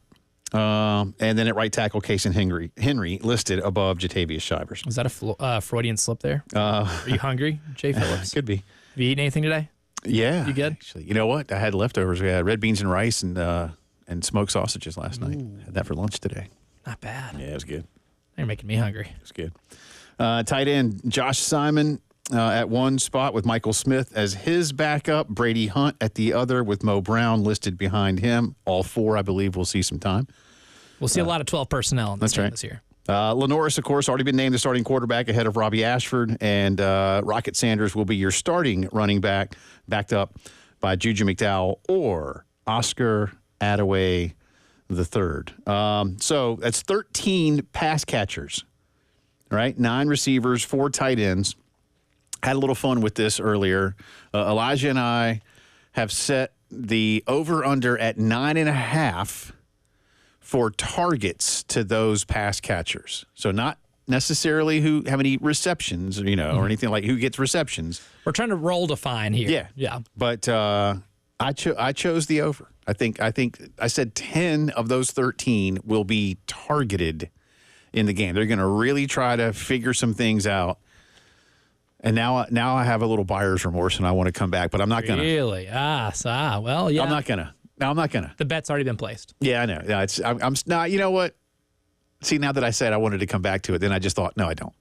And then at right tackle, Casey Henry listed above Jatavius Shivers. Was that a Freudian slip there? Are you hungry, Jay Phillips? Could be. Have you eaten anything today? Yeah. You good? Actually, you know what? I had leftovers. We had red beans and rice and smoked sausages last night. Had that for lunch today. Not bad. Yeah, it was good. You're making me hungry. It was good. Tight end Josh Simon at one spot with Michael Smith as his backup. Brady Hunt at the other with Mo Brown listed behind him. All four, I believe, will see some time. We'll see a lot of 12 personnel in this game this year. Lenoris, of course, already been named the starting quarterback ahead of Robbie Ashford, and Rocket Sanders will be your starting running back, backed up by Juju McDowell or Oscar Attaway III. So that's 13 pass catchers, right? 9 receivers, 4 tight ends. Had a little fun with this earlier. Elijah and I have set the over-under at 9.5 for targets to those pass catchers. So not necessarily how many receptions, or anything like who gets receptions. We're trying to roll define here. Yeah. But I chose the over. I think I said 10 of those 13 will be targeted in the game. They're going to really try to figure some things out. And now I have a little buyer's remorse and I want to come back, but I'm not going to. Really? Well, yeah. I'm not going to. No, I'm not going to. The bet's already been placed. Yeah, I know. Yeah, I'm now, you know what? See, now that I said I wanted to come back to it, then I just thought, no, I don't.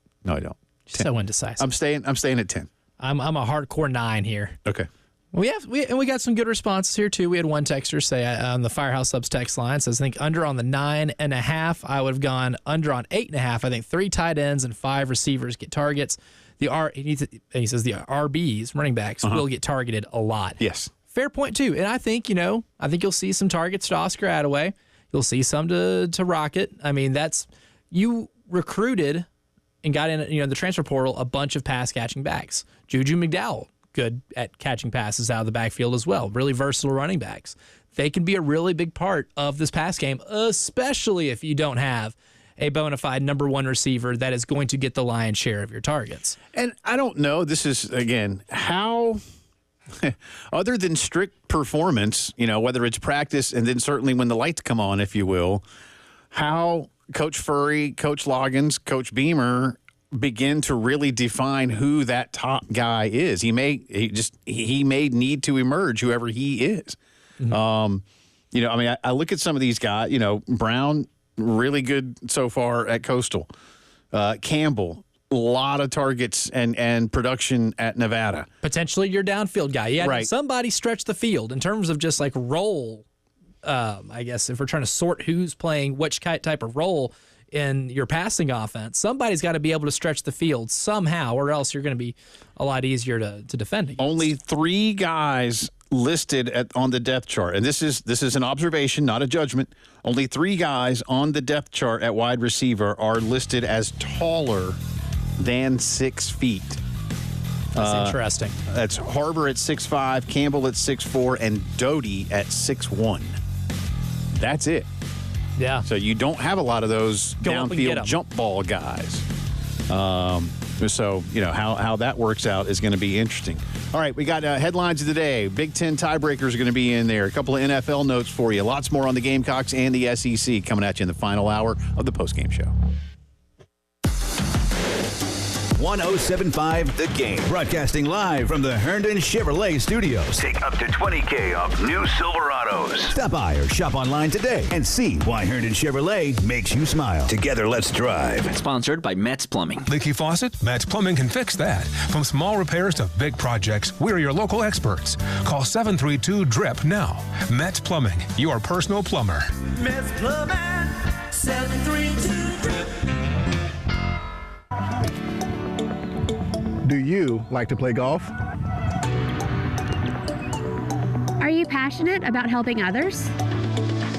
Just so indecisive. I'm staying at 10. I'm a hardcore 9 here. Okay. We got some good responses here too. We had one texter say on the Firehouse Subs text line says, I think under on the 9.5. I would have gone under on 8.5. I think 3 tight ends and 5 receivers get targets. He says the RBs, running backs, will get targeted a lot. Yes. Fair point too. And I think you'll see some targets to Oscar Attaway. You'll see some to Rocket. I mean, you recruited and got in the transfer portal a bunch of pass catching backs. Juju McDowell, good at catching passes out of the backfield as well. Really versatile running backs. They can be a really big part of this pass game, especially if you don't have a bona fide number 1 receiver that is going to get the lion's share of your targets. And I don't know, this is, again, how, other than strict performance, whether it's practice and then certainly when the lights come on, if you will, how Coach Furry, Coach Loggins, Coach Beamer begin to really define who that top guy is. He may need to emerge, whoever he is. Mm-hmm. I look at some of these guys, Brown, really good so far at Coastal. Campbell, a lot of targets and production at Nevada. Potentially your downfield guy. Yeah, right. Somebody stretch the field in terms of just like role. I guess if we're trying to sort who's playing which type of role in your passing offense, somebody's got to be able to stretch the field somehow, or else you're going to be a lot easier to defend against. Only 3 guys listed on the depth chart, and this is an observation, not a judgment. Only 3 guys on the depth chart at wide receiver are listed as taller than 6 feet. That's interesting. That's Harbor at 6'5", Campbell at 6'4", and Doty at 6'1". That's it. Yeah. So you don't have a lot of those downfield jump ball guys. So, how that works out is going to be interesting. All right, we got headlines of the day. Big Ten tiebreakers are going to be in there. A couple of NFL notes for you. Lots more on the Gamecocks and the SEC coming at you in the final hour of the postgame show. 107.5 The Game. Broadcasting live from the Herndon Chevrolet Studios. Take up to $20,000 off new Silverados. Stop by or shop online today and see why Herndon Chevrolet makes you smile. Together, let's drive. Sponsored by Metz Plumbing. Leaky faucet? Metz Plumbing can fix that. From small repairs to big projects, we're your local experts. Call 732-DRIP now. Metz Plumbing, your personal plumber. Metz Plumbing, 732-DRIP. Do you like to play golf? Are you passionate about helping others?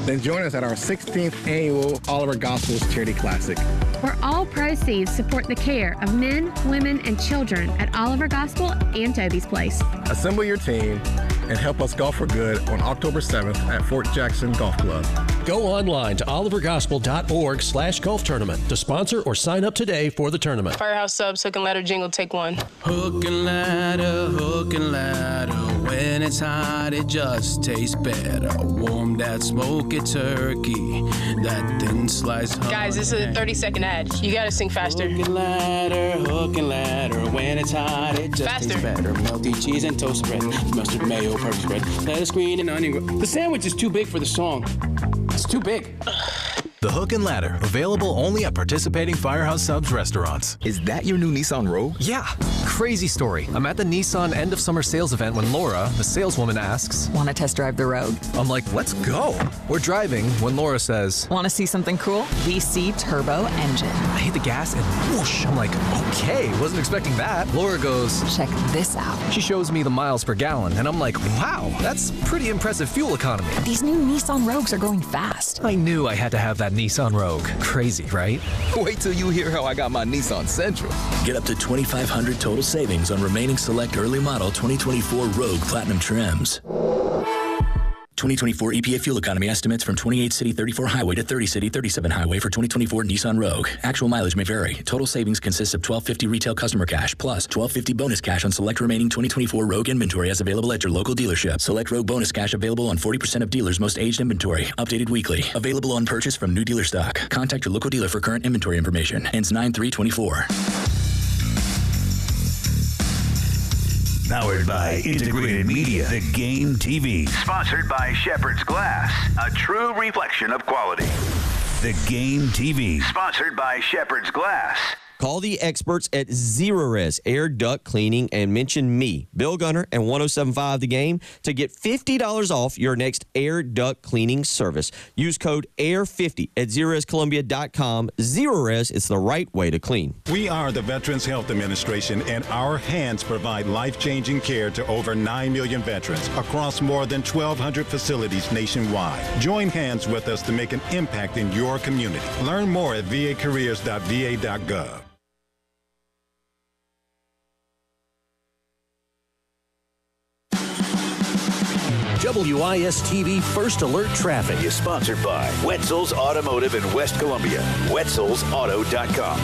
Then join us at our 16th annual Oliver Gospels Charity Classic, where all proceeds support the care of men, women, and children at Oliver Gospel and Toby's Place. Assemble your team and help us golf for good on October 7th at Fort Jackson Golf Club. Go online to olivergospel.org/golf tournament to sponsor or sign up today for the tournament. Firehouse Subs, Hook and Ladder jingle, take 1. Hook and ladder, when it's it's hot, it just tastes better. Warm that smoky turkey, that thin sliced honey. Guys, this is a 30-second ad. You gotta sing faster. Hook and ladder, when it's hot, it just Faster. tastes better. Melty cheese and toast bread, mustard, mayo, perfect spread, lettuce, green, and onion. The sandwich is too big for the song. It's too big. The Hook and Ladder, available only at participating Firehouse Subs restaurants. Is that your new Nissan Rogue? Yeah. Crazy story. I'm at the Nissan end of summer sales event when Laura, the saleswoman, asks, Want to test drive the Rogue? I'm like, let's go. We're driving when Laura says, Want to see something cool? VC turbo engine. I hit the gas and whoosh. I'm like, okay, wasn't expecting that. Laura goes, check this out. She shows me the miles per gallon, and I'm like, wow, that's pretty impressive fuel economy. These new Nissan Rogues are going fast. I knew I had to have that Nissan Rogue. Crazy, right? Wait till you hear how I got my Nissan Sentra. Get up to $2,500 total savings on remaining select early model 2024 Rogue Platinum trims. 2024 EPA fuel economy estimates from 28 city 34 highway to 30 city 37 highway for 2024 Nissan Rogue. Actual mileage may vary. Total savings consists of $1,250 retail customer cash plus $1,250 bonus cash on select remaining 2024 Rogue inventory as available at your local dealership. Select Rogue bonus cash available on 40% of dealers' most aged inventory. Updated weekly. Available on purchase from new dealer stock. Contact your local dealer for current inventory information. Ends 9/3/24. Powered by Integrated Media, The Game TV. Sponsored by Shepherd's Glass, a true reflection of quality. The Game TV. Sponsored by Shepherd's Glass. Call the experts at Zerorez Air Duct Cleaning and mention me, Bill Gunner, and 107.5 The Game to get $50 off your next air duct cleaning service. Use code AIR50 at ZerorezColumbia.com. Zerorez is the right way to clean. We are the Veterans Health Administration, and our hands provide life-changing care to over 9 million veterans across more than 1,200 facilities nationwide. Join hands with us to make an impact in your community. Learn more at vacareers.va.gov. WIS-TV First Alert Traffic is sponsored by Wetzel's Automotive in West Columbia. Wetzel'sAuto.com.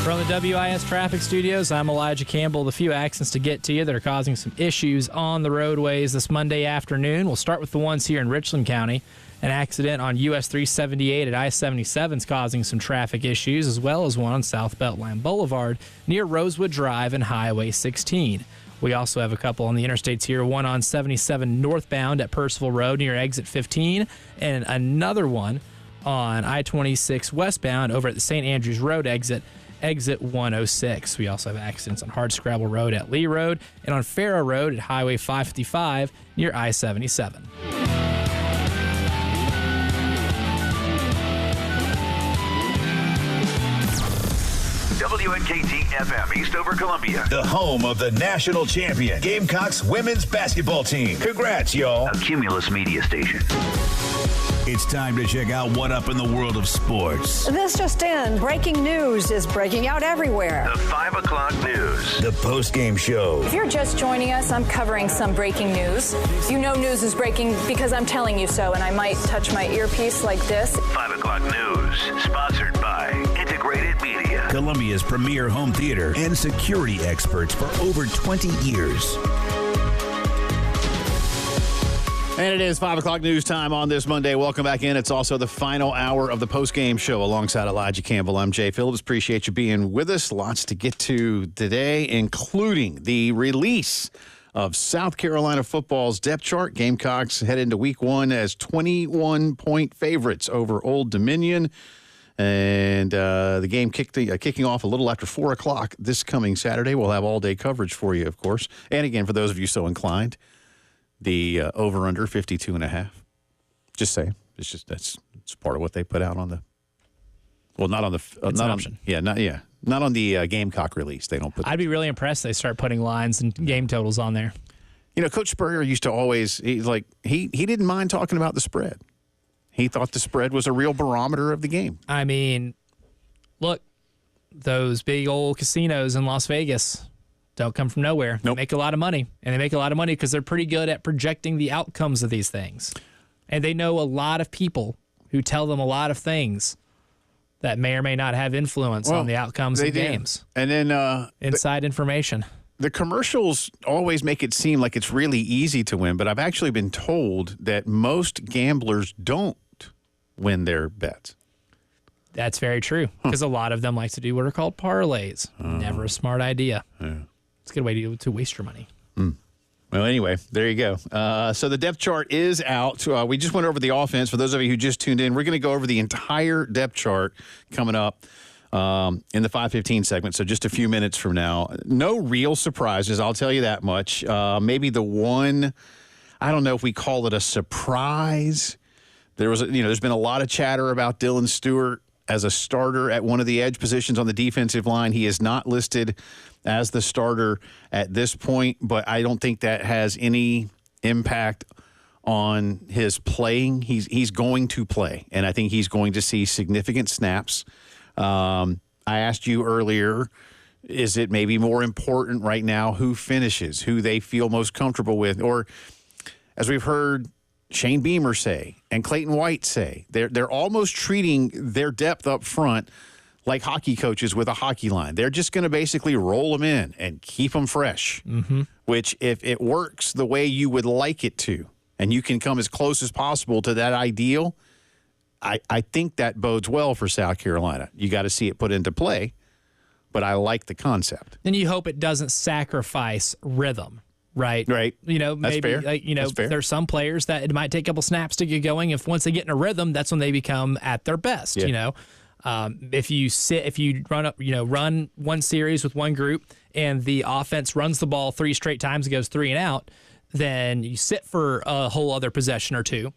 From the WIS Traffic Studios, I'm Elijah Campbell. The few accidents to get to you that are causing some issues on the roadways this Monday afternoon. We'll start with the ones here in Richland County. An accident on US 378 at I-77 is causing some traffic issues, as well as one on South Beltline Boulevard near Rosewood Drive and Highway 16. We also have a couple on the interstates here, one on 77 northbound at Percival Road near exit 15, and another one on I-26 westbound over at the St. Andrews Road exit 106. We also have accidents on Hardscrabble Road at Lee Road and on Farrow Road at Highway 555 near I-77. WNKT FM Eastover, Columbia. The home of the national champion, Gamecocks women's basketball team. Congrats, y'all. A Cumulus media station. It's time to check out what up in the world of sports. This just in. Breaking news is breaking out everywhere. The 5 o'clock news. The Postgame Show. If you're just joining us, I'm covering some breaking news. You know news is breaking because I'm telling you so, and I might touch my earpiece like this. 5 o'clock news. Sponsored by Integrated Media. Columbia's premier home theater and security experts for over 20 years. And it is 5 o'clock news time on this Monday. Welcome back in. It's also the final hour of the post-game show alongside Elijah Campbell. I'm Jay Phillips. Appreciate you being with us. Lots to get to today, including the release of South Carolina football's depth chart. Gamecocks head into week one as 21-point favorites over Old Dominion. And the game kicking off a little after 4 o'clock this coming Saturday. We'll have all-day coverage for you, of course. And again, for those of you so inclined, the over-under 52.5. Just saying. It's part of what they put out on the. Well, not on the. Not on. Not on the Gamecock release. They don't put. I'd be really impressed if they start putting lines and game totals on there. You know, Coach Spurrier used to always. He didn't mind talking about the spread. He thought the spread was a real barometer of the game. I mean, look, those big old casinos in Las Vegas don't come from nowhere. Nope. They make a lot of money, and they make a lot of money because they're pretty good at projecting the outcomes of these things. And they know a lot of people who tell them a lot of things that may or may not have influence on the outcomes of games. And then inside information. The commercials always make it seem like it's really easy to win, but I've actually been told that most gamblers don't win their bets. That's very true, because a lot of them like to do what are called parlays. Never a smart idea. Yeah. It's a good way to waste your money. Well, anyway, there you go. So the depth chart is out. We just went over the offense. For those of you who just tuned in, we're going to go over the entire depth chart coming up in the 5:15 segment, so just a few minutes from now. No real surprises, I'll tell you that much. Maybe the one, I don't know if we call it a surprise. There's been a lot of chatter about Dylan Stewart as a starter at one of the edge positions on the defensive line. He is not listed as the starter at this point, but I don't think that has any impact on his playing. He's going to play, and I think he's going to see significant snaps. I asked you earlier, is it maybe more important right now who finishes, who they feel most comfortable with? Or, as we've heard Shane Beamer say and Clayton White say, they're almost treating their depth up front like hockey coaches with a hockey line. They're just going to basically roll them in and keep them fresh, which if it works the way you would like it to, and you can come as close as possible to that ideal, I think that bodes well for South Carolina. You got to see it put into play, but I like the concept. And you hope it doesn't sacrifice rhythm, right? Right. Maybe there's some players that it might take a couple snaps to get going. If once they get in a rhythm, that's when they become at their best. Yeah. If you run one series with one group and the offense runs the ball 3 straight times and goes 3 and out, then you sit for a whole other possession or two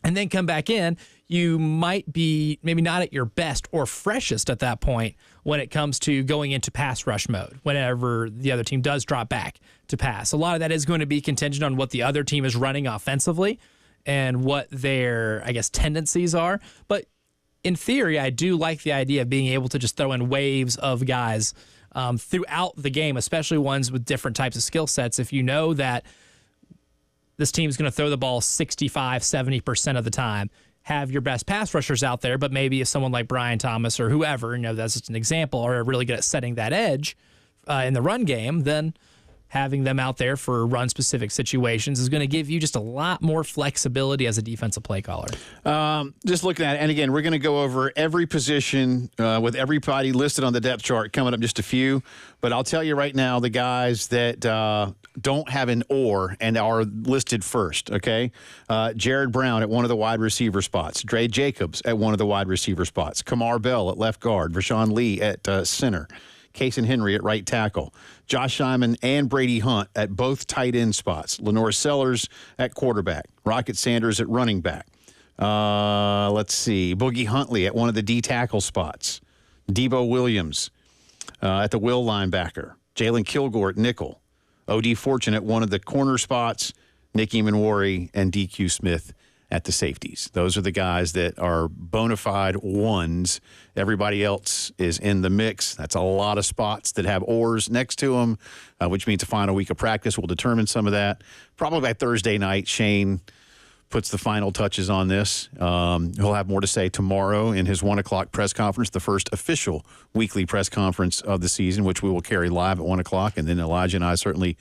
and then come back in. You might be maybe not at your best or freshest at that point when it comes to going into pass rush mode, whenever the other team does drop back to pass. A lot of that is going to be contingent on what the other team is running offensively and what their, tendencies are. But in theory, I do like the idea of being able to just throw in waves of guys throughout the game, especially ones with different types of skill sets. If you know that this team's going to throw the ball 65, 70% of the time, have your best pass rushers out there, but maybe if someone like Brian Thomas or whoever, that's just an example, are really good at setting that edge in the run game, then having them out there for run-specific situations is going to give you just a lot more flexibility as a defensive play caller. Just looking at it, and again, we're going to go over every position with everybody listed on the depth chart coming up just a few, but I'll tell you right now, the guys that don't have an or and are listed first, okay? Jared Brown at one of the wide receiver spots. Dre Jacobs at one of the wide receiver spots. Kamar Bell at left guard. Rashawn Lee at center. Kason Henry at right tackle. Josh Simon and Brady Hunt at both tight end spots. Lenore Sellers at quarterback. Rocket Sanders at running back. Let's see. Boogie Huntley at one of the D tackle spots. Debo Williams at the will linebacker. Jalen Kilgore at nickel. O.D. Fortune at one of the corner spots. Nick Emanwari and DQ Smith at the safeties. Those are the guys that are bona fide ones. Everybody else is in the mix. That's a lot of spots that have ors next to them, which means the final week of practice will determine some of that. Probably by Thursday night, Shane puts the final touches on this. He'll have more to say tomorrow in his 1 o'clock press conference, the first official weekly press conference of the season, which we will carry live at 1 o'clock. And then Elijah and I certainly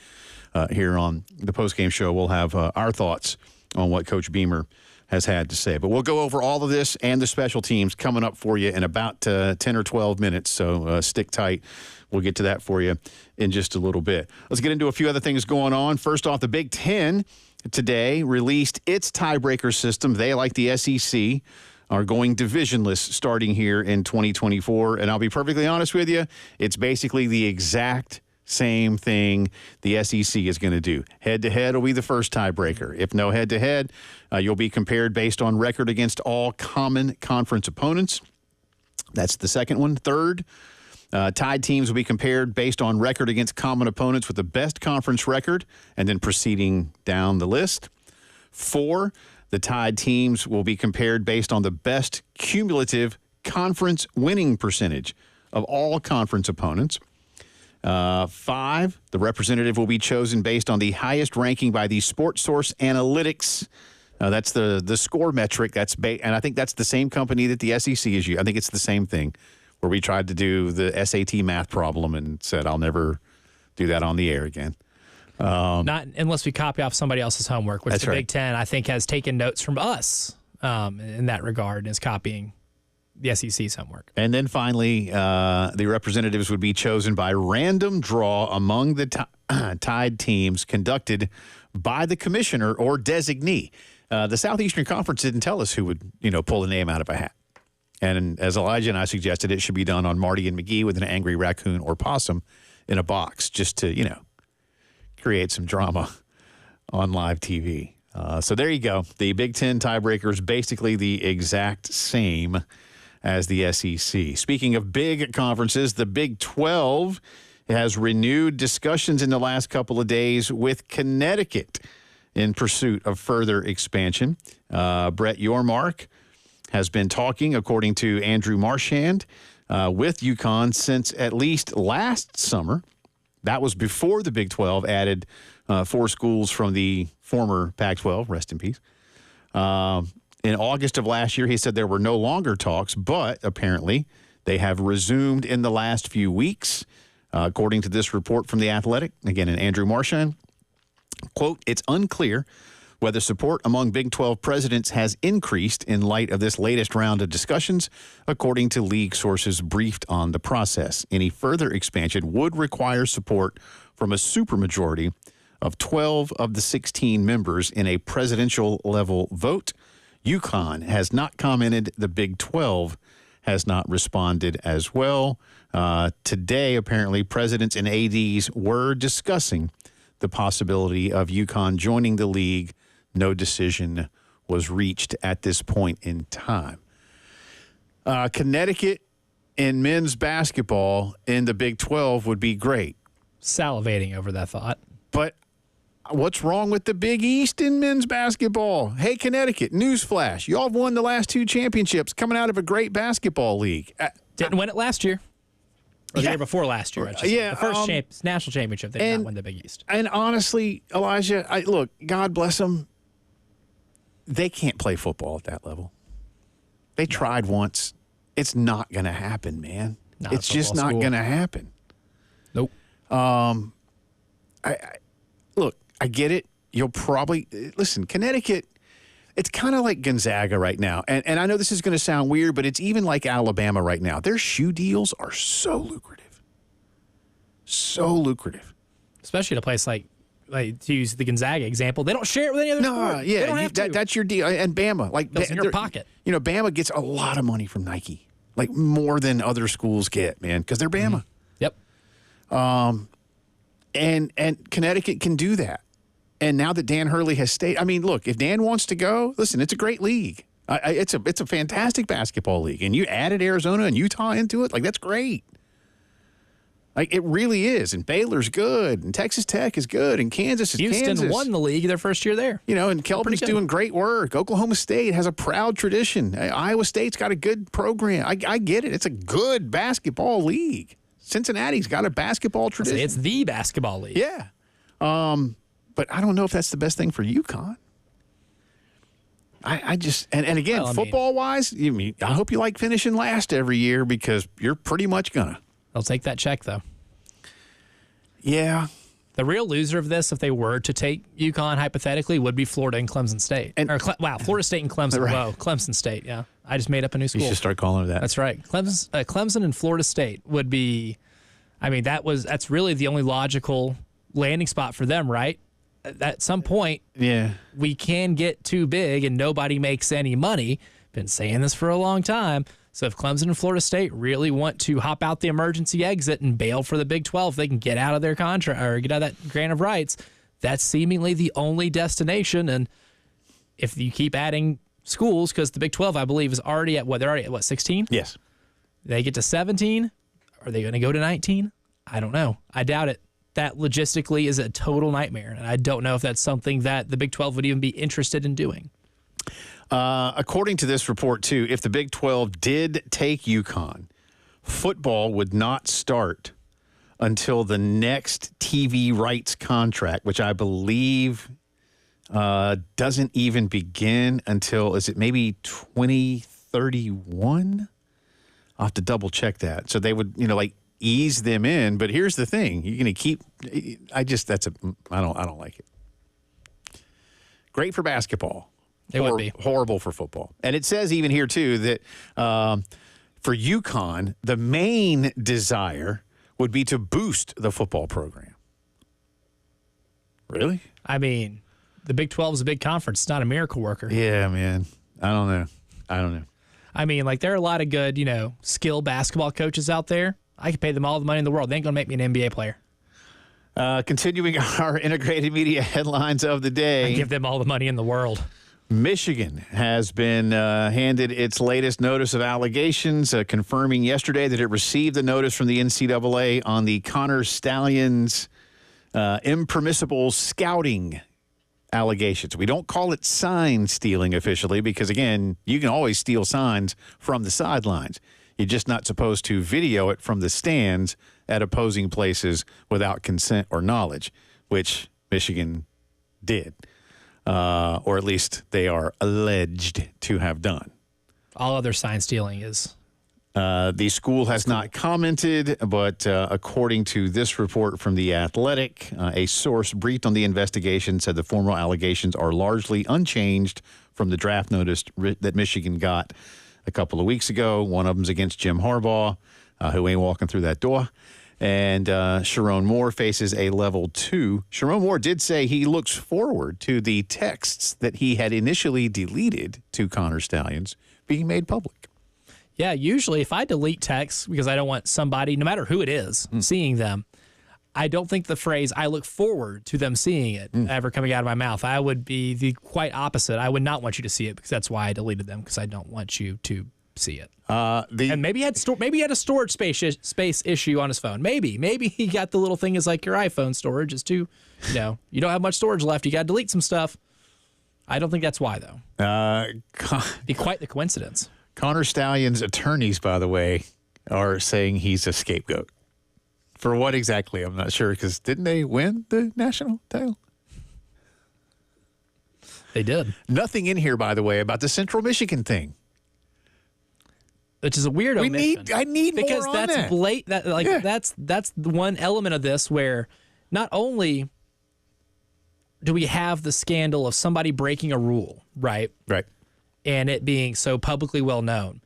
here on the postgame show will have our thoughts on what Coach Beamer has had to say. But we'll go over all of this and the special teams coming up for you in about 10 or 12 minutes. So stick tight. We'll get to that for you in just a little bit. Let's get into a few other things going on. First off, the Big Ten today released its tiebreaker system. They, like the SEC, are going divisionless starting here in 2024. And I'll be perfectly honest with you, it's basically the exact same thing the SEC is going to do. Head-to-head will be the first tiebreaker. If no head-to-head, you'll be compared based on record against all common conference opponents. That's the second one. Third, tied teams will be compared based on record against common opponents with the best conference record, and then proceeding down the list. 4, the tied teams will be compared based on the best cumulative conference winning percentage of all conference opponents. 5, the representative will be chosen based on the highest ranking by the Sports Source Analytics. That's the score metric. And I think that's the same company that the SEC is using. I think it's the same thing, where we tried to do the SAT math problem and said, I'll never do that on the air again. Not unless we copy off somebody else's homework, which That's the right. Big Ten, I think, has taken notes from us in that regard and is copying the SEC's homework. And then finally, the representatives would be chosen by random draw among the tied teams conducted by the commissioner or designee. The Southeastern Conference didn't tell us who would, pull a name out of a hat. And as Elijah and I suggested, it should be done on Marty and McGee with an angry raccoon or possum in a box just to, create some drama on live TV. So there you go. The Big Ten tiebreaker is basically the exact same as the SEC. Speaking of big conferences, the Big 12 has renewed discussions in the last couple of days with Connecticut in pursuit of further expansion. Brett Yormark has been talking, according to Andrew Marchand, with UConn since at least last summer. That was before the Big 12 added 4 schools from the former Pac-12, rest in peace. In August of last year, he said there were no longer talks, but apparently they have resumed in the last few weeks. According to this report from The Athletic, again, in Andrew Marchand, quote, it's unclear whether support among Big 12 presidents has increased in light of this latest round of discussions, according to league sources briefed on the process. Any further expansion would require support from a supermajority of 12 of the 16 members in a presidential-level vote. UConn has not commented. The Big 12 has not responded as well. Today, apparently, presidents and ADs were discussing the possibility of UConn joining the league. No decision was reached at this point in time. Connecticut in men's basketball in the Big 12 would be great. Salivating over that thought. But what's wrong with the Big East in men's basketball? Hey, Connecticut, newsflash. Y'all have won the last 2 championships coming out of a great basketball league. Didn't win it last year. Or the year before last year. The first national championship, they did not win the Big East. And honestly, Elijah, look, God bless them. They can't play football at that level. They tried once. It's not going to happen, man. It's just not going to happen. Nope. Look, I get it. You'll probably listen. Connecticut, it's kind of like Gonzaga right now, and I know this is going to sound weird, but it's even like Alabama right now. Their shoe deals are so lucrative, especially at a place like to use the Gonzaga example. They don't share it with any other sport. Yeah, they don't have to. That's your deal. And Bama, It's in your pocket. Bama gets a lot of money from Nike, like more than other schools get, man, because they're Bama. Yep. And Connecticut can do that. And now that Dan Hurley has stayed, look, if Dan wants to go, listen, it's a great league. It's a fantastic basketball league. And you added Arizona and Utah into it, that's great. It really is. And Baylor's good, and Texas Tech is good, and Kansas is Houston Kansas. won the league their first year there. And Kelvin's doing great work. Oklahoma State has a proud tradition. Iowa State's got a good program. I get it. It's a good basketball league. Cincinnati's got a basketball tradition. It's the basketball league. Yeah. But I don't know if that's the best thing for UConn. I just and again, football-wise, I hope you like finishing last every year because you're pretty much gonna. They'll take that check, though. Yeah. The real loser of this, if they were to take UConn, hypothetically, would be Florida and Clemson State. Florida State and Clemson. Right. Whoa, Clemson State, yeah. I just made up a new school. You should start calling it that. That's right. Clemson and Florida State would be, that's really the only logical landing spot for them, right? At some point, we can get too big and nobody makes any money. Been saying this for a long time. So if Clemson and Florida State really want to hop out the emergency exit and bail for the Big 12, they can get out of their contract or get out of that grant of rights. That's seemingly the only destination. And if you keep adding schools, because the Big 12, I believe, is already at they're already at 16? Yes. They get to 17. Are they going to go to 19? I don't know. I doubt it. That logistically is a total nightmare. And I don't know if that's something that the Big 12 would even be interested in doing. According to this report, too, if the Big 12 did take UConn, football would not start until the next TV rights contract, which I believe doesn't even begin until, is it maybe 2031? I'll have to double check that. So they would, ease them in. But here's the thing: you're going to keep. I don't like it. Great for basketball. It would be horrible for football. And it says even here too that for UConn, the main desire would be to boost the football program. Really? I mean, the Big 12 is a big conference. It's not a miracle worker. Yeah, man. I don't know. I mean, like, there are a lot of good, skill basketball coaches out there. I could pay them all the money in the world. They ain't going to make me an NBA player. Continuing our integrated media headlines of the day. I give them all the money in the world. Michigan has been handed its latest notice of allegations, confirming yesterday that it received the notice from the NCAA on the Connor Stalions impermissible scouting allegations. We don't call it sign stealing officially because, again, you can always steal signs from the sidelines. You're just not supposed to video it from the stands at opposing places without consent or knowledge, which Michigan did. Or at least they are alleged to have done. All other sign stealing is. The school has not commented, but according to this report from The Athletic, a source briefed on the investigation said the formal allegations are largely unchanged from the draft notice that Michigan got a couple of weeks ago. One of them's against Jim Harbaugh, who ain't walking through that door. And Sharon Moore faces a level 2. Sharon Moore did say he looks forward to the texts that he had initially deleted to Connor Stalions being made public. Yeah, usually if I delete texts because I don't want somebody, no matter who it is, seeing them, I don't think the phrase, I look forward to them seeing it, ever coming out of my mouth. I would be the quite opposite. I would not want you to see it because that's why I deleted them, because I don't want you to see it. And maybe he had a storage space issue on his phone. Maybe he got the little thing is like your iPhone storage is too, you don't have much storage left. You got to delete some stuff. I don't think that's why, though. Be quite the coincidence. Connor Stalions' attorneys, by the way, are saying he's a scapegoat. For what exactly, I'm not sure, because didn't they win the national title? They did. Nothing in here, by the way, about the Central Michigan thing. Which is a weird omission. I need because more on that's that. blatant. That's the one element of this where not only do we have the scandal of somebody breaking a rule, right? Right. And it being so publicly well known,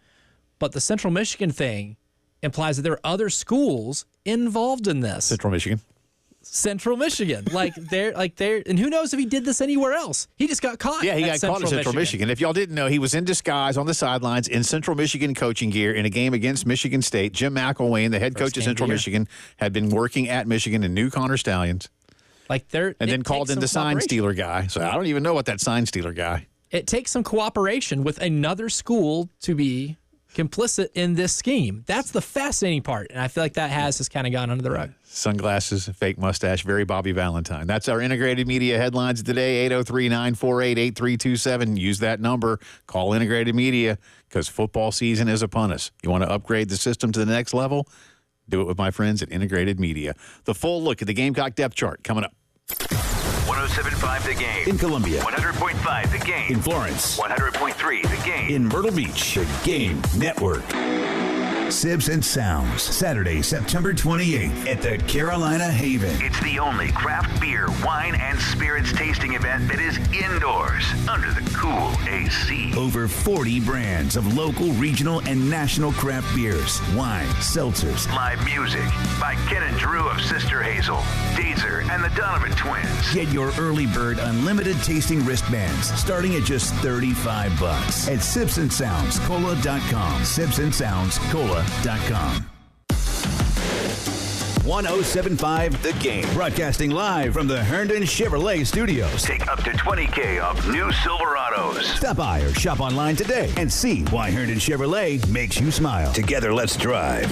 but the Central Michigan thing implies that there are other schools involved in this. Central Michigan. And who knows if he did this anywhere else? He just got caught. Yeah, he got caught at Central Michigan. If y'all didn't know, he was in disguise on the sidelines in Central Michigan coaching gear in a game against Michigan State. Jim McElwain, the head coach of Central Michigan, had been working at Michigan and knew Connor Stalions. And then called in the sign stealer guy. So I don't even know what that sign stealer guy. It takes some cooperation with another school to be complicit in this scheme. That's the fascinating part, and I feel like that has just kind of gone under the rug. Sunglasses, fake mustache, very Bobby Valentine. That's our integrated media headlines today, 803-948-8327. Use that number. Call Integrated Media because football season is upon us. You want to upgrade the system to the next level? Do it with my friends at Integrated Media. The full look at the Gamecock depth chart coming up. 107.5 The Game. In Columbia. 100.5 The Game. In Florence. 100.3 The Game. In Myrtle Beach. The Game Network. Sibs and Sounds, Saturday, September 28th at the Carolina Haven. It's the only craft beer, wine, and spirits tasting event that is indoors under the cool AC. Over 40 brands of local, regional, and national craft beers, wine, seltzers. Live music by Ken and Drew of Sister Hazel, Dazer, and the Donovan Twins. Get your early bird unlimited tasting wristbands starting at just $35 at sibsandsoundscola.com. Sibsandsoundscola.com. 1075 The Game. Broadcasting live from the Herndon Chevrolet Studios. Take up to $20,000 off new Silverados. Stop by or shop online today and see why Herndon Chevrolet makes you smile. Together, let's drive.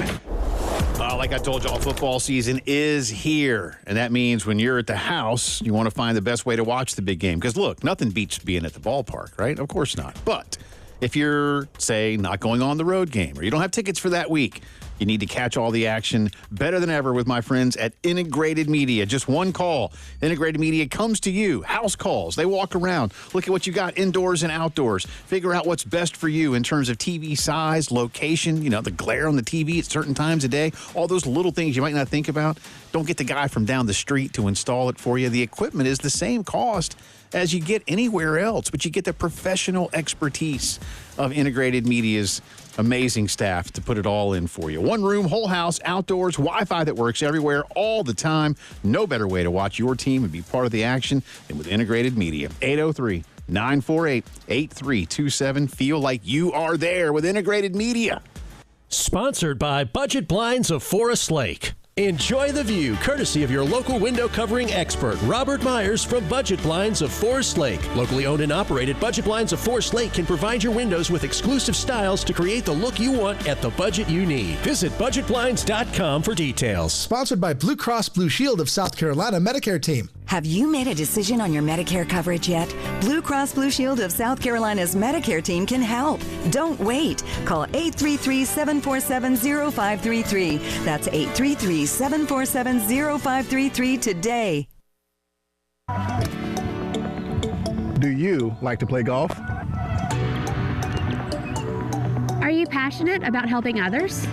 Like I told y'all, football season is here. And that means when you're at the house, you want to find the best way to watch the big game. Because, look, nothing beats being at the ballpark, right? Of course not. But if you're, say, not going on the road game or you don't have tickets for that week, You need to catch all the action better than ever with my friends at Integrated Media. Just one call. Integrated Media comes to you. House calls. They walk around, look at what you got indoors and outdoors, figure out what's best for you in terms of TV size, location, the glare on the TV at certain times of day, all those little things you might not think about. Don't get the guy from down the street to install it for you. The equipment is the same cost as you get anywhere else, but you get the professional expertise of Integrated Media's amazing staff to put it all in for you. One room, whole house, outdoors, Wi-Fi that works everywhere all the time. No better way to watch your team and be part of the action than with Integrated Media. 803-948-8327. Feel like you are there with Integrated Media. Sponsored by Budget Blinds of Forest Lake. Enjoy the view, courtesy of your local window covering expert, Robert Myers from Budget Blinds of Forest Lake. Locally owned and operated, Budget Blinds of Forest Lake can provide your windows with exclusive styles to create the look you want at the budget you need. Visit budgetblinds.com for details. Sponsored by Blue Cross Blue Shield of South Carolina Medicare Team. Have you made a decision on your Medicare coverage yet? Blue Cross Blue Shield of South Carolina's Medicare team can help. Don't wait. Call 833-747-0533. That's 833-747-0533 today. Do you like to play golf? Are you passionate about helping others?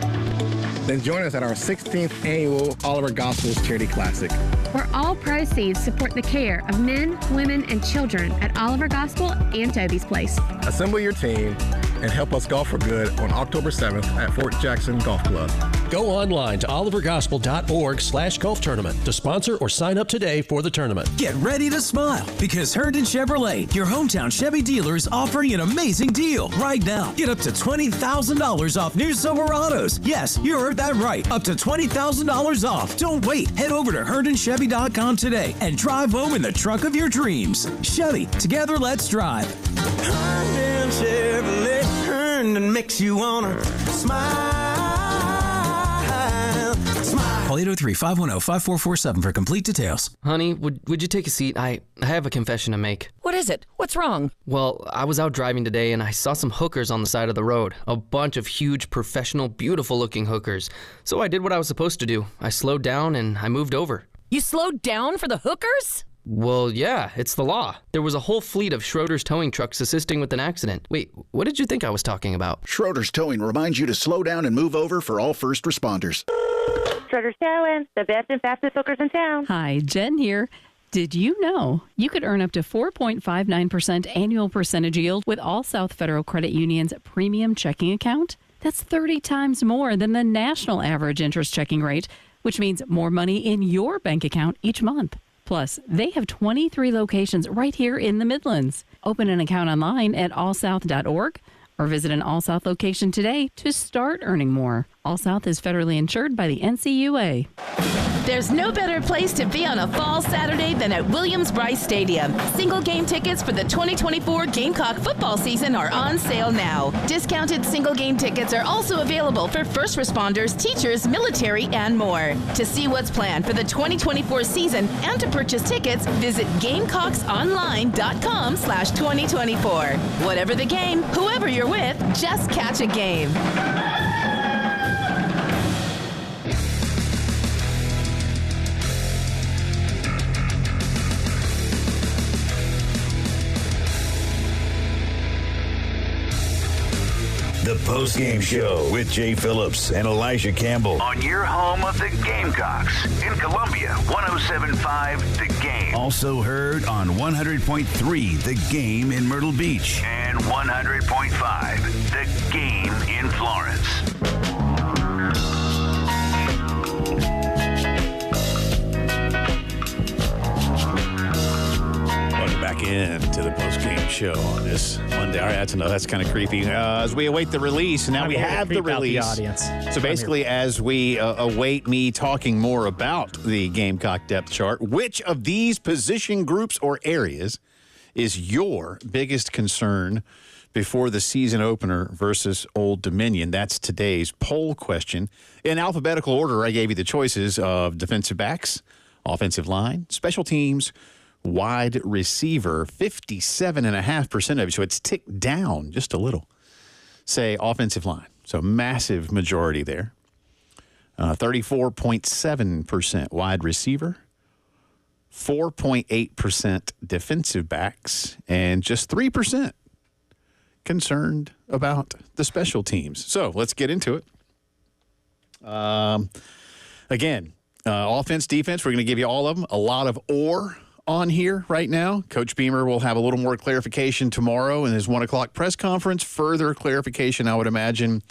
Then join us at our 16th annual Oliver Gospels Charity Classic, where all proceeds support the care of men, women, and children at Oliver Gospel and Toby's Place. Assemble your team and help us golf for good on October 7th at Fort Jackson Golf Club. Go online to olivergospel.org/golf tournament to sponsor or sign up today for the tournament. Get ready to smile because Herndon Chevrolet, your hometown Chevy dealer, is offering an amazing deal right now. Get up to $20,000 off new Silverados. Yes, you heard that right. Up to $20,000 off. Don't wait. Head over to HerndonChevy.com today and drive home in the truck of your dreams. Chevy, together let's drive. Herndon Chevrolet, Herndon makes you wanna smile. Call 803-510-5447 for complete details. Honey, would you take a seat? I have a confession to make. What is it? What's wrong? Well, I was out driving today and I saw some hookers on the side of the road. A bunch of huge, professional, beautiful-looking hookers. So I did what I was supposed to do. I slowed down and I moved over. You slowed down for the hookers? Well, yeah, it's the law. There was a whole fleet of Schroeder's towing trucks assisting with an accident. Wait, what did you think I was talking about? Schroeder's Towing reminds you to slow down and move over for all first responders. Schroeder's Towing, the best and fastest hookers in town. Hi, Jen here. Did you know you could earn up to 4.59% annual percentage yield with All South Federal Credit Union's premium checking account? That's 30 times more than the national average interest checking rate, which means more money in your bank account each month. Plus, they have 23 locations right here in the Midlands. Open an account online at allsouth.org or visit an All South location today to start earning more. All South is federally insured by the NCUA. There's no better place to be on a fall Saturday than at Williams-Brice Stadium. Single game tickets for the 2024 Gamecock football season are on sale now. Discounted single game tickets are also available for first responders, teachers, military, and more. To see what's planned for the 2024 season and to purchase tickets, visit GamecocksOnline.com/2024. Whatever the game, whoever you're with, just catch a game. The Postgame Show with Jay Phillips and Elijah Campbell. On your home of the Gamecocks in Columbia, 107.5 The Game. Also heard on 100.3 The Game in Myrtle Beach. And 100.5 The Game in Florence. Back in to the post-game show on this Monday. All right, that's kind of creepy. As we await the release, and now we have the release. The audience. So basically, as we await me talking more about the Gamecock depth chart, which of these position groups or areas is your biggest concern before the season opener versus Old Dominion? That's today's poll question. In alphabetical order, I gave you the choices of defensive backs, offensive line, special teams, wide receiver. 57.5% of it, so it's ticked down just a little. Say offensive line, so massive majority there. 34.7% wide receiver, 4.8% defensive backs, and just 3% concerned about the special teams. So let's get into it. Again, offense, defense, we're going to give you all of them. A lot of or on here right now. Coach Beamer will have a little more clarification tomorrow in his 1 o'clock press conference. Further clarification, I would imagine,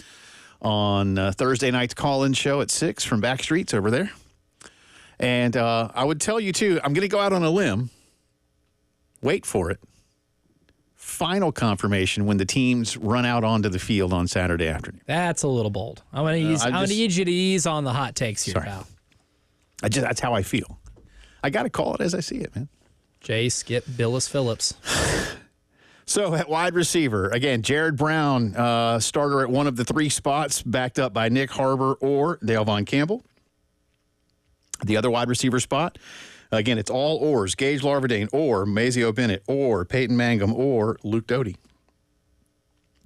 on Thursday night's call-in show at 6 from Backstreets over there. And I would tell you, too, I'm going to go out on a limb. Wait for it. Final confirmation when the teams run out onto the field on Saturday afternoon. That's a little bold. I'm going to need you to ease on the hot takes here, pal. That's how I feel. I got to call it as I see it, man. Jay Skip Billis Phillips. So at wide receiver, again, Jared Brown, starter at one of the 3 spots, backed up by Nick Harbor or Dale Von Campbell. The other wide receiver spot, again, it's all ors. Gage Larvadain or Mazeo Bennett or Peyton Mangum or Luke Doty.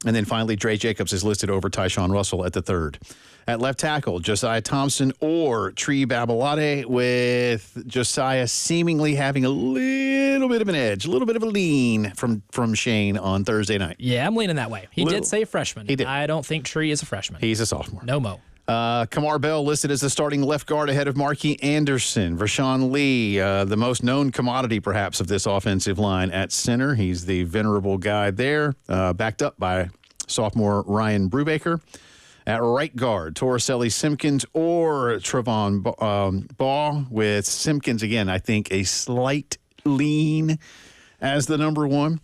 And then finally, Dre Jacobs is listed over Tyshawn Russell at the 3rd. At left tackle, Josiah Thompson or Tree Babalade, with Josiah seemingly having a little bit of an edge, a little bit of a lean from Shane on Thursday night. Yeah, I'm leaning that way. He did say freshman. He did. I don't think Tree is a freshman. He's a sophomore. No mo. Kamar Bell listed as the starting left guard ahead of Marquis Anderson. Vershawn Lee, the most known commodity perhaps of this offensive line at center. He's the venerable guy there, backed up by sophomore Ryan Brubaker. At right guard, Torricelli Simpkins or Trevon Baugh, with Simpkins, again, I think a slight lean as the number 1.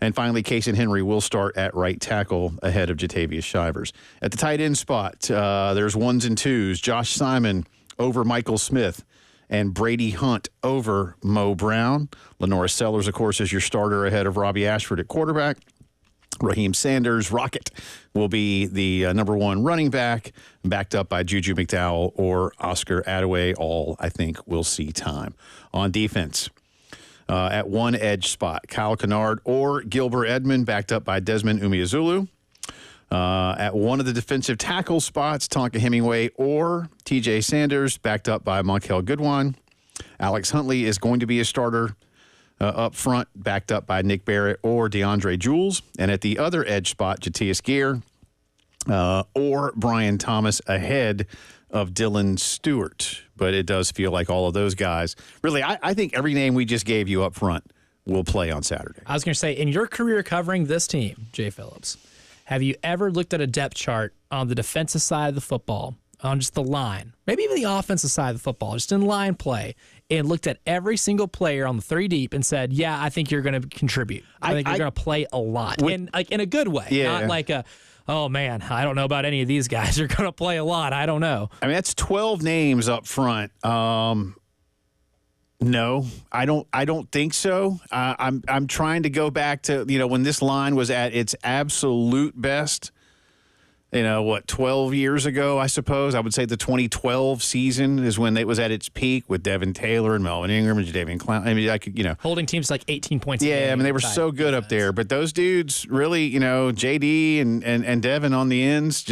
And finally, Cason Henry will start at right tackle ahead of Jatavius Shivers. At the tight end spot, there's 1s and 2s. Josh Simon over Michael Smith and Brady Hunt over Mo Brown. Lenora Sellers, of course, is your starter ahead of Robbie Ashford at quarterback. Raheem Sanders, Rocket, will be the number 1 running back, backed up by Juju McDowell or Oscar Adaway. All, I think, will see time. On defense, at one edge spot, Kyle Kennard or Gilbert Edmond, backed up by Desmond Umeazulu. At one of the defensive tackle spots, Tonka Hemingway or TJ Sanders, backed up by Monkel Goodwine. Alex Huntley is going to be a starter up front, backed up by Nick Barrett or DeAndre Jules. And at the other edge spot, Jatius Gear or Brian Thomas ahead of Dylan Stewart. But it does feel like all of those guys, really, I think every name we just gave you up front will play on Saturday. I was going to say, in your career covering this team, Jay Phillips, have you ever looked at a depth chart on the defensive side of the football, on just the line, maybe even the offensive side of the football, just in line play, and looked at every single player on the 3 deep and said, yeah, I think you're going to contribute. I think you're going to play a lot. In a good way. Yeah. Not like a, oh, man, I don't know about any of these guys. They're going to play a lot. I don't know. I mean, that's 12 names up front. No, I don't think so. I'm trying to go back to, when this line was at its absolute best. 12 years ago, I suppose. I would say the 2012 season is when it was at its peak with Devin Taylor and Melvin Ingram and Jadavian Clown. I mean, holding teams like 18 points. Yeah, I mean, they were so good up there. But those dudes really, JD and Devin on the ends,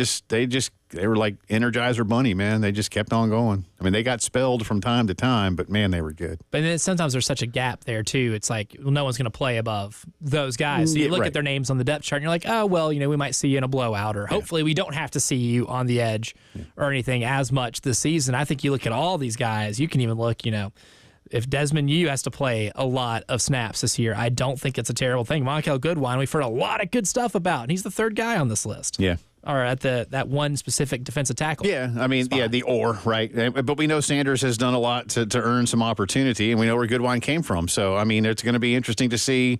they were like Energizer Bunny, man. They just kept on going. I mean, they got spelled from time to time, but, man, they were good. But then sometimes there's such a gap there, too. It's like, well, no one's going to play above those guys. So you look at their names on the depth chart, and you're like, oh, well, we might see you in a blowout, or hopefully we don't have to see you on the edge or anything as much this season. I think you look at all these guys. You can even look, if Desmond Yu has to play a lot of snaps this year, I don't think it's a terrible thing. Monkel Goodwine, we've heard a lot of good stuff about, and he's the 3rd guy on this list. Yeah. Or at that one specific defensive tackle. Yeah, I mean, spot. Right? But we know Sanders has done a lot to earn some opportunity, and we know where Goodwine came from. So, I mean, it's going to be interesting to see.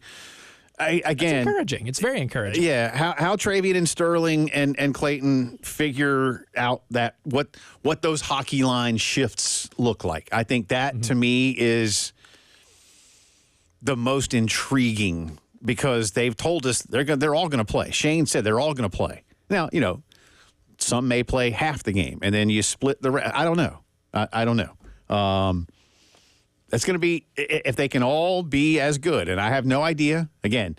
Again, it's encouraging. It's very encouraging. Yeah, how Travian and Sterling and Clayton figure out that what those hockey line shifts look like. I think that, to me, is the most intriguing, because they've told us they're all going to play. Shane said they're all going to play. Now, some may play half the game, and then you split the rest. I don't know. I don't know. It's going to be, if they can all be as good, and I have no idea. Again,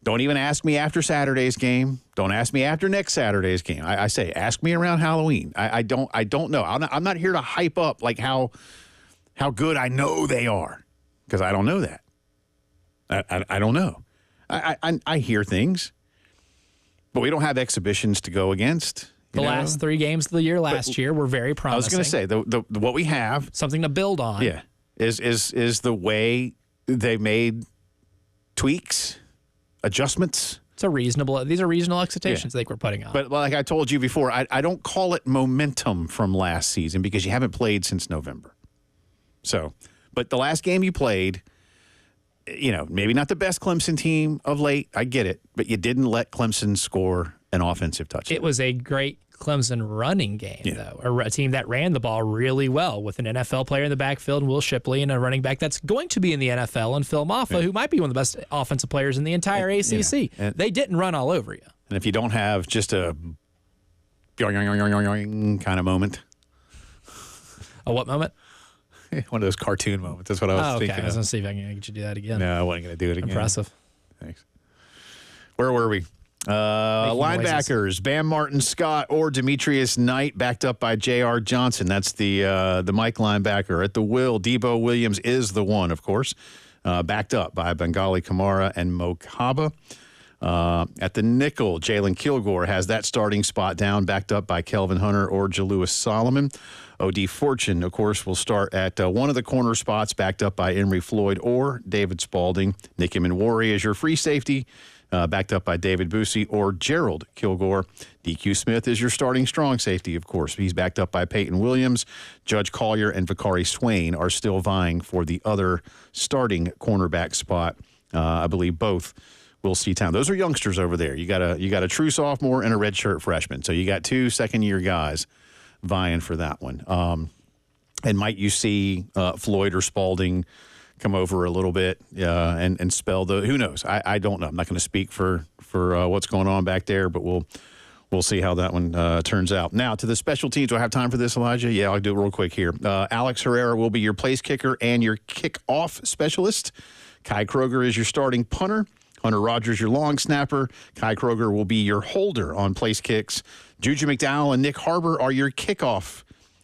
Don't even ask me after Saturday's game. Don't ask me after next Saturday's game. I say, ask me around Halloween. I don't know. I'm not here to hype up like how good I know they are, because I don't know that. I don't know. I hear things, but we don't have exhibitions to go against. The last 3 games of the year last year were very promising. I was going to say the what we have, something to build on. Yeah, is the way they made tweaks, adjustments. These are reasonable expectations I think we're putting on. But like I told you before, I don't call it momentum from last season because you haven't played since November. So, but the last game you played, maybe not the best Clemson team of late. I get it, but you didn't let Clemson score an offensive touchdown. It was a great Clemson running game, though. A team that ran the ball really well with an NFL player in the backfield, Will Shipley, and a running back that's going to be in the NFL, and Phil Maffa, who might be one of the best offensive players in the entire ACC. They didn't run all over you. And if you don't have just a kind of moment. A what moment? One of those cartoon moments. That's what I was thinking. I was going to see if I can get you to do that again. No, I wasn't going to do it again. Impressive. Thanks. Where were we? Linebackers, noises. Bam Martin Scott or Demetrius Knight, backed up by J.R. Johnson. That's the Mike linebacker. At the will, Debo Williams is the one, of course, backed up by Bengali Kamara and Mo Kaba. At the nickel, Jalen Kilgore has that starting spot down, backed up by Kelvin Hunter or Jalewis Solomon. O.D. Fortune, of course, will start at one of the corner spots, backed up by Emory Floyd or David Spalding. Nick Imanwari is your free safety, backed up by David Boosie or Gerald Kilgore. DQ Smith is your starting strong safety, of course. He's backed up by Peyton Williams. Judge Collier and Vakari Swain are still vying for the other starting cornerback spot. I believe both will see time. Those are youngsters over there. You got a true sophomore and a redshirt freshman. So you got 2 second-year guys vying for that one. And might you see Floyd or Spalding come over a little bit and spell the – who knows? I don't know. I'm not going to speak for what's going on back there, but we'll see how that one turns out. Now, to the special teams. Do I have time for this, Elijah? Yeah, I'll do it real quick here. Alex Herrera will be your place kicker and your kickoff specialist. Kai Kroger is your starting punter. Hunter Rogers, your long snapper. Kai Kroger will be your holder on place kicks. Juju McDowell and Nick Harbor are your kickoff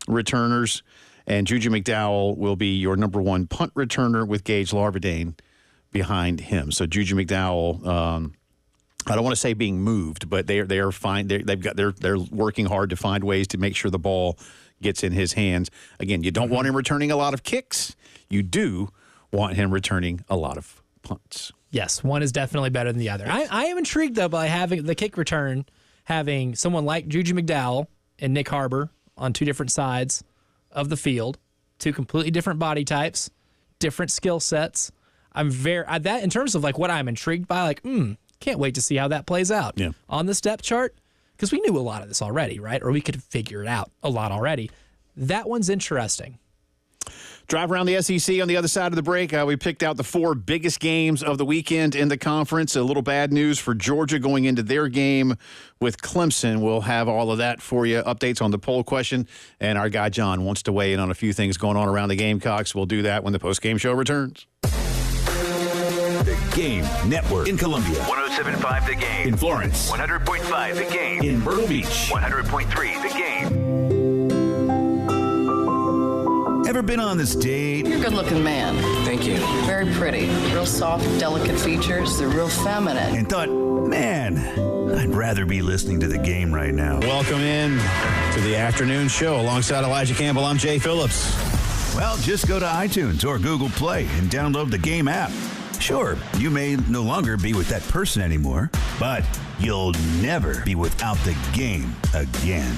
returners. And Juju McDowell will be your number 1 punt returner with Gage Larvadane behind him. So Juju McDowell, I don't want to say being moved, but they are fine. They're working hard to find ways to make sure the ball gets in his hands. Again, you don't want him returning a lot of kicks. You do want him returning a lot of punts. Yes, one is definitely better than the other. I am intrigued, though, by having the kick return, having someone like Juju McDowell and Nick Harbor on 2 different sides of the field, 2 completely different body types, different skill sets. I'm that in terms of like what I'm intrigued by, can't wait to see how that plays out on this depth chart, because we knew a lot of this already, right? Or we could figure it out a lot already. That one's interesting. Drive around the SEC on the other side of the break. We picked out the 4 biggest games of the weekend in the conference. A little bad news for Georgia going into their game with Clemson. We'll have all of that for you. Updates on the poll question. And our guy John wants to weigh in on a few things going on around the Gamecocks. We'll do that when the postgame show returns. The Game Network in Columbia. 107.5 The Game. In Florence. 100.5 The Game. In Myrtle Beach. 100.3 The Game. Ever been on this date? You're a good-looking man. Thank you. Very pretty. Real soft, delicate features. They're real feminine. And thought, man, I'd rather be listening to the game right now. Welcome in to the afternoon show. Alongside Elijah Campbell, I'm Jay Phillips. Well, just go to iTunes or Google Play and download the Game app. Sure, you may no longer be with that person anymore, but you'll never be without the game again.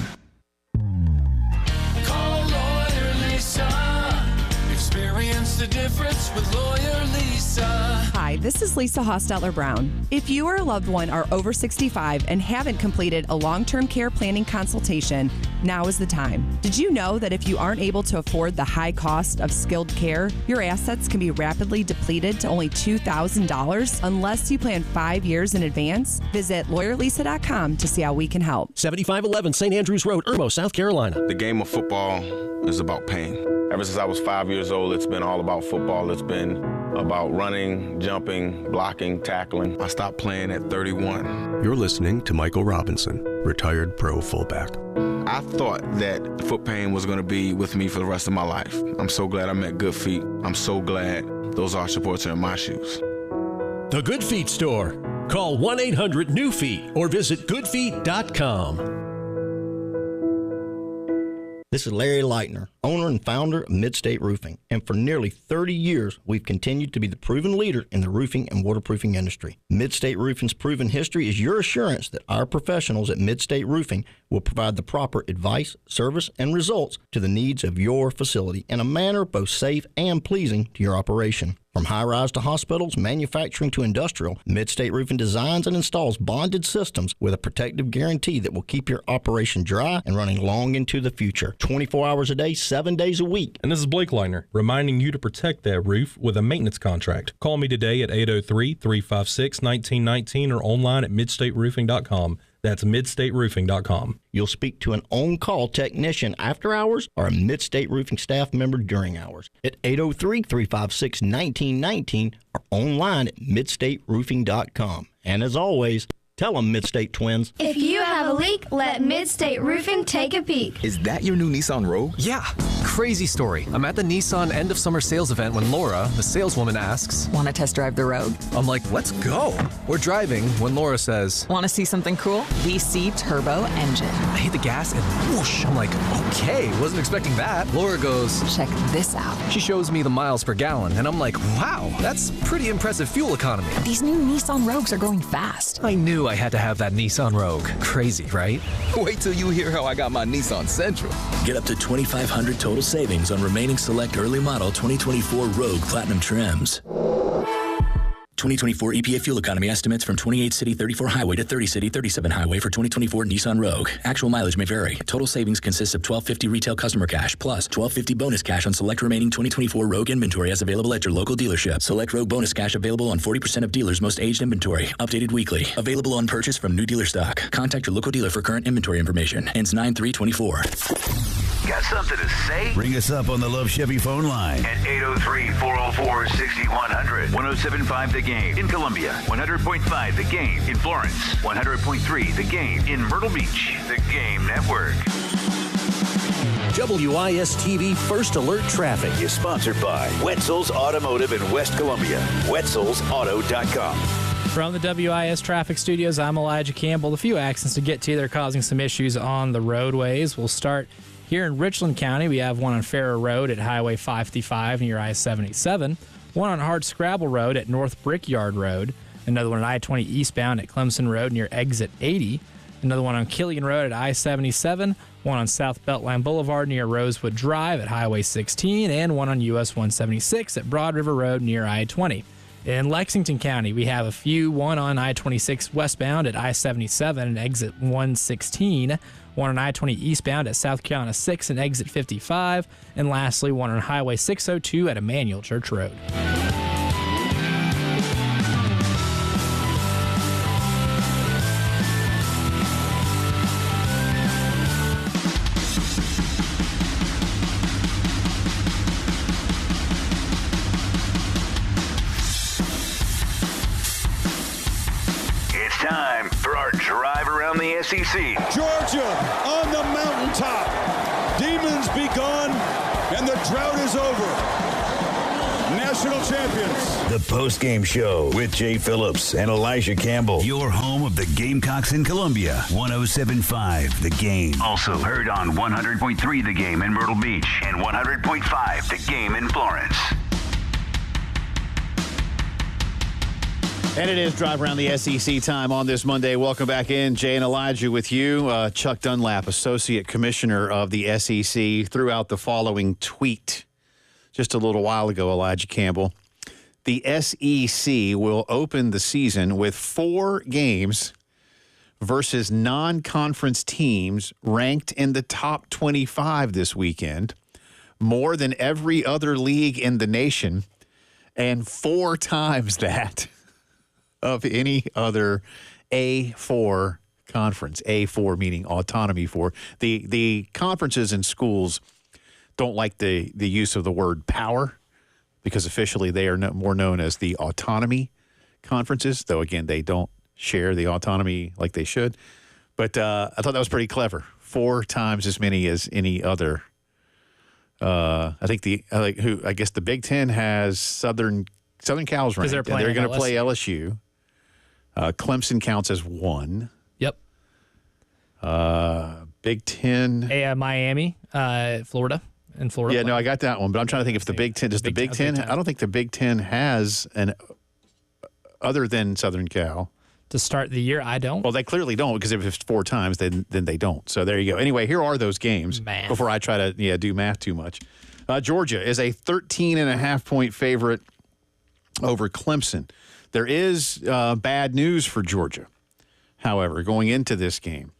Experience the difference with Lawyer Lisa. Hi, this is Lisa Hostetler-Brown. If you or a loved one are over 65 and haven't completed a long-term care planning consultation, now is the time. Did you know that if you aren't able to afford the high cost of skilled care, your assets can be rapidly depleted to only $2,000 unless you plan 5 years in advance? Visit lawyerlisa.com to see how we can help. 7511 St. Andrews Road, Irmo, South Carolina. The game of football is about pain. Ever since I was 5 years old, it's been all about football. It's been about running, jumping, blocking, tackling. I stopped playing at 31. You're listening to Michael Robinson, retired pro fullback. I thought that foot pain was going to be with me for the rest of my life. I'm so glad I met Good Feet. I'm so glad those arch supports are in my shoes. The Good Feet Store. Call 1-800-NEW-FEET or visit goodfeet.com. This is Larry Leitner, owner and founder of Midstate Roofing, and for nearly 30 years, we've continued to be the proven leader in the roofing and waterproofing industry. Midstate Roofing's proven history is your assurance that our professionals at Midstate Roofing will provide the proper advice, service, and results to the needs of your facility in a manner both safe and pleasing to your operation. From high-rise to hospitals, manufacturing to industrial, Midstate Roofing designs and installs bonded systems with a protective guarantee that will keep your operation dry and running long into the future. 24 hours a day, 7 days a week. And this is Blake Leitner, reminding you to protect that roof with a maintenance contract. Call me today at 803-356-1919 or online at midstateroofing.com. That's midstateroofing.com. You'll speak to an on-call technician after hours or a Midstate Roofing staff member during hours at 803-356-1919 or online at midstateroofing.com. And as always, tell them Midstate Twins. If you have a leak, let Midstate Roofing take a peek. Is that your new Nissan Rogue? Yeah. Crazy story. I'm at the Nissan end of summer sales event when Laura, the saleswoman, asks, "Want to test drive the Rogue?" I'm like, let's go. We're driving when Laura says, "Want to see something cool? VC turbo engine." I hit the gas and whoosh. I'm like, okay, wasn't expecting that. Laura goes, "Check this out." She shows me the miles per gallon and I'm like, wow, that's pretty impressive fuel economy. These new Nissan Rogues are going fast. I knew I had to have that Nissan Rogue. Crazy, right? Wait till you hear how I got my Nissan Sentra. Get up to $2,500 total savings on remaining select early model 2024 Rogue Platinum trims. 2024 EPA fuel economy estimates from 28 city 34 highway to 30 city 37 highway for 2024 Nissan Rogue. Actual mileage may vary. Total savings consists of $1,250 retail customer cash plus $1,250 bonus cash on select remaining 2024 Rogue inventory as available at your local dealership. Select Rogue bonus cash available on 40% of dealers' most aged inventory. Updated weekly. Available on purchase from new dealer stock. Contact your local dealer for current inventory information. Ends 9/3/24. Got something to say? Ring us up on the Love Chevy phone line at 803-404-6100. 107.5 The Game in Columbia. 100.5 The Game in Florence. 100.3 The Game in Myrtle Beach. The Game Network. WIS-TV First Alert Traffic is sponsored by Wetzel's Automotive in West Columbia. Wetzel'sAuto.com. From the WIS Traffic Studios, I'm Elijah Campbell. A few accidents to get to. They're causing some issues on the roadways. We'll start here in Richland County. We have one on Farrer Road at Highway 555 near I-77. One on Hard Scrabble Road at North Brickyard Road. Another one on I-20 eastbound at Clemson Road near Exit 80. Another one on Killian Road at I-77. One on South Beltline Boulevard near Rosewood Drive at Highway 16. And one on US 176 at Broad River Road near I-20. In Lexington County, we have a few. One on I-26 westbound at I-77 and exit 116. One on I-20 eastbound at South Carolina 6 and exit 55. And lastly, one on Highway 602 at Emmanuel Church Road. Time for our drive around the SEC. Georgia on the mountaintop. Demons be gone, and the drought is over. National champions. The Postgame Show with Jay Phillips and Elijah Campbell. Your home of the Gamecocks in Columbia. 107.5 The Game. Also heard on 100.3 The Game in Myrtle Beach and 100.5 The Game in Florence. And it is Drive Around the SEC time on this Monday. Welcome back in. Jay and Elijah with you. Chuck Dunlap, Associate Commissioner of the SEC, threw out the following tweet just a little while ago, Elijah Campbell. The SEC will open the season with 4 games versus non-conference teams ranked in the top 25 this weekend, more than every other league in the nation, and 4 times that of any other A4 conference. A4 meaning autonomy 4. The conferences and schools don't like the use of the word power, because officially they are more known as the autonomy conferences, though, again, they don't share the autonomy like they should. But I thought that was pretty clever. 4 times as many as any other. I guess the Big Ten has Southern Cal's ranked. They're going to play LSU. Clemson counts as 1. Yep. Big Ten. Miami, Florida. In Florida. Yeah, no, I got that one. But I'm trying to think if the Big Ten, does the Big Ten, I don't think the Big Ten has an, other than Southern Cal. To start the year, I don't. Well, they clearly don't, because if it's 4 times, then they don't. So there you go. Anyway, here are those games before I try to do math too much. Georgia is a 13.5-point favorite over Clemson. There is bad news for Georgia, however, going into this game.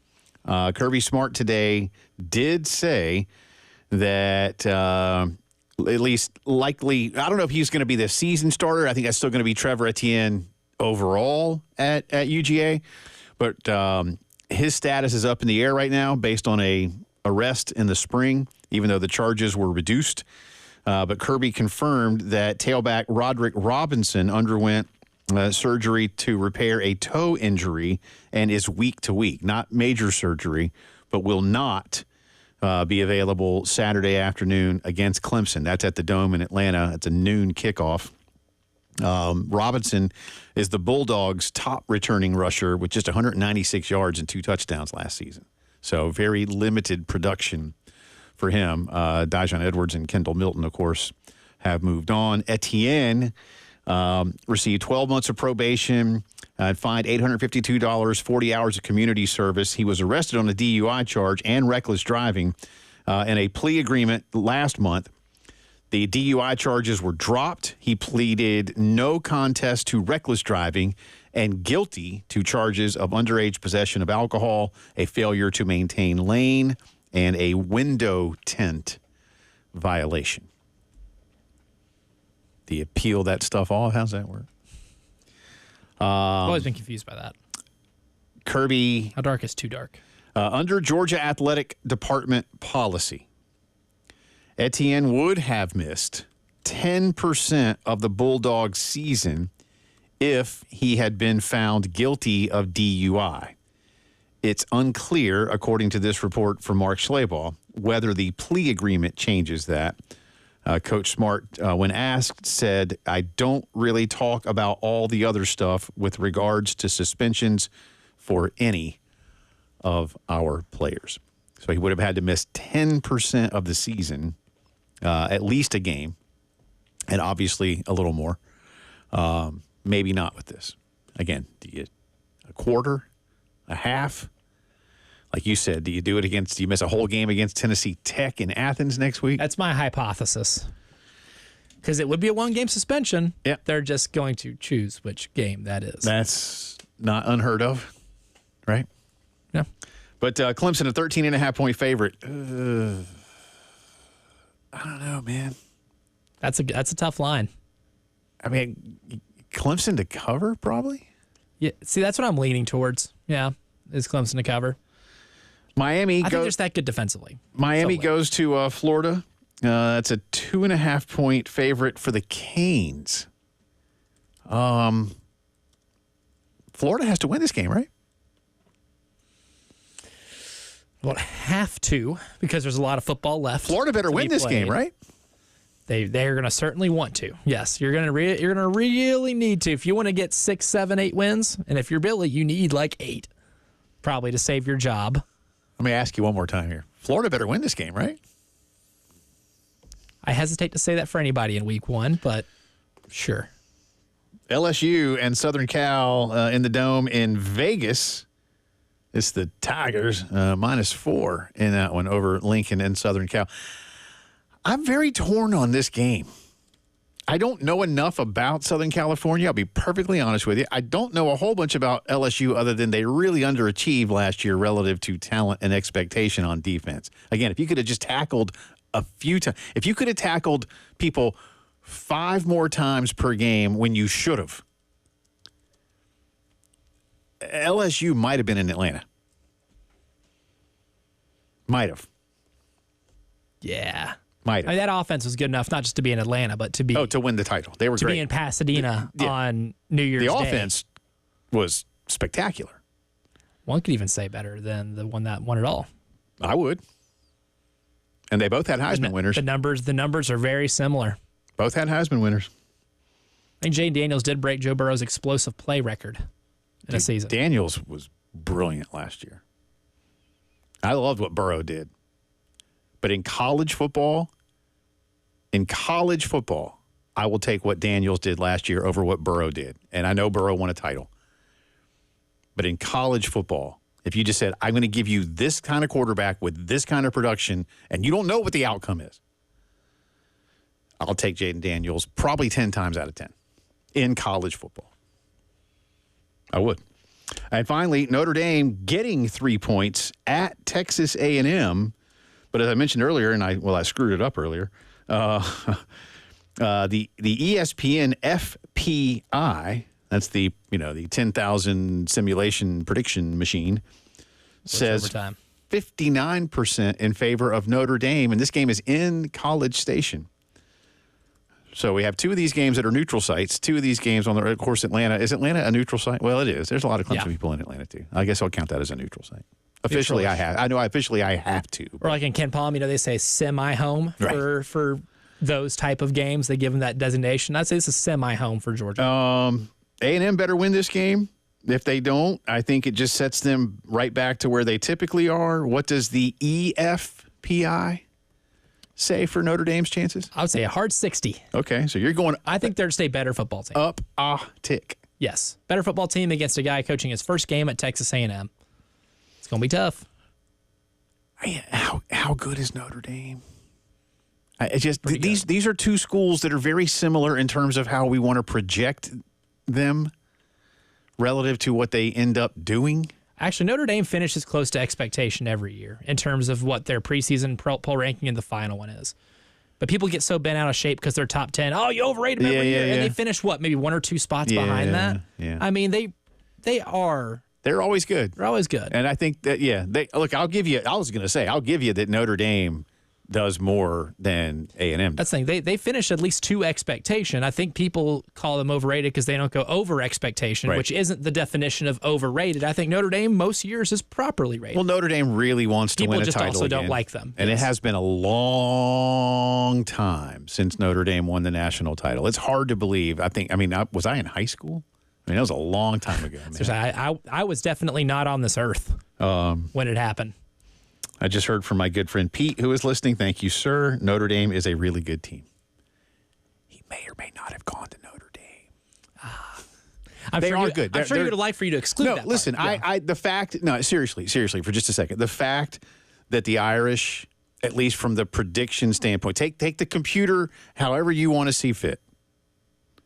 Kirby Smart today did say that at least likely, I don't know if he's going to be the season starter. I think that's still going to be Trevor Etienne overall at UGA, but his status is up in the air right now based on a arrest in the spring, even though the charges were reduced. But Kirby confirmed that tailback Roderick Robinson underwent surgery to repair a toe injury and is week to week, not major surgery, but will not be available Saturday afternoon against Clemson. That's at the Dome in Atlanta. It's a noon kickoff. Robinson is the Bulldogs' top returning rusher with just 196 yards and 2 touchdowns last season. So very limited production for him. Dijon Edwards and Kendall Milton, of course, have moved on. Etienne received 12 months of probation and fined $852, 40 hours of community service. He was arrested on a DUI charge and reckless driving in a plea agreement last month. The DUI charges were dropped. He pleaded no contest to reckless driving and guilty to charges of underage possession of alcohol, a failure to maintain lane, and a window tint violation. Do you peel that stuff off? How's that work? I've always been confused by that. Kirby. How dark is too dark? Under Georgia Athletic Department policy, Etienne would have missed 10% of the Bulldogs season if he had been found guilty of DUI. It's unclear, according to this report from Mark Schleybaugh, whether the plea agreement changes that. Coach Smart, when asked, said, I don't really talk about all the other stuff with regards to suspensions for any of our players. So he would have had to miss 10% of the season, at least a game, and obviously a little more. Maybe not with this. Again, do you a quarter, a half? Like you said, do you miss a whole game against Tennessee Tech in Athens next week? That's my hypothesis. Because it would be a 1-game suspension. Yeah. They're just going to choose which game that is. That's not unheard of, right? Yeah. But Clemson, a 13.5-point favorite. I don't know, man. That's a tough line. I mean, Clemson to cover, probably? Yeah. See, that's what I'm leaning towards. Yeah, is Clemson to cover. I think they're just that good defensively. Miami goes to Florida. That's a 2.5-point favorite for the Canes. Florida has to win this game, right? Well, have to, because there's a lot of football left. Florida better win this game, right? They're going to certainly want to. Yes, you're going to really need to. If you want to get 6, 7, 8 wins, and if you're Billy, you need like 8, probably to save your job. Let me ask you one more time here. Florida better win this game, right? I hesitate to say that for anybody in week 1, but sure. LSU and Southern Cal in the Dome in Vegas. It's the Tigers, -4 in that one over Lincoln and Southern Cal. I'm very torn on this game. I don't know enough about Southern California. I'll be perfectly honest with you. I don't know a whole bunch about LSU other than they really underachieved last year relative to talent and expectation on defense. Again, if you could have just tackled a few times, if you could have tackled people 5 more times per game when you should have, LSU might have been in Atlanta. Might have. Yeah. Might have. I mean, that offense was good enough not just to be in Atlanta, but to be to win the title. They were to great. be in Pasadena on New Year's Day. The offense was spectacular. One could even say better than the one that won it all. I would. And they both had Heisman winners. The numbers are very similar. Both had Heisman winners. I think Jane Daniels did break Joe Burrow's explosive play record in a season. Daniels was brilliant last year. I loved what Burrow did. But in college football, I will take what Daniels did last year over what Burrow did. And I know Burrow won a title. But in college football, if you just said, I'm going to give you this kind of quarterback with this kind of production, and you don't know what the outcome is, I'll take Jaden Daniels probably 10 times out of 10 in college football. I would. And finally, Notre Dame getting 3 points at Texas A&M. But as I mentioned earlier, and I screwed it up earlier, the ESPN FPI, that's the 10,000 simulation prediction machine, says 59% in favor of Notre Dame, and this game is in College Station. So we have two of these games that are neutral sites, two of these games on of course, Atlanta. Is Atlanta a neutral site? Well, it is. There's a lot of Clemson people in Atlanta, too. I guess I'll count that as a neutral site. Officially, I have. I know officially I have to. Or like in Ken Palm, they say semi-home for those type of games. They give them that designation. I'd say this is semi-home for Georgia. A&M better win this game. If they don't, I think it just sets them right back to where they typically are. What does the EFPI say for Notre Dame's chances? I would say a hard 60. Okay, so you're going... I think they're just a better football team. Up a tick. Yes. Better football team against a guy coaching his first game at Texas A&M. It's going to be tough. How good is Notre Dame? These are two schools that are very similar in terms of how we want to project them relative to what they end up doing. Actually, Notre Dame finishes close to expectation every year in terms of what their preseason poll ranking and the final one is. But people get so bent out of shape because they're top 10. Oh, you overrated them every year. And they finish, maybe 1 or 2 spots behind that? Yeah. I mean, they are... They're always good. They're always good. And I think that, I'll give you that Notre Dame does more than A&M. That's the thing. They finish at least to expectation. I think people call them overrated because they don't go over expectation, which isn't the definition of overrated. I think Notre Dame most years is properly rated. Well, Notre Dame really wants to win a title People just also again. don't like them. And it has been a long time since Notre Dame won the national title. It's hard to believe. Was I in high school? That was a long time ago. I was definitely not on this earth when it happened. I just heard from my good friend Pete, who is listening. Thank you, sir. Notre Dame is a really good team. He may or may not have gone to Notre Dame. They are good. I'm sure you would like for you to exclude that. No, listen, seriously, for just a second. The fact that the Irish, at least from the prediction standpoint, take the computer however you want to see fit.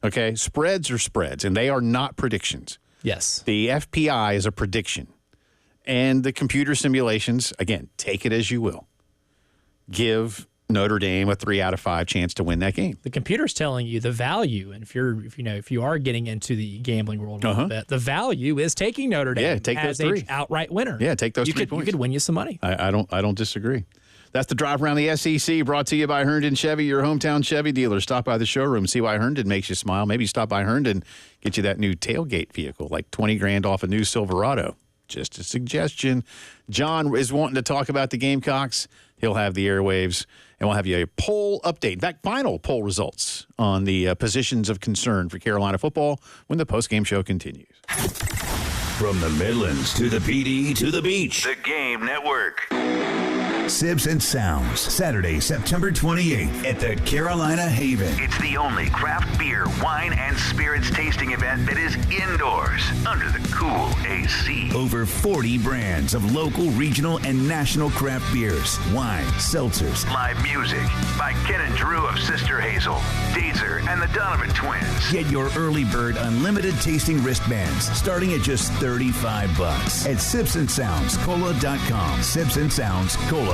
Okay? Spreads are spreads, and they are not predictions. Yes. The FPI is a prediction. And the computer simulations, again, take it as you will, give Notre Dame a 3 out of 5 chance to win that game. The computer's telling you the value, and if you are getting into the gambling world a little bit, the value is taking Notre Dame as an outright winner. Yeah, take those 3 points. You could win you some money. I don't disagree. That's the drive around the SEC, brought to you by Herndon Chevy, your hometown Chevy dealer. Stop by the showroom, see why Herndon makes you smile. Maybe stop by Herndon, get you that new tailgate vehicle, like $20,000 off a new Silverado. Just a suggestion. John is wanting to talk about the Gamecocks. He'll have the airwaves, and we'll have you a poll update. In fact, final poll results on the positions of concern for Carolina football when the postgame show continues. From the Midlands to the PD to the beach. The Game Network. Sibs and Sounds, Saturday, September 28th at the Carolina Haven. It's the only craft beer, wine, and spirits tasting event that is indoors, under the cool AC. Over 40 brands of local, regional, and national craft beers, wine, seltzers. Live music by Ken and Drew of Sister Hazel, Dazer, and the Donovan Twins. Get your early bird unlimited tasting wristbands starting at just $35 at sipsandsoundscola.com. Sipsandsoundscola.com.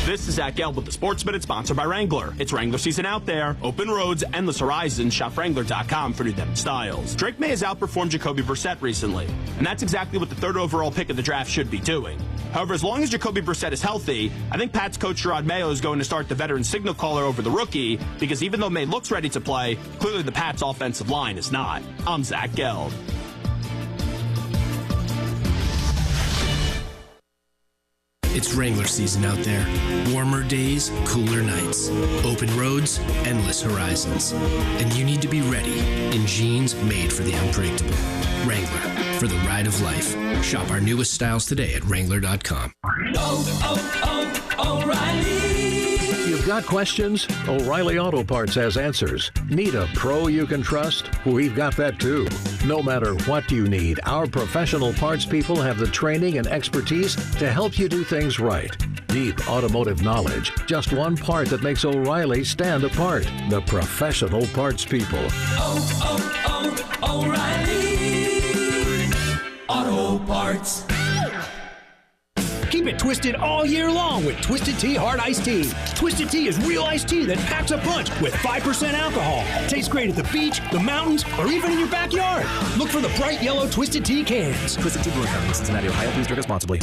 This is Zach Gelb with the Sports Minute, sponsored by Wrangler. It's Wrangler season out there. Open roads, endless horizons. Shop Wrangler.com for new denim styles. Drake May has outperformed Jacoby Brissett recently, and that's exactly what the third overall pick of the draft should be doing. However, as long as Jacoby Brissett is healthy, I think Pats coach Gerard Mayo is going to start the veteran signal caller over the rookie, because even though May looks ready to play, clearly the Pats offensive line is not. I'm Zach Gelb. It's Wrangler season out there. Warmer days, cooler nights. Open roads, endless horizons. And you need to be ready in jeans made for the unpredictable. Wrangler, for the ride of life. Shop our newest styles today at Wrangler.com. O'Reilly! You've got questions? O'Reilly Auto Parts has answers. Need a pro you can trust? We've got that too. No matter what you need, our professional parts people have the training and expertise to help you do things right. Deep automotive knowledge. Just one part that makes O'Reilly stand apart. The professional parts people. O'Reilly Auto Parts. Keep it twisted all year long with Twisted Tea Hard Iced Tea. Twisted Tea is real iced tea that packs a punch with 5% alcohol. Tastes great at the beach, the mountains, or even in your backyard. Look for the bright yellow Twisted Tea cans. Twisted Tea Brewing Company, Cincinnati, Ohio. Please drink responsibly.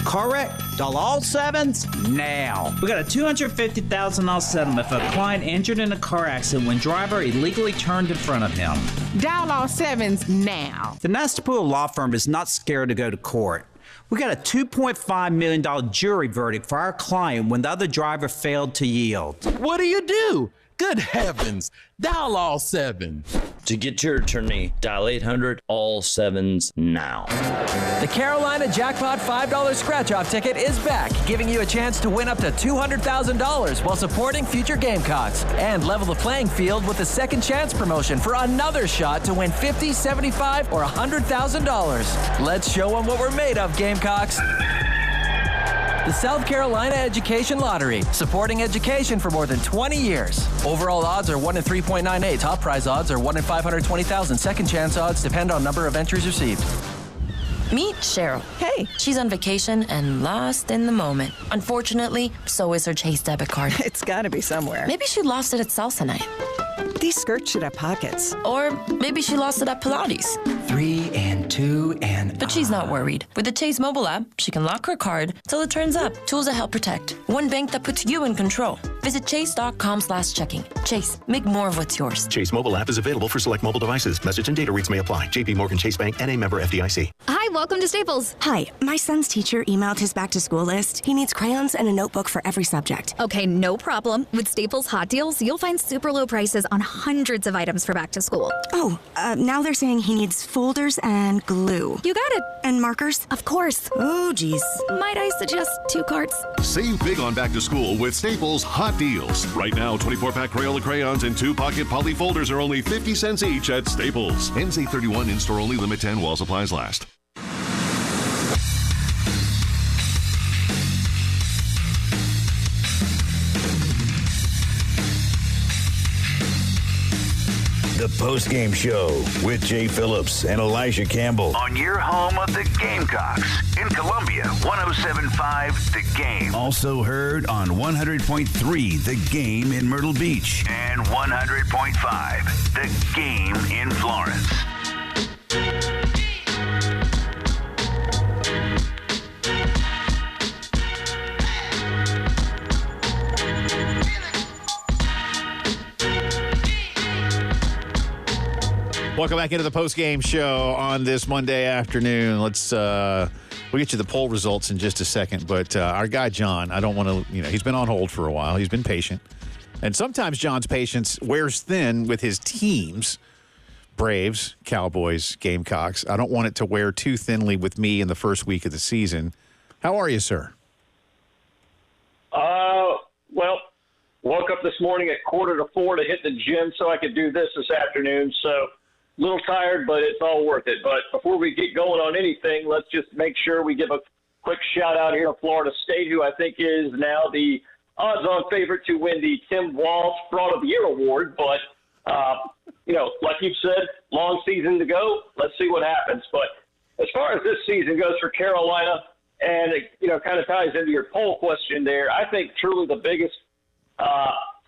Car wreck? Dial all sevens now. We got a $250,000 settlement for a client injured in a car accident when driver illegally turned in front of him. Dial all sevens now. The Nastapul Law Firm is not scared to go to court. We got a $2.5 million jury verdict for our client when the other driver failed to yield. What do? Good heavens. Dial all sevens. To get your attorney, dial 800-ALL-7s now. The Carolina Jackpot $5 scratch-off ticket is back, giving you a chance to win up to $200,000 while supporting future Gamecocks. And level the playing field with the Second Chance promotion for another shot to win $50,000, $75,000, or $100,000. Let's show them what we're made of, Gamecocks. The South Carolina Education Lottery, supporting education for more than 20 years. Overall odds are 1 in 3.98. Top prize odds are 1 in 520,000. Second chance odds depend on number of entries received. Meet Cheryl. Hey. She's on vacation and lost in the moment. Unfortunately, so is her Chase debit card. It's gotta be somewhere. Maybe she lost it at salsa night. These skirts should have pockets. Or maybe she lost it at Pilates. 3 and 2 and... But she's not worried. With the Chase mobile app, she can lock her card till it turns up. Tools that help protect. One bank that puts you in control. Visit chase.com/checking. Chase, make more of what's yours. Chase mobile app is available for select mobile devices. Message and data rates may apply. JP Morgan Chase Bank, N.A. member FDIC. Hi, welcome to Staples. Hi, my son's teacher emailed his back-to-school list. He needs crayons and a notebook for every subject. Okay, no problem. With Staples Hot Deals, you'll find super low prices on hundreds of items for back to school. Oh, now they're saying he needs folders and glue. You got it. And markers? Of course. Oh, geez. Might I suggest 2 carts? Save big on back to school with Staples Hot Deals. Right now, 24-pack Crayola crayons and 2-pocket poly folders are only 50 cents each at Staples. NC 31 in-store only, limit 10 while supplies last. The Postgame Show with Jay Phillips and Elijah Campbell. On your home of the Gamecocks in Columbia, 107.5 The Game. Also heard on 100.3 The Game in Myrtle Beach. And 100.5 The Game in Florence. Welcome back into the post-game show on this Monday afternoon. We'll get you the poll results in just a second. But our guy, John, I don't want to, he's been on hold for a while. He's been patient. And sometimes John's patience wears thin with his teams, Braves, Cowboys, Gamecocks. I don't want it to wear too thinly with me in the first week of the season. How are you, sir? Well, woke up this morning at 3:45 to hit the gym so I could do this afternoon. So a little tired, but it's all worth it. But before we get going on anything, let's just make sure we give a quick shout out here to Florida State, who I think is now the odds-on favorite to win the Tim Walsh Fraud of the Year award. But, like you've said, long season to go. Let's see what happens. But as far as this season goes for Carolina, And it, kind of ties into your poll question there. I think truly the biggest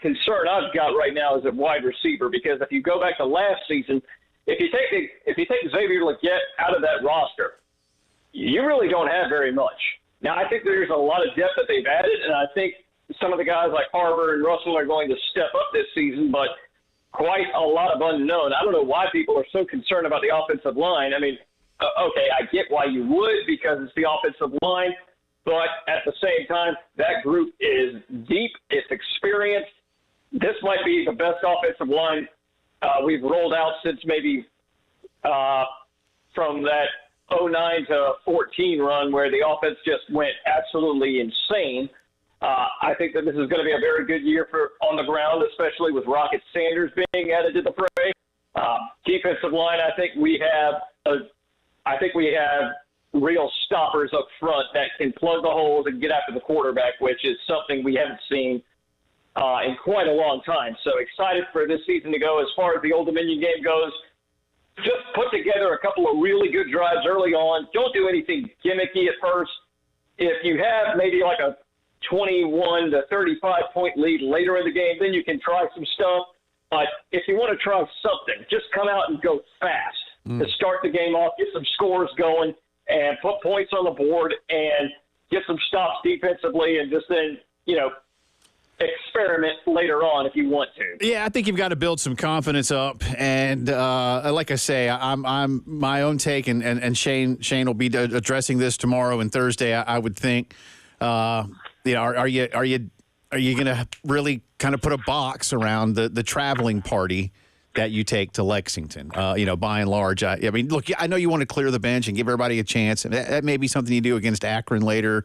concern I've got right now is at wide receiver, because if you go back to last season, if you take Xavier Legette out of that roster, you really don't have very much. Now, I think there's a lot of depth that they've added, and I think some of the guys like Harvard and Russell are going to step up this season, but quite a lot of unknown. I don't know why people are so concerned about the offensive line. I mean, okay, I get why you would, because it's the offensive line, but at the same time, that group is deep, it's experienced. This might be the best offensive line we've rolled out since maybe from that 09 to 14 run where the offense just went absolutely insane. I think that this is going to be a very good year for on the ground, especially with Rocket Sanders being added to the fray. Defensive line, I think we have real stoppers up front that can plug the holes and get after the quarterback, which is something we haven't seen in quite a long time. So excited for this season to go. As far as the Old Dominion game goes, just put together a couple of really good drives early on. Don't do anything gimmicky at first. If you have maybe like a 21 to 35 point lead later in the game, then you can try some stuff. But if you want to try something, just come out and go fast to start the game off, get some scores going, and put points on the board and get some stops defensively, and just then, experiment later on if you want to. Yeah, I think you've got to build some confidence up, and like I say, I'm my own take, and Shane will be addressing this tomorrow and Thursday. I would think. Are you going to really kind of put a box around the traveling party that you take to Lexington? By and large, I mean, look, I know you want to clear the bench and give everybody a chance, and that may be something you do against Akron later.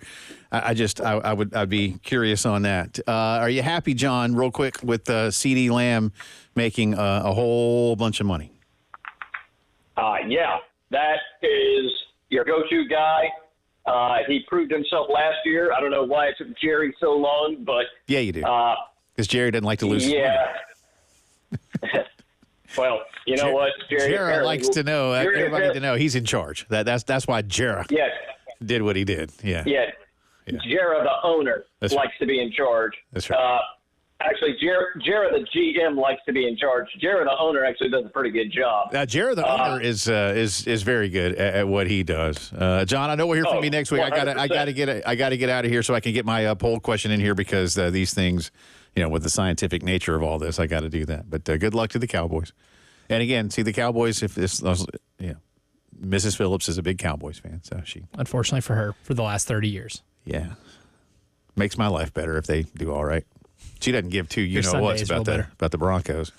I'd be curious on that. Are you happy, John, real quick, with CeeDee Lamb making a whole bunch of money? Yeah, that is your go-to guy. He proved himself last year. I don't know why it took Jerry so long, but yeah, you do. Because Jerry doesn't like to lose. Yeah. Well, you know what, Jerry likes to know everybody to know he's in charge. That's why Jerry did what he did. Yeah. Jerry, the owner, likes to be in charge. That's right. Actually, Jerry, the GM, likes to be in charge. Jerry, the owner, actually does a pretty good job. Jerry, the owner, is very good at what he does. John, I know we'll hear from you next week. 100%. I gotta get out of here so I can get my poll question in here, because these things, with the scientific nature of all this, I got to do that. But good luck to the Cowboys. And again, see the Cowboys. If this, Mrs. Phillips is a big Cowboys fan, so she, unfortunately for her, for the last 30 years. Yeah, makes my life better if they do all right. She doesn't give two what's about the Broncos.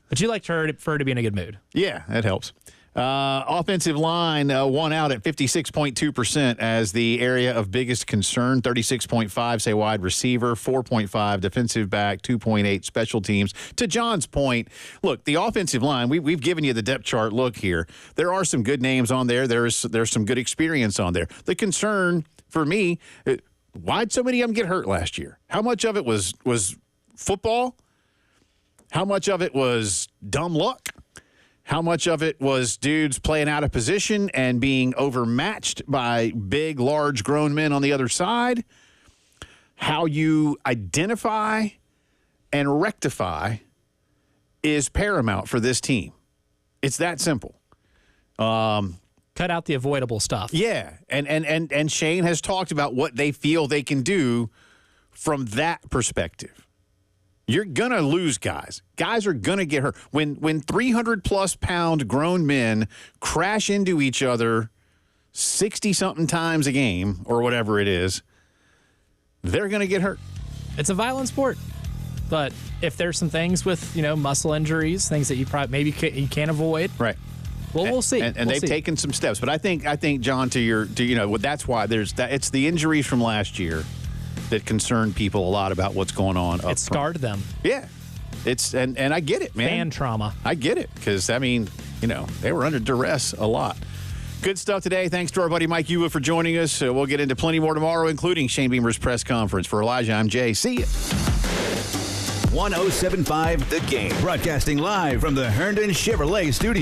But you liked for her to be in a good mood. Yeah, that helps. Offensive line won out at 56.2% as the area of biggest concern. 36.5 say wide receiver, 4.5 defensive back, 2.8 special teams. To John's point, look, the offensive line, we've given you the depth chart look here. There are some good names on there. There's some good experience on there. The concern for me, why'd so many of them get hurt last year? How much of it was football? How much of it was dumb luck? How much of it was dudes playing out of position and being overmatched by big, large, grown men on the other side? How you identify and rectify is paramount for this team. It's that simple. Cut out the avoidable stuff. Yeah, and Shane has talked about what they feel they can do from that perspective. You're going to lose guys. Guys are going to get hurt. When 300-plus pound grown men crash into each other 60-something times a game or whatever it is, they're going to get hurt. It's a violent sport. But if there's some things with, muscle injuries, things that you probably you can't avoid. Right. Well, we'll see. And they've taken some steps. But I think John, that's why it's the injuries from last year that concern people a lot about what's going on. It scarred them. Yeah. And I get it, man. Fan trauma. I get it, because, they were under duress a lot. Good stuff today. Thanks to our buddy Mike Ewa for joining us. We'll get into plenty more tomorrow, including Shane Beamer's press conference. For Elijah, I'm Jay. See ya. 107.5 The Game. Broadcasting live from the Herndon Chevrolet studio.